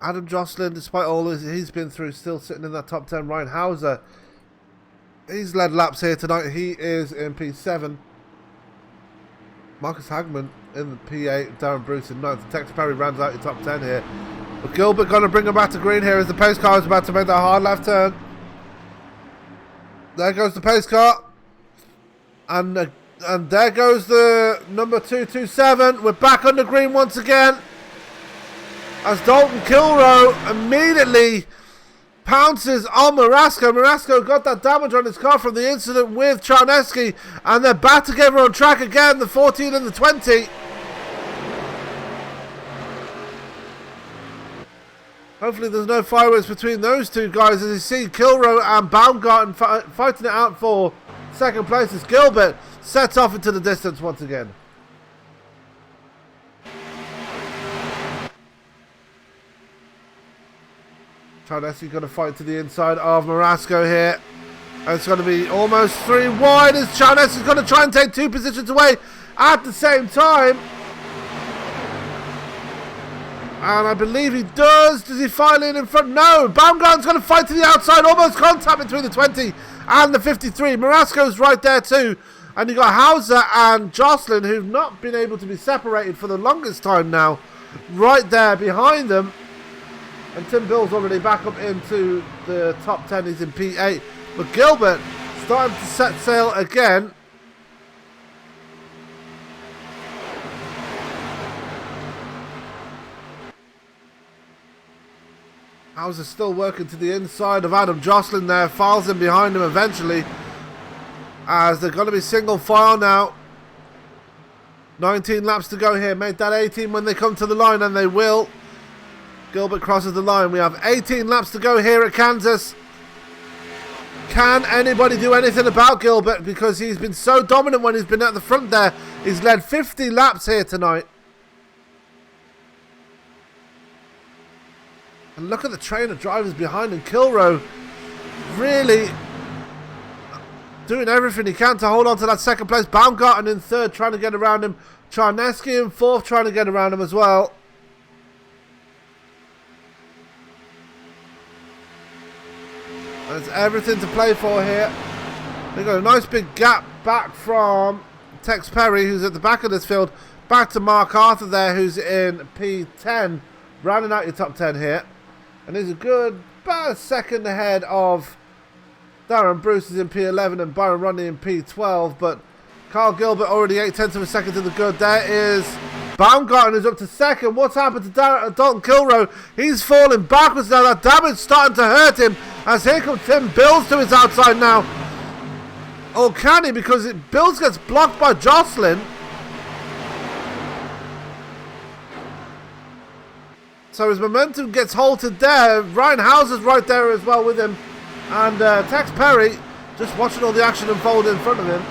Adam Jocelyn, despite all he's been through, still sitting in that top 10. Ryan Hauser, he's led laps here tonight. He is in P7. Marcus Hagman in the P8. Darren Bruce in 9th. Tex Perry rounds out your top 10 here. But Gilbert going to bring him back to green here as the pace car is about to make that hard left turn. There goes the pace car. And there goes the number 227. We're back on the green once again. As Dalton Kilrow immediately pounces on Marasco. Marasco got that damage on his car from the incident with Charneski. And they're back together on track again, the 14 and the 20. Hopefully there's no fireworks between those two guys as you see Kilrow and Baumgarten fighting it out for second place as Gilbert sets off into the distance once again. Charneski going to fight to the inside of Marasco here. And it's going to be almost 3 wide as Charneski's going to try and take 2 positions away at the same time. And I believe he does. Does he file in front? No. Baumgarten's going to fight to the outside. Almost contact between the 20 and the 53. Marasco's right there too. And you got Hauser and Jocelyn, who've not been able to be separated for the longest time now, right there behind them. And Tim Bill's already back up into the top 10. He's in P8. But Gilbert starting to set sail again. Hauser still working to the inside of Adam Jocelyn there. Files in behind him eventually. As they're going to be single file now. 19 laps to go here. Make that 18 when they come to the line, and they will. Gilbert crosses the line. We have 18 laps to go here at Kansas. Can anybody do anything about Gilbert? Because he's been so dominant when he's been at the front there. He's led 50 laps here tonight. And look at the train of drivers behind him. Kilrow really doing everything he can to hold on to that second place. Baumgarten in 3rd, trying to get around him. Charneski in 4th, trying to get around him as well. There's everything to play for here. They've got a nice big gap back from Tex Perry, who's at the back of this field, back to Mark Arthur there, who's in P10, rounding out your top 10 here. And he's a good about a second ahead of Darren Bruce is in P11 and Byron Rodney in P12. But Carl Gilbert already 8/10 of a second to the good. There is Baumgarten who's up to 2nd. What's happened to Dalton Kilrow? He's falling backwards now. That damage starting to hurt him. As here comes Tim Bills to his outside now. Or can he? Because Bills gets blocked by Jocelyn. So his momentum gets halted there. Ryan Hauser's right there as well with him. And Tex Perry just watching all the action unfold in front of him.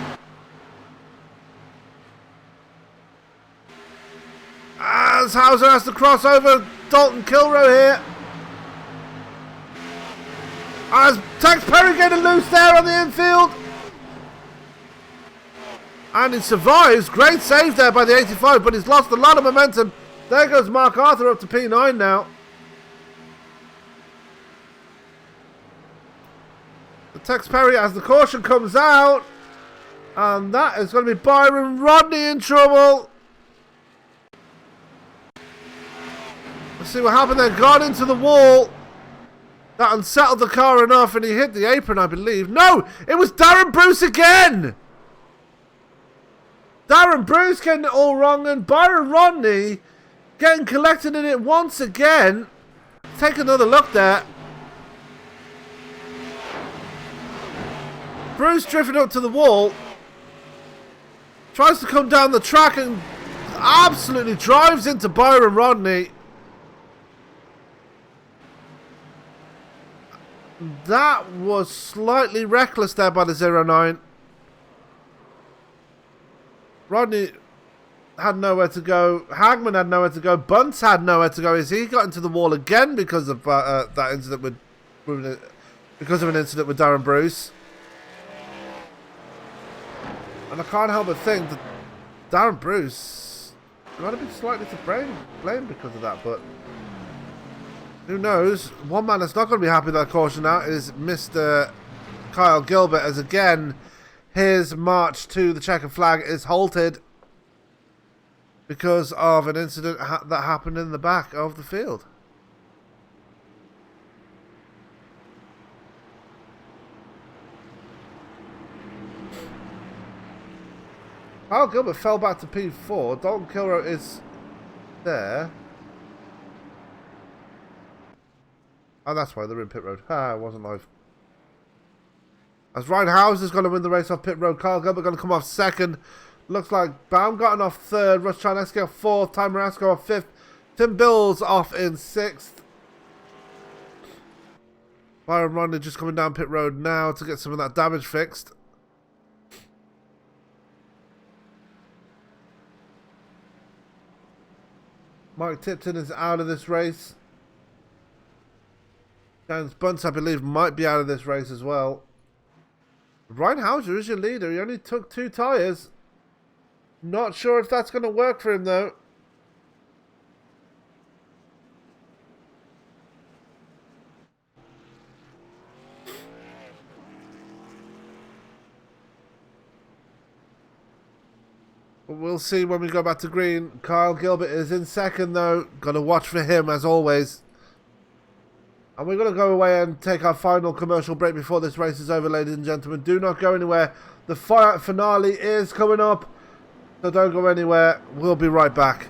As Hauser has to cross over Dalton Kilrow here. As Tex Perry getting loose there on the infield. And he survives. Great save there by the 85, but he's lost a lot of momentum. There goes Mark Arthur up to P9 now. The Tex Perry as the caution comes out. And that is going to be Byron Rodney in trouble. Let's see what happened there. Got into the wall. That unsettled the car enough and he hit the apron, I believe. No! It was Darren Bruce again! Darren Bruce getting it all wrong and Byron Rodney getting collected in it once again. Take another look there. Bruce drifting up to the wall. Tries to come down the track and absolutely drives into Byron Rodney. That was slightly reckless there by the 09. Rodney had nowhere to go. Hagman had nowhere to go. Bunce had nowhere to go. Is he got into the wall again because of that incident because of an incident with Darren Bruce? And I can't help but think that Darren Bruce might have been slightly to blame because of that, but who knows? One man that's not going to be happy with that caution out is Mr. Kyle Gilbert, as again his march to the checkered flag is halted because of an incident that happened in the back of the field. Kyle Gilbert fell back to P4. Dalton Kilrow is there. Oh, that's why they're in pit road. Ah, it wasn't live. As Ryan Houser's going to win the race off pit road. Kyle Gilbert going to come off second. Looks like Baumgarten off third. Russ Charneski off fourth. Ty Marasco off fifth. Tim Bills off in sixth. Byron Ronda just coming down pit road now to get some of that damage fixed. Mike Tipton is out of this race. James Bunce, I believe, might be out of this race as well. Ryan Houser is your leader. He only took 2 tyres. Not sure if that's going to work for him, though. But we'll see when we go back to green. Kyle Gilbert is in second, though. Got to watch for him, as always. And we're going to go away and take our final commercial break before this race is over, ladies and gentlemen. Do not go anywhere. The finale is coming up, so don't go anywhere. We'll be right back.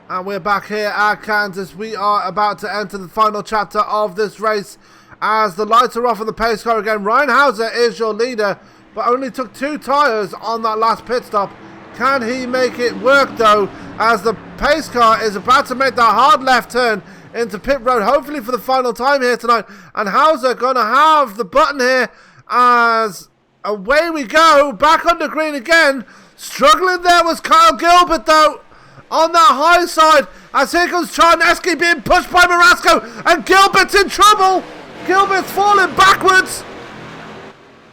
And we're back here at Kansas. We are about to enter the final chapter of this race as the lights are off on the pace car again. Ryan Houser is your leader, but only took 2 tyres on that last pit stop. Can he make it work, though, as the pace car is about to make that hard left turn into pit road, hopefully for the final time here tonight. And Houser going to have the button here as away we go, back under green again. Struggling there was Kyle Gilbert, though, on that high side, as here comes Charneski being pushed by Marasco, and Gilbert's in trouble. Gilbert's falling backwards.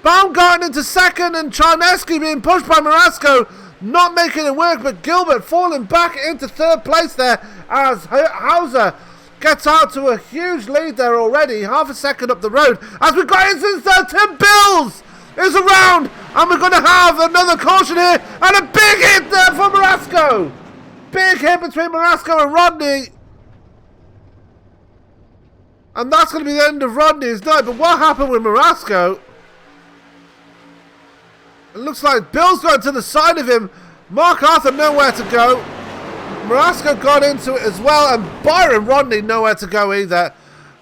Baumgarten into second, and Charneski being pushed by Marasco, not making it work, but Gilbert falling back into third place there as Houser gets out to a huge lead there already, half a second up the road. As we got into third, Tim Bills is around, and we're going to have another caution here, and a big hit there for Marasco. Big hit between Marasco and Rodney. And that's going to be the end of Rodney's night. But what happened with Marasco? It looks like Bill's going to the side of him. Mark Arthur nowhere to go. Marasco got into it as well, and Byron Rodney nowhere to go either.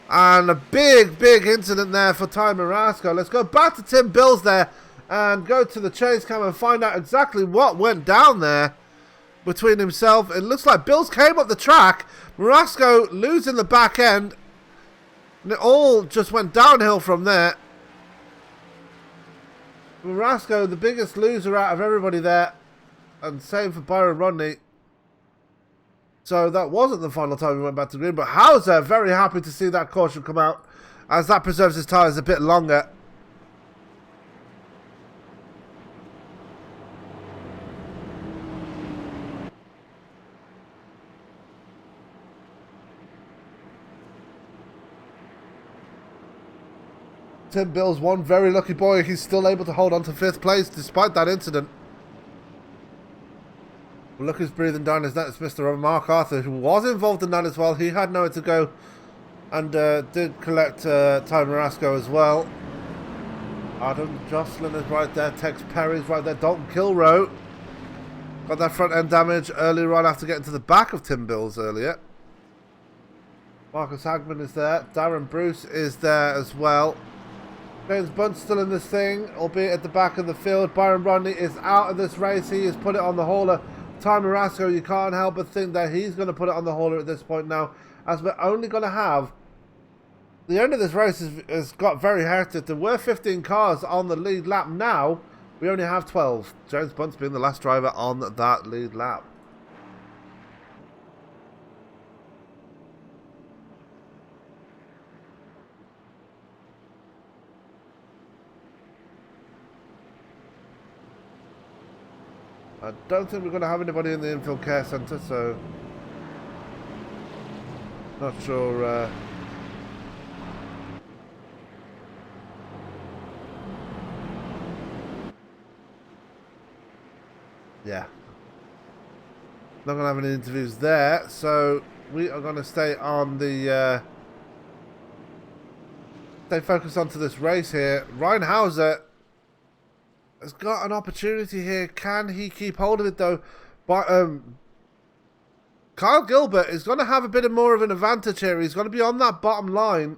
And a big, big incident there for Ty Marasco. Let's go back to Tim Bills there and go to the chase cam and find out exactly what went down there between himself. It looks like Bills came up the track. Marasco losing the back end. And it all just went downhill from there. Marasco, the biggest loser out of everybody there. And same for Byron Rodney. So that wasn't the final time we went back to green. But Hauser, very happy to see that caution come out, as that preserves his tyres a bit longer. Tim Bills, one very lucky boy. He's still able to hold on to 5th place despite that incident. Well, look who's breathing down his neck. It's Mr. Mark Arthur, who was involved in that as well. He had nowhere to go and did collect Ty Marasco as well. Adam Jocelyn is right there. Tex Perry's right there. Dalton Kilroe got that front end damage earlier on after getting to the back of Tim Bills earlier. Marcus Hagman is there. Darren Bruce is there as well. James Bunt's still in this thing, albeit at the back of the field. Byron Rodney is out of this race. He has put it on the hauler. Ty Marasco, you can't help but think that he's going to put it on the hauler at this point now, as we're only going to have... The end of this race has got very hectic. There were 15 cars on the lead lap. Now, we only have 12. James Bunt's being the last driver on that lead lap. I don't think we're going to have anybody in the infield care centre, so not sure. Yeah, not going to have any interviews there, so we are going to stay on the stay focused onto this race here. Ryan Hauser has got an opportunity here. Can he keep hold of it though? But Kyle Gilbert is going to have a bit of more of an advantage here. He's going to be on that bottom line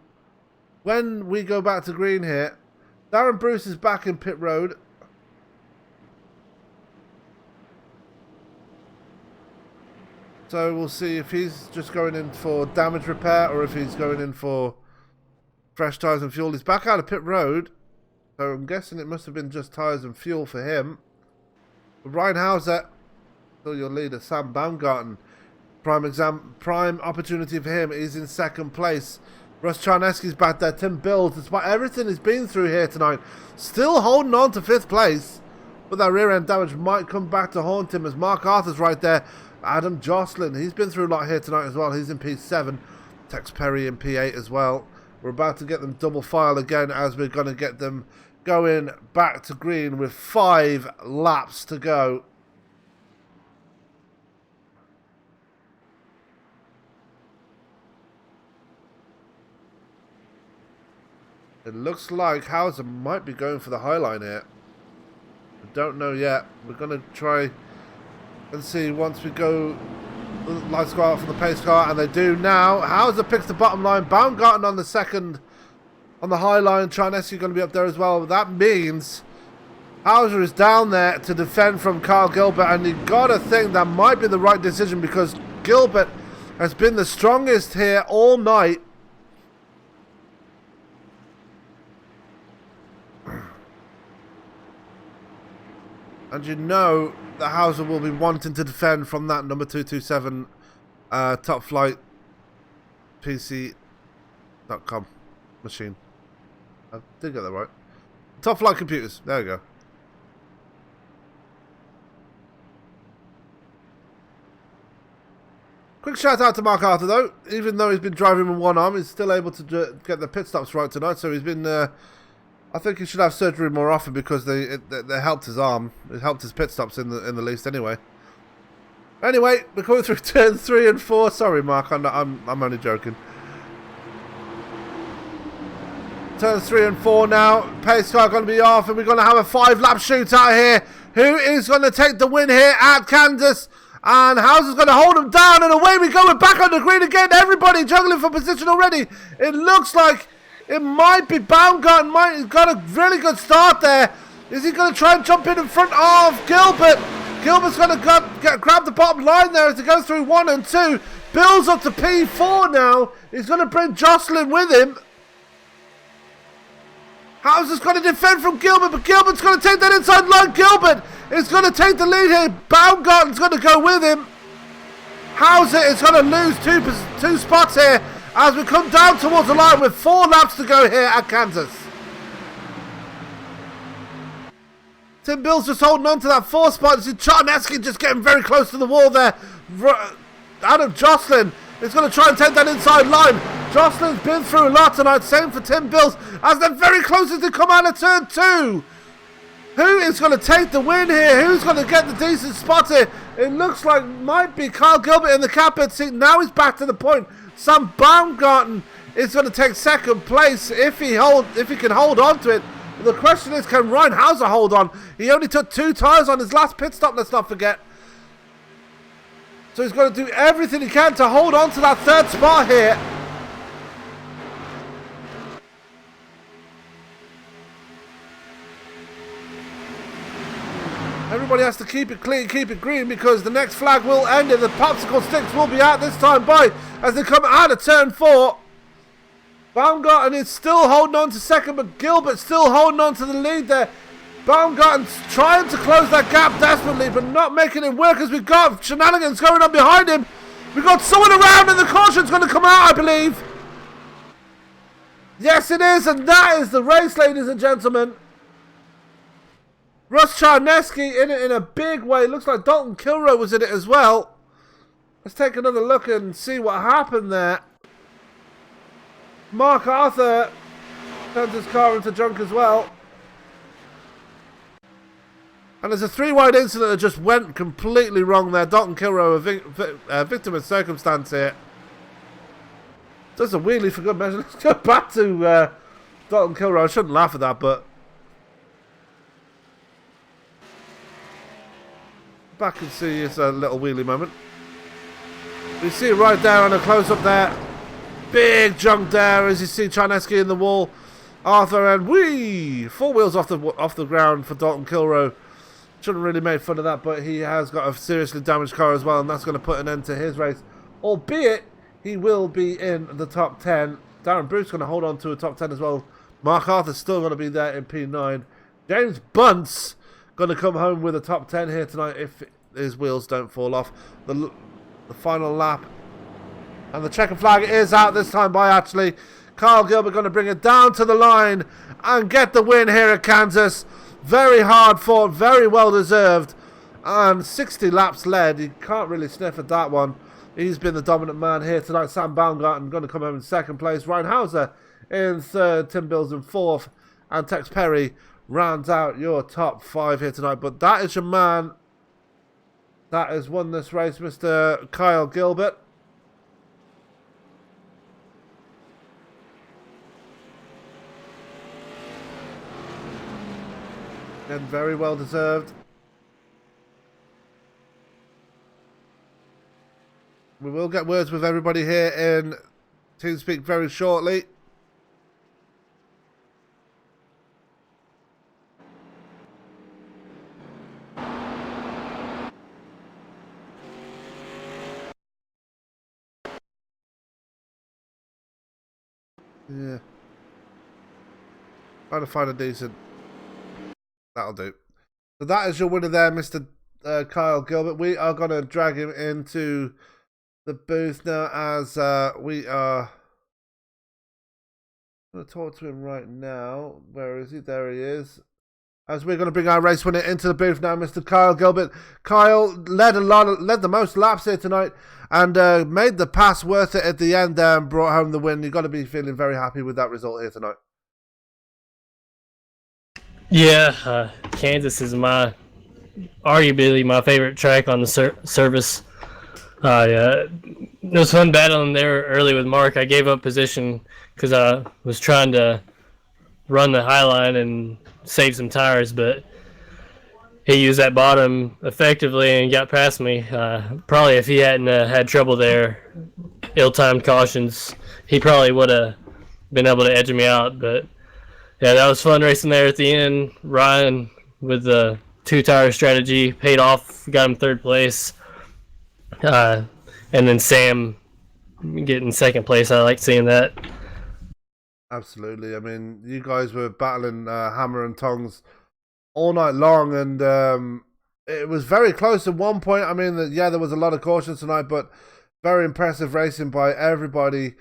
when we go back to green here. Darren Bruce is back in pit road. So we'll see if he's just going in for damage repair or if he's going in for fresh tyres and fuel. He's back out of pit road. So I'm guessing it must have been just tyres and fuel for him. But Ryan Hauser, still your leader. Sam Baumgarten, prime opportunity for him. He's in 2nd place. Russ Charneski's back there. Tim Bills, despite everything he's been through here tonight, still holding on to 5th place. But that rear end damage might come back to haunt him, as Mark Arthur's right there. Adam Jocelyn, he's been through a lot here tonight as well. He's in P7. Tex Perry in P8 as well. We're about to get them double file again, as we're going to get them going back to green with 5 laps to go. It looks like Hauser might be going for the high line here. I don't know yet. We're going to try and see once we go. The lights go out for the pace car, and they do now. Hauser picks the bottom line. Baumgarten on the 2nd. On the high line, Charneski going to be up there as well. That means Hauser is down there to defend from Kyle Gilbert, and you got to think that might be the right decision, because Gilbert has been the strongest here all night. And you know that Hauser will be wanting to defend from that number 227 Top Flight PC.com machine. I did get that right. Top Flight Computers. There we go. Quick shout out to Mark Arthur, though. Even though he's been driving with one arm, he's still able to get the pit stops right tonight. So he's been... I think he should have surgery more often because they helped his arm. It helped his pit stops in the least anyway. Anyway, we're going through turns 3 and 4. Sorry, Mark, I'm only joking. Turns 3 and 4 now. Pace car going to be off, and we're going to have a 5-lap shootout here. Who is going to take the win here at Kansas? And Hauser's going to hold him down, and away we go. We're back on the green again. Everybody juggling for position already. It looks like it might be Baumgarten. He's got a really good start there. Is he going to try and jump in front of Gilbert? Gilbert's going to grab the bottom line there as he goes through 1 and 2. Builds up to P4 now. He's going to bring Jocelyn with him. Hauser's going to defend from Gilbert, but Gilbert's going to take that inside line. Gilbert is going to take the lead here. Baumgarten's going to go with him. Hauser is going to lose two spots here as we come down towards the line with 4 laps to go here at Kansas. Tim Bill's just holding on to that 4th spot. You see Charneski just getting very close to the wall there. Adam Jocelyn is going to try and take that inside line. Jocelyn's been through a lot tonight. Same for Tim Bills as they're very close as they come out of turn 2. Who is going to take the win here? Who's going to get the decent spot here? It looks like might be Kyle Gilbert in the captain seat. Now he's back to the point. Sam Baumgarten is going to take 2nd place if he can hold on to it. The question is, can Ryan Hauser hold on? He only took 2 tyres on his last pit stop, let's not forget. So he's going to do everything he can to hold on to that 3rd spot here. Everybody has to keep it clean, keep it green, because the next flag will end it. The popsicle sticks will be out this time by as they come out of turn 4. Baumgarten is still holding on to 2nd, but Gilbert still holding on to the lead there. Baumgarten's trying to close that gap desperately, but not making it work as we've got shenanigans going on behind him. We've got someone around and the caution's going to come out, I believe. Yes, it is, and that is the race, ladies and gentlemen. Russ Charneski in it in a big way. Looks like Dalton Kilroy was in it as well. Let's take another look and see what happened there. Mark Arthur turns his car into junk as well. And there's a 3-wide incident that just went completely wrong there. Dalton Kilroy, a victim of circumstance here. Does a wheelie for good measure. Let's go back to Dalton Kilroy. I shouldn't laugh at that, but back and see his little wheelie moment. You see it right there on a close-up there. Big jump there as you see Charneski in the wall. Arthur and 4 wheels off the ground for Dalton Kilroy. Shouldn't really make fun of that, but he has got a seriously damaged car as well, and that's going to put an end to his race. Albeit, he will be in the top 10. Darren Bruce going to hold on to a top 10 as well. Mark Arthur's still going to be there in P9. James Bunce going to come home with a top 10 here tonight if his wheels don't fall off. The final lap. And the checkered flag is out this time by Ashley. Kyle Gilbert going to bring it down to the line and get the win here at Kansas. Very hard fought, very well deserved. And 60 laps led. You can't really sniff at that one. He's been the dominant man here tonight. Sam Baumgarten going to come home in 2nd place. Ryan Hauser in 3rd. Tim Bills in 4th. And Tex Perry rounds out your top 5 here tonight. But that is your man that has won this race, Mr. Kyle Gilbert. And very well deserved. We will get words with everybody here in TeamSpeak very shortly. Yeah. Trying to find a decent... That'll do. So that is your winner there, Mr. Kyle Gilbert. We are going to drag him into the booth now as we are going to talk to him right now. Where is he? There he is. As we're going to bring our race winner into the booth now, Mr. Kyle Gilbert. Kyle led the most laps here tonight and made the pass worth it at the end there and brought home the win. You've got to be feeling very happy with that result here tonight. Yeah, Kansas is arguably my favorite track on the service. It was fun battling there early with Mark. I gave up position because I was trying to run the high line and save some tires, but he used that bottom effectively and got past me. Probably if he hadn't had trouble there, ill-timed cautions, he probably would have been able to edge me out. But yeah, that was fun racing there at the end. Ryan with the two-tire strategy paid off, got him third place. And then Sam getting second place. I like seeing that. Absolutely. I mean, you guys were battling hammer and tongs all night long, and it was very close at one point. I mean, there was a lot of cautions tonight, but very impressive racing by everybody.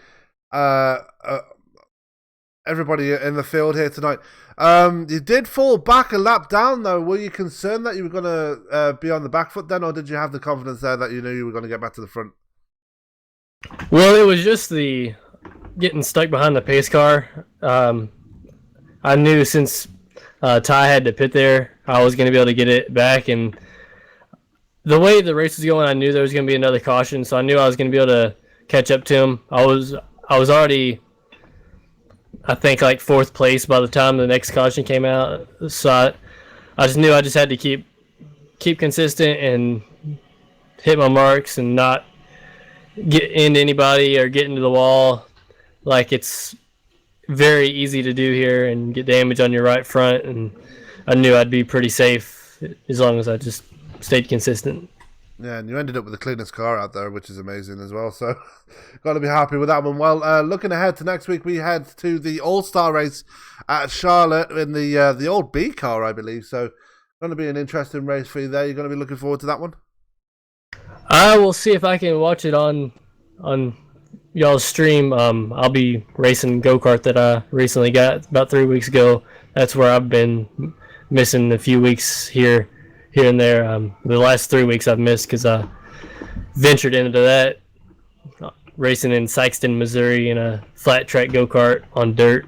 Everybody in the field here tonight. You did fall back a lap down, though. Were you concerned that you were going to be on the back foot then, or did you have the confidence there that you knew you were going to get back to the front? Well, it was just the getting stuck behind the pace car. I knew since Ty had to pit there, I was going to be able to get it back. And the way the race was going, I knew there was going to be another caution, so I knew I was going to be able to catch up to him. I was already, I think, like fourth place by the time the next caution came out. So I just knew I just had to keep consistent and hit my marks and not get into anybody or get into the wall. Like, it's very easy to do here and get damage on your right front, and I knew I'd be pretty safe as long as I just stayed consistent. Yeah, and you ended up with the cleanest car out there, which is amazing as well. So, got to be happy with that one. Well, looking ahead to next week, we head to the All-Star race at Charlotte in the old B car, I believe. So, going to be an interesting race for you there. You're going to be looking forward to that one? I will see if I can watch it on y'all's stream. I'll be racing go-kart that I recently got about 3 weeks ago. That's where I've been missing a few weeks here and there. The last 3 weeks I've missed because I ventured into that, racing in Sykeston, Missouri in a flat track go-kart on dirt.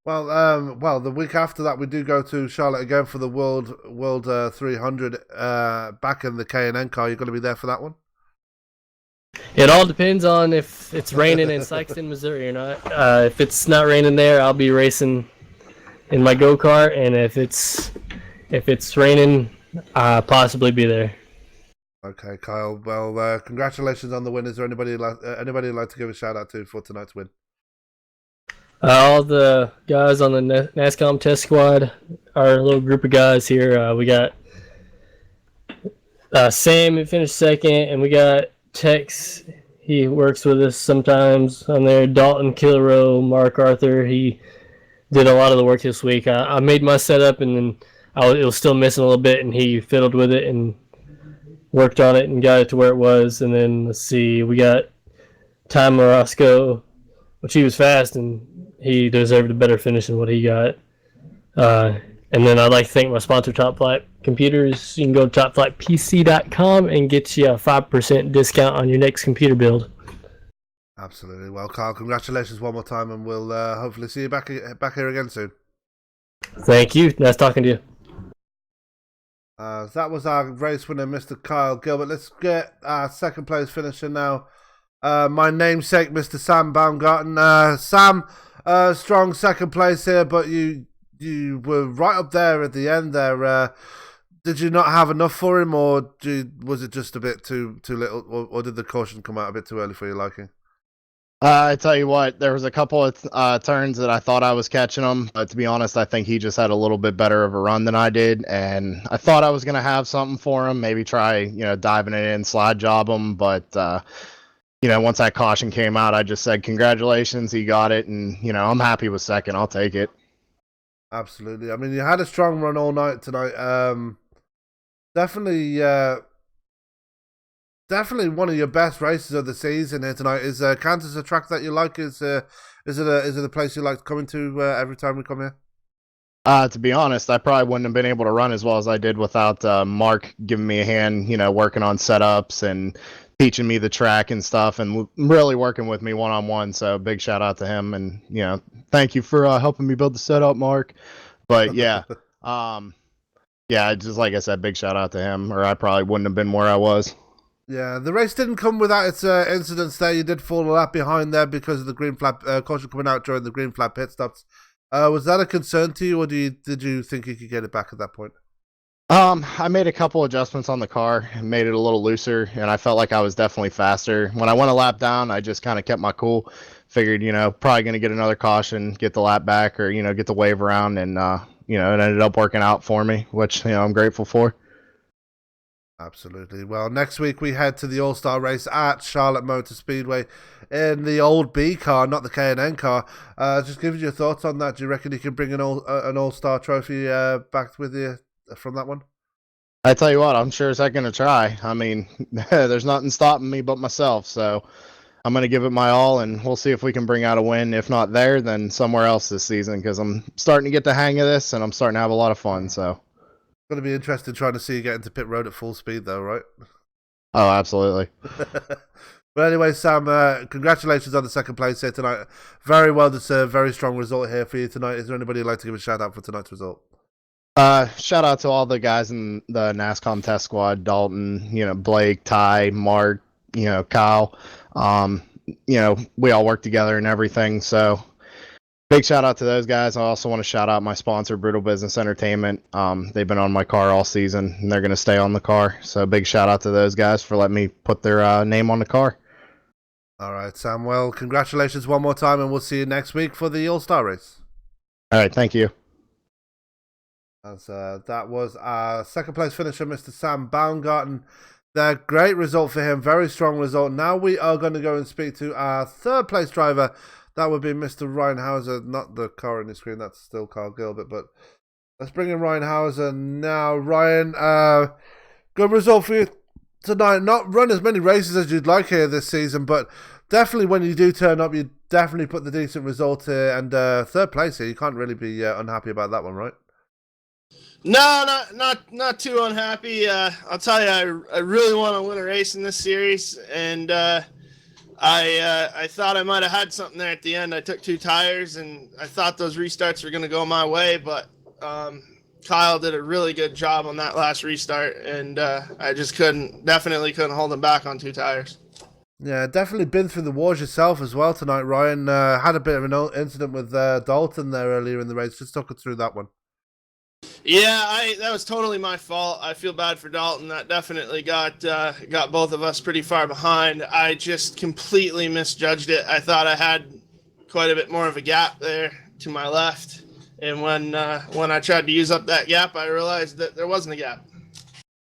Well, the week after that we do go to Charlotte again for the World 300 back in the K&N car. You're going to be there for that one? It all depends on if it's raining in Sykeston, Missouri or not. If it's not raining there, I'll be racing in my go-kart, and if it's raining, I'll possibly be there. Okay, Kyle. Well, congratulations on the win. Is there anybody you'd like to give a shout out to for tonight's win? All the guys on the NASCOM test squad, our little group of guys here. We got Sam who finished second, and we got Tex. He works with us sometimes on there. Dalton Kilrow, Mark Arthur. He did a lot of the work this week. I made my setup, and then it was still missing a little bit, and he fiddled with it and worked on it and got it to where it was. And then let's see, we got Ty Morosco, which he was fast, and he deserved a better finish than what he got. And then I'd like to thank my sponsor, Top Flight Computers. You can go to topflightpc.com and get you a 5% discount on your next computer build. Absolutely. Well, Kyle, congratulations one more time, and we'll hopefully see you back here again soon. Thank you. Nice talking to you. That was our race winner, Mr. Kyle Gilbert. Let's get our second place finisher now. My namesake, Mr. Sam Baumgarten. Sam, strong second place here, but you were right up there at the end there. Did you not have enough for him, or was it just a bit too little, or did the caution come out a bit too early for your liking? I tell you what, there was a couple of turns that I thought I was catching him, but to be honest, I think he just had a little bit better of a run than I did, and I thought I was going to have something for him, maybe try, diving it in, slide job him, but, once that caution came out, I just said, congratulations, he got it, and, I'm happy with second, I'll take it. Absolutely. I mean, you had a strong run all night tonight. Definitely one of your best races of the season here tonight. Is Kansas a track that you like? Is it a place you like coming to every time we come here? To be honest, I probably wouldn't have been able to run as well as I did without Mark giving me a hand, working on setups and teaching me the track and stuff and really working with me one-on-one. So big shout out to him. And, thank you for helping me build the setup, Mark. But yeah, just like I said, big shout out to him, or I probably wouldn't have been where I was. Yeah, the race didn't come without its incidents there. You did fall a lap behind there because of the green flag caution coming out during the green flag pit stops. Was that a concern to you, or did you think you could get it back at that point? I made a couple adjustments on the car and made it a little looser, and I felt like I was definitely faster. When I went a lap down, I just kind of kept my cool. Figured, probably going to get another caution, get the lap back, or, get the wave around, and, it ended up working out for me, which, I'm grateful for. Absolutely. Well, next week we head to the All-Star race at Charlotte Motor Speedway in the old B car, not the K&N car. Just give us your thoughts on that. Do you reckon you can bring an All-Star trophy back with you from that one? I tell you what, I'm sure as heck going to try. I mean, there's nothing stopping me but myself, so I'm going to give it my all, and we'll see if we can bring out a win. If not there, then somewhere else this season, because I'm starting to get the hang of this, and I'm starting to have a lot of fun, so... Going to be interesting trying to see you get into pit road at full speed, though, right? Oh, absolutely. But anyway, Sam, congratulations on the second place here tonight. Very well deserved, very strong result here for you tonight. Is there anybody you'd like to give a shout out for tonight's result? Shout out to all the guys in the NASCOM test squad: Dalton, Blake, Ty, Mark, Kyle. We all work together and everything, so. Big shout out to those guys. I also want to shout out my sponsor, Brutal Business Entertainment. They've been on my car all season, and they're going to stay on the car. So big shout out to those guys for letting me put their name on the car. All right, Sam. Well, congratulations one more time, and we'll see you next week for the All-Star race. All right, thank you. As that was our second place finisher, Mr. Sam Baumgarten. The great result for him, very strong result. Now we are going to go and speak to our third place driver. That would be Mr. Ryan Hauser, not the car on the screen. That's still Carl Gilbert, but let's bring in Ryan Hauser now. Ryan, good result for you tonight. Not run as many races as you'd like here this season, but definitely when you do turn up, you definitely put the decent result here. And third place here, you can't really be unhappy about that one, right? No, not too unhappy. I'll tell you, I really want to win a race in this series, and I thought I might have had something there at the end. I took 2 tires, and I thought those restarts were going to go my way, but Kyle did a really good job on that last restart, and I just definitely couldn't hold him back on 2 tires. Yeah, definitely been through the wars yourself as well tonight, Ryan. Had a bit of an incident with Dalton there earlier in the race. Just talk us through that one. Yeah, that was totally my fault. I feel bad for Dalton. That definitely got both of us pretty far behind. I just completely misjudged it. I thought I had quite a bit more of a gap there to my left, and when I tried to use up that gap, I realized that there wasn't a gap.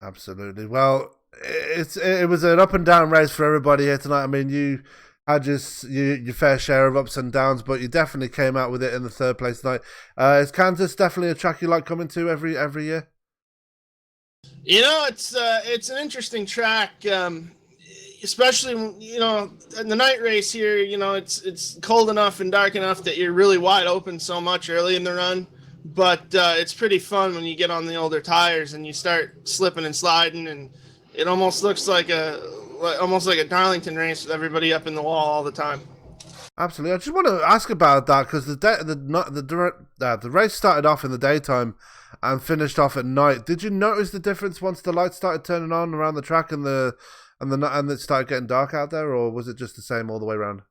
Absolutely. Well, it was an up and down race for everybody here tonight. I mean, you had just your fair share of ups and downs, but you definitely came out with it in the third place tonight. Is Kansas definitely a track you like coming to every year? It's an interesting track, especially in the night race here. It's cold enough and dark enough that you're really wide open so much early in the run, but it's pretty fun when you get on the older tires and you start slipping and sliding, and it almost looks like a Darlington race with everybody up in the wall all the time. Absolutely. I just want to ask about that because the race started off in the daytime and finished off at night. Did you notice the difference once the lights started turning on around the track and it started getting dark out there, or was it just the same all the way around?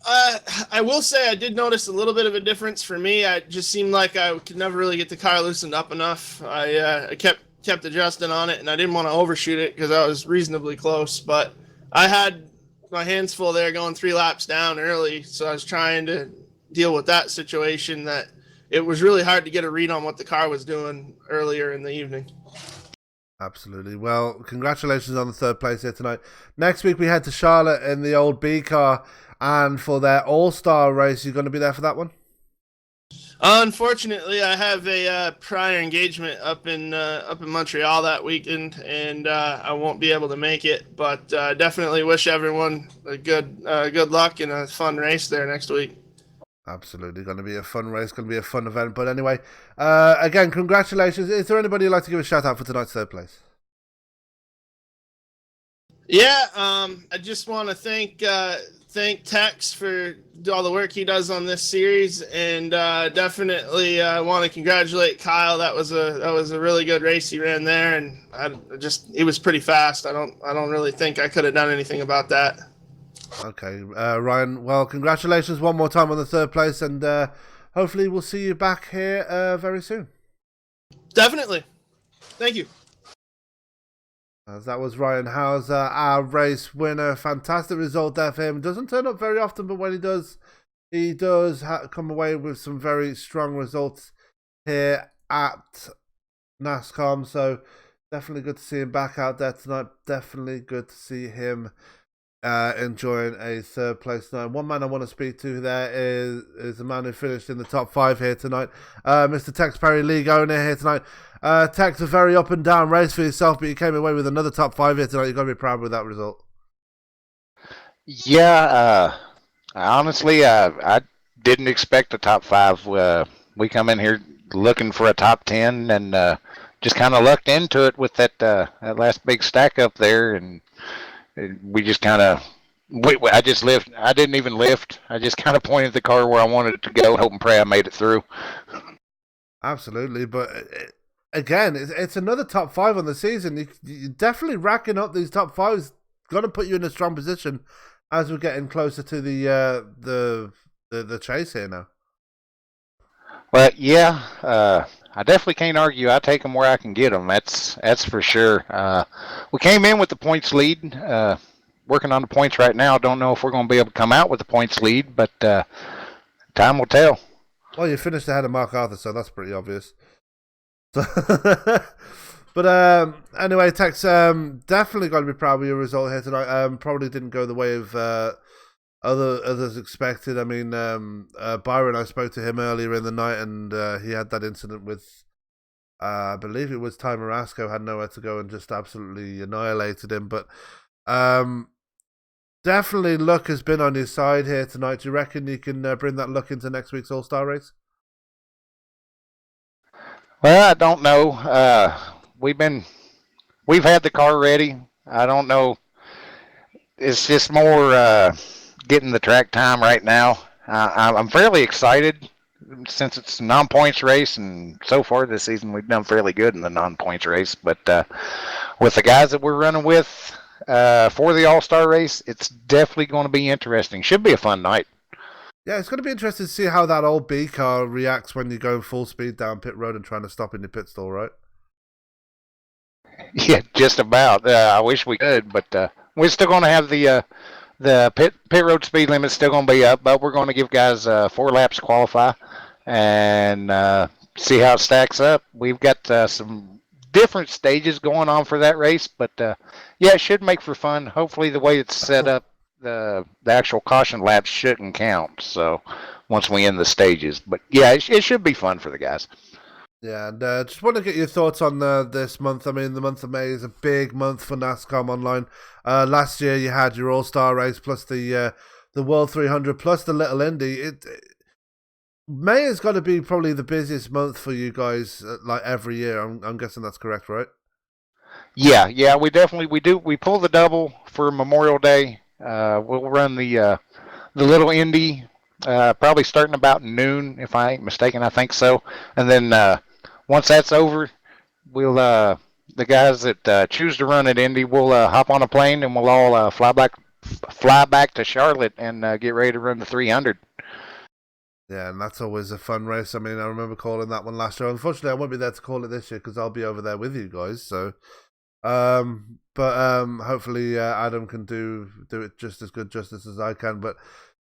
I will say I did notice a little bit of a difference for me. It just seemed like I could never really get the car loosened up enough. I kept adjusting on it, and I didn't want to overshoot it because I was reasonably close, but I had my hands full there going 3 laps down early, so I was trying to deal with that situation that it was really hard to get a read on what the car was doing earlier in the evening. Absolutely. Well, congratulations on the third place here tonight. Next week we head to Charlotte in the old B car, and for their All-Star race, you're going to be there for that one? Unfortunately, I have a prior engagement up in Montreal that weekend, and I won't be able to make it. But definitely wish everyone a good luck and a fun race there next week. Absolutely, going to be a fun race, going to be a fun event. But anyway, again, congratulations. Is there anybody you'd like to give a shout out for tonight's third place? Yeah, I just want to thank Tex for all the work he does on this series, and definitely want to congratulate Kyle. That was a really good race he ran there, and it was pretty fast. I don't really think I could have done anything about that. Okay, Ryan. Well, congratulations one more time on the third place, and hopefully we'll see you back here very soon. Definitely. Thank you. As that was Ryan Hauser, our race winner. Fantastic result there for him. Doesn't turn up very often, but when he does come away with some very strong results here at NASCOM. So definitely good to see him back out there tonight. Definitely good to see him enjoying a third place tonight. One man I want to speak to there is the man who finished in the top 5 here tonight, Mr. Tex Perry, league owner here tonight. Tex, a very up and down race for yourself, but you came away with another top 5 here tonight. You've got to be proud with that result. Yeah, honestly, I didn't expect a top 5. We come in here looking for a top 10, and just kind of lucked into it with that last big stack up there, and we just kind of. I just lift. I didn't even lift. I just kind of pointed the car where I wanted it to go, hope and pray I made it through. Absolutely, but again, it's another top 5 on the season. You're definitely racking up these top 5s. Got to put you in a strong position as we're getting closer to the chase here now. Well, yeah, I definitely can't argue. I take them where I can get them. That's for sure. We came in with the points lead. Working on the points right now. Don't know if we're going to be able to come out with the points lead, but time will tell. Well, you finished ahead of Mark Arthur, so that's pretty obvious. But anyway, Tex, definitely got to be proud of your result here tonight. Probably didn't go the way of others expected. I mean, Byron, I spoke to him earlier in the night, and he had that incident with, I believe it was Ty Marasco, had nowhere to go and just absolutely annihilated him. But definitely luck has been on your side here tonight. Do you reckon you can bring that luck into next week's All-Star race? Well, I don't know. We've had the car ready. I don't know. It's just more getting the track time right now. I'm fairly excited since it's a non-points race, and so far this season we've done fairly good in the non-points race. But with the guys that we're running with for the All-Star race, it's definitely going to be interesting. Should be a fun night. Yeah, it's going to be interesting to see how that old B car reacts when you're going full speed down pit road and trying to stop in your pit stall, right? Yeah, just about. I wish we could, but we're still going to have the pit road speed limit still going to be up, but we're going to give guys 4 laps to qualify and see how it stacks up. We've got some different stages going on for that race, but yeah, it should make for fun. Hopefully the way it's set up, the actual caution laps shouldn't count. So once we end the stages, but yeah, it should be fun for the guys. Yeah, and just want to get your thoughts on this month. I mean, the month of May is a big month for NASCOMonline. Last year you had your All-Star race plus the World 300 plus the Little Indy. May has got to be probably the busiest month for you guys, like every year. I'm guessing that's correct, right? Yeah, we do. We pull the double for Memorial Day. We'll run the Little Indy probably starting about noon, if I ain't mistaken. I think so. And then once that's over, we'll the guys that choose to run at Indy, we'll hop on a plane and we'll all fly back to Charlotte and get ready to run the 300. Yeah, and that's always a fun race. I mean, I remember calling that one last year. Unfortunately, I won't be there to call it this year because I'll be over there with you guys. So, but hopefully Adam can do it just as good justice as I can. But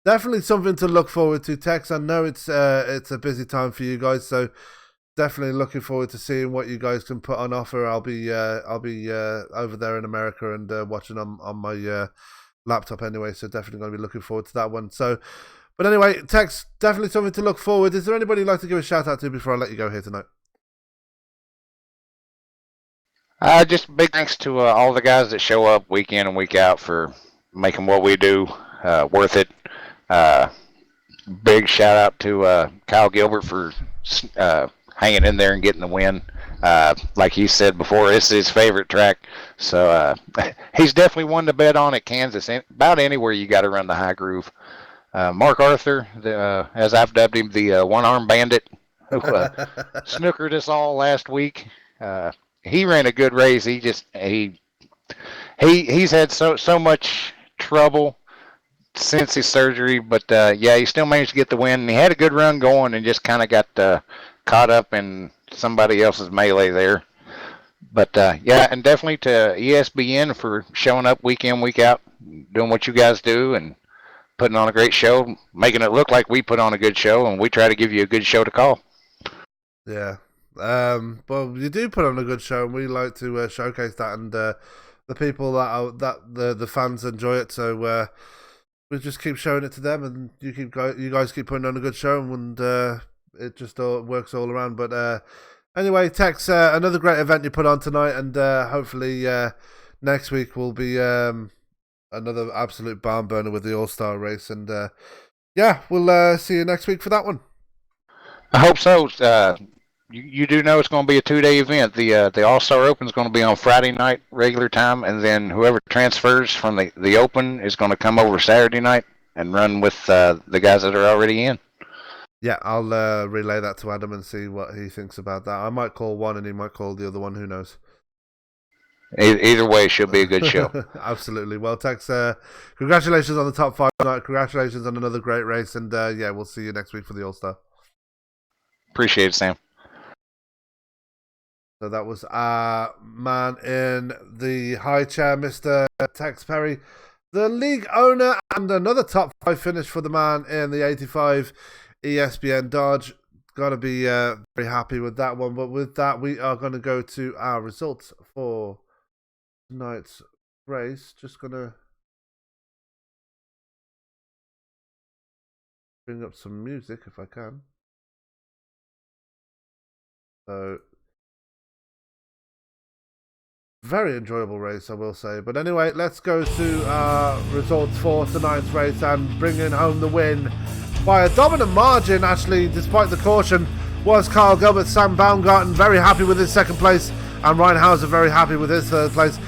definitely something to look forward to, Tex. I know it's a busy time for you guys, so definitely looking forward to seeing what you guys can put on offer. I'll be over there in America and watching on my laptop anyway. So definitely going to be looking forward to that one. So. But anyway, Tex, definitely something to look forward. Is there anybody you'd like to give a shout out to before I let you go here tonight? Just big thanks to all the guys that show up week in and week out for making what we do worth it. big shout out to Kyle Gilbert for hanging in there and getting the win. Like he said before, it's his favorite track. So he's definitely one to bet on at Kansas. About anywhere you got to run the high groove. Mark Arthur, as I've dubbed him, the one-arm bandit, who snookered us all last week. He ran a good race. He's had so much trouble since his surgery, but yeah, he still managed to get the win. And he had a good run going and just kind of got caught up in somebody else's melee there. But yeah, and definitely to ESBN for showing up week in, week out, doing what you guys do and putting on a great show, making it look like we put on a good show, and we try to give you a good show to call. Yeah. Well, you do put on a good show, and we like to showcase that, and the people the fans enjoy it. So we just keep showing it to them, and you guys keep putting on a good show, and it just all works all around. But anyway, Tex, another great event you put on tonight, and hopefully next week will be another absolute barn burner with the All-Star race, and yeah, we'll see you next week for that one. I hope so. You do know it's going to be a 2-day event. The All-Star Open is going to be on Friday night regular time, and then whoever transfers from the Open is going to come over Saturday night and run with the guys that are already in. Yeah, I'll relay that to Adam and see what he thinks about that. I might call one and he might call the other one, who knows. Either way, she'll be a good show. Absolutely. Well, Tex, congratulations on the top 5 tonight. Congratulations on another great race. And yeah, we'll see you next week for the All-Star. Appreciate it, Sam. So that was our man in the high chair, Mr. Tex Perry, the league owner, and another top 5 finish for the man in the 85 ESBN Dodge. Got to be very happy with that one. But with that, we are going to go to our results for tonight's race. Just gonna bring up some music if I can. So very enjoyable race, I will say. But anyway, let's go to our results for tonight's race, and bringing home the win by a dominant margin, actually, despite the caution, was Kyle Gilbert. Sam Baumgarten very happy with his second place, and Ryan Hauser very happy with his third place.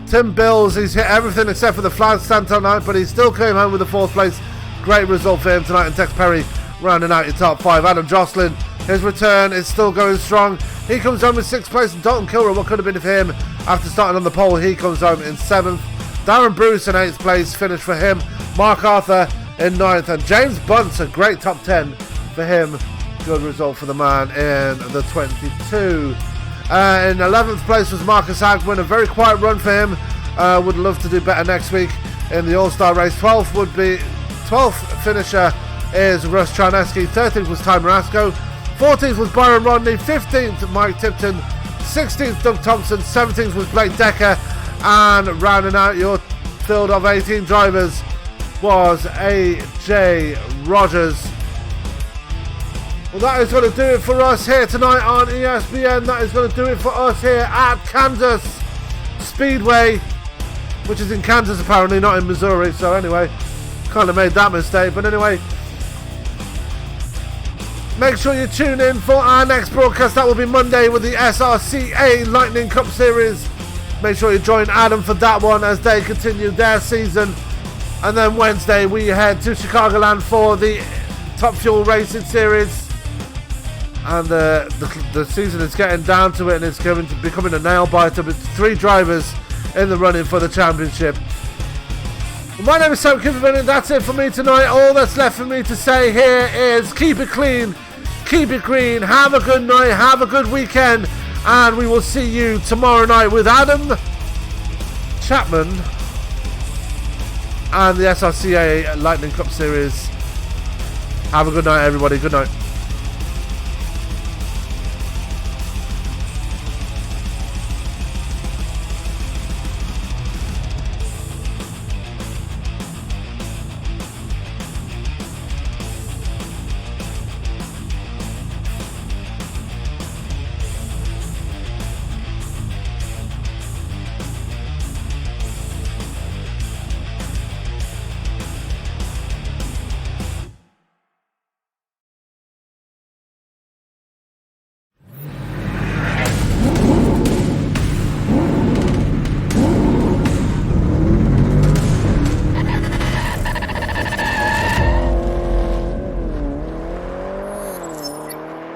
Tim Bills, he's hit everything except for the flag stand tonight, but he still came home with the 4th place. Great result for him tonight. And Tex Perry rounding out your top 5. Adam Jocelyn, his return is still going strong. He comes home in 6th place. And Dalton Kilroy, what could have been for him after starting on the pole, he comes home in 7th. Darren Bruce in 8th place, finish for him. Mark Arthur in 9th. And James Bunt, a great top 10 for him. Good result for the man in the 22. In 11th place was Marcus Hagman, a very quiet run for him. Would love to do better next week in the All-Star race. 12th finisher is Russ Charneski. 13th was Ty Marasco. 14th was Byron Rodney. 15th Mike Tipton. 16th Doug Thompson. 17th was Blake Decker. And rounding out your field of 18 drivers was AJ Rogers. Well, that is going to do it for us here tonight on ESBN. That is going to do it for us here at Kansas Speedway, which is in Kansas apparently, not in Missouri. So anyway, kind of made that mistake. But anyway, make sure you tune in for our next broadcast. That will be Monday with the SRCA Lightning Cup Series. Make sure you join Adam for that one as they continue their season. And then Wednesday we head to Chicagoland for the Top Fuel Racing Series. And the season is getting down to it, and it's becoming a nail biter with 3 drivers in the running for the championship. Well, my name is Sam Kipperman, and that's it for me tonight. All that's left for me to say here is keep it clean, keep it green, have a good night, have a good weekend, and we will see you tomorrow night with Adam Chapman and the SRCA Lightning Cup Series. Have a good night, everybody. Good night.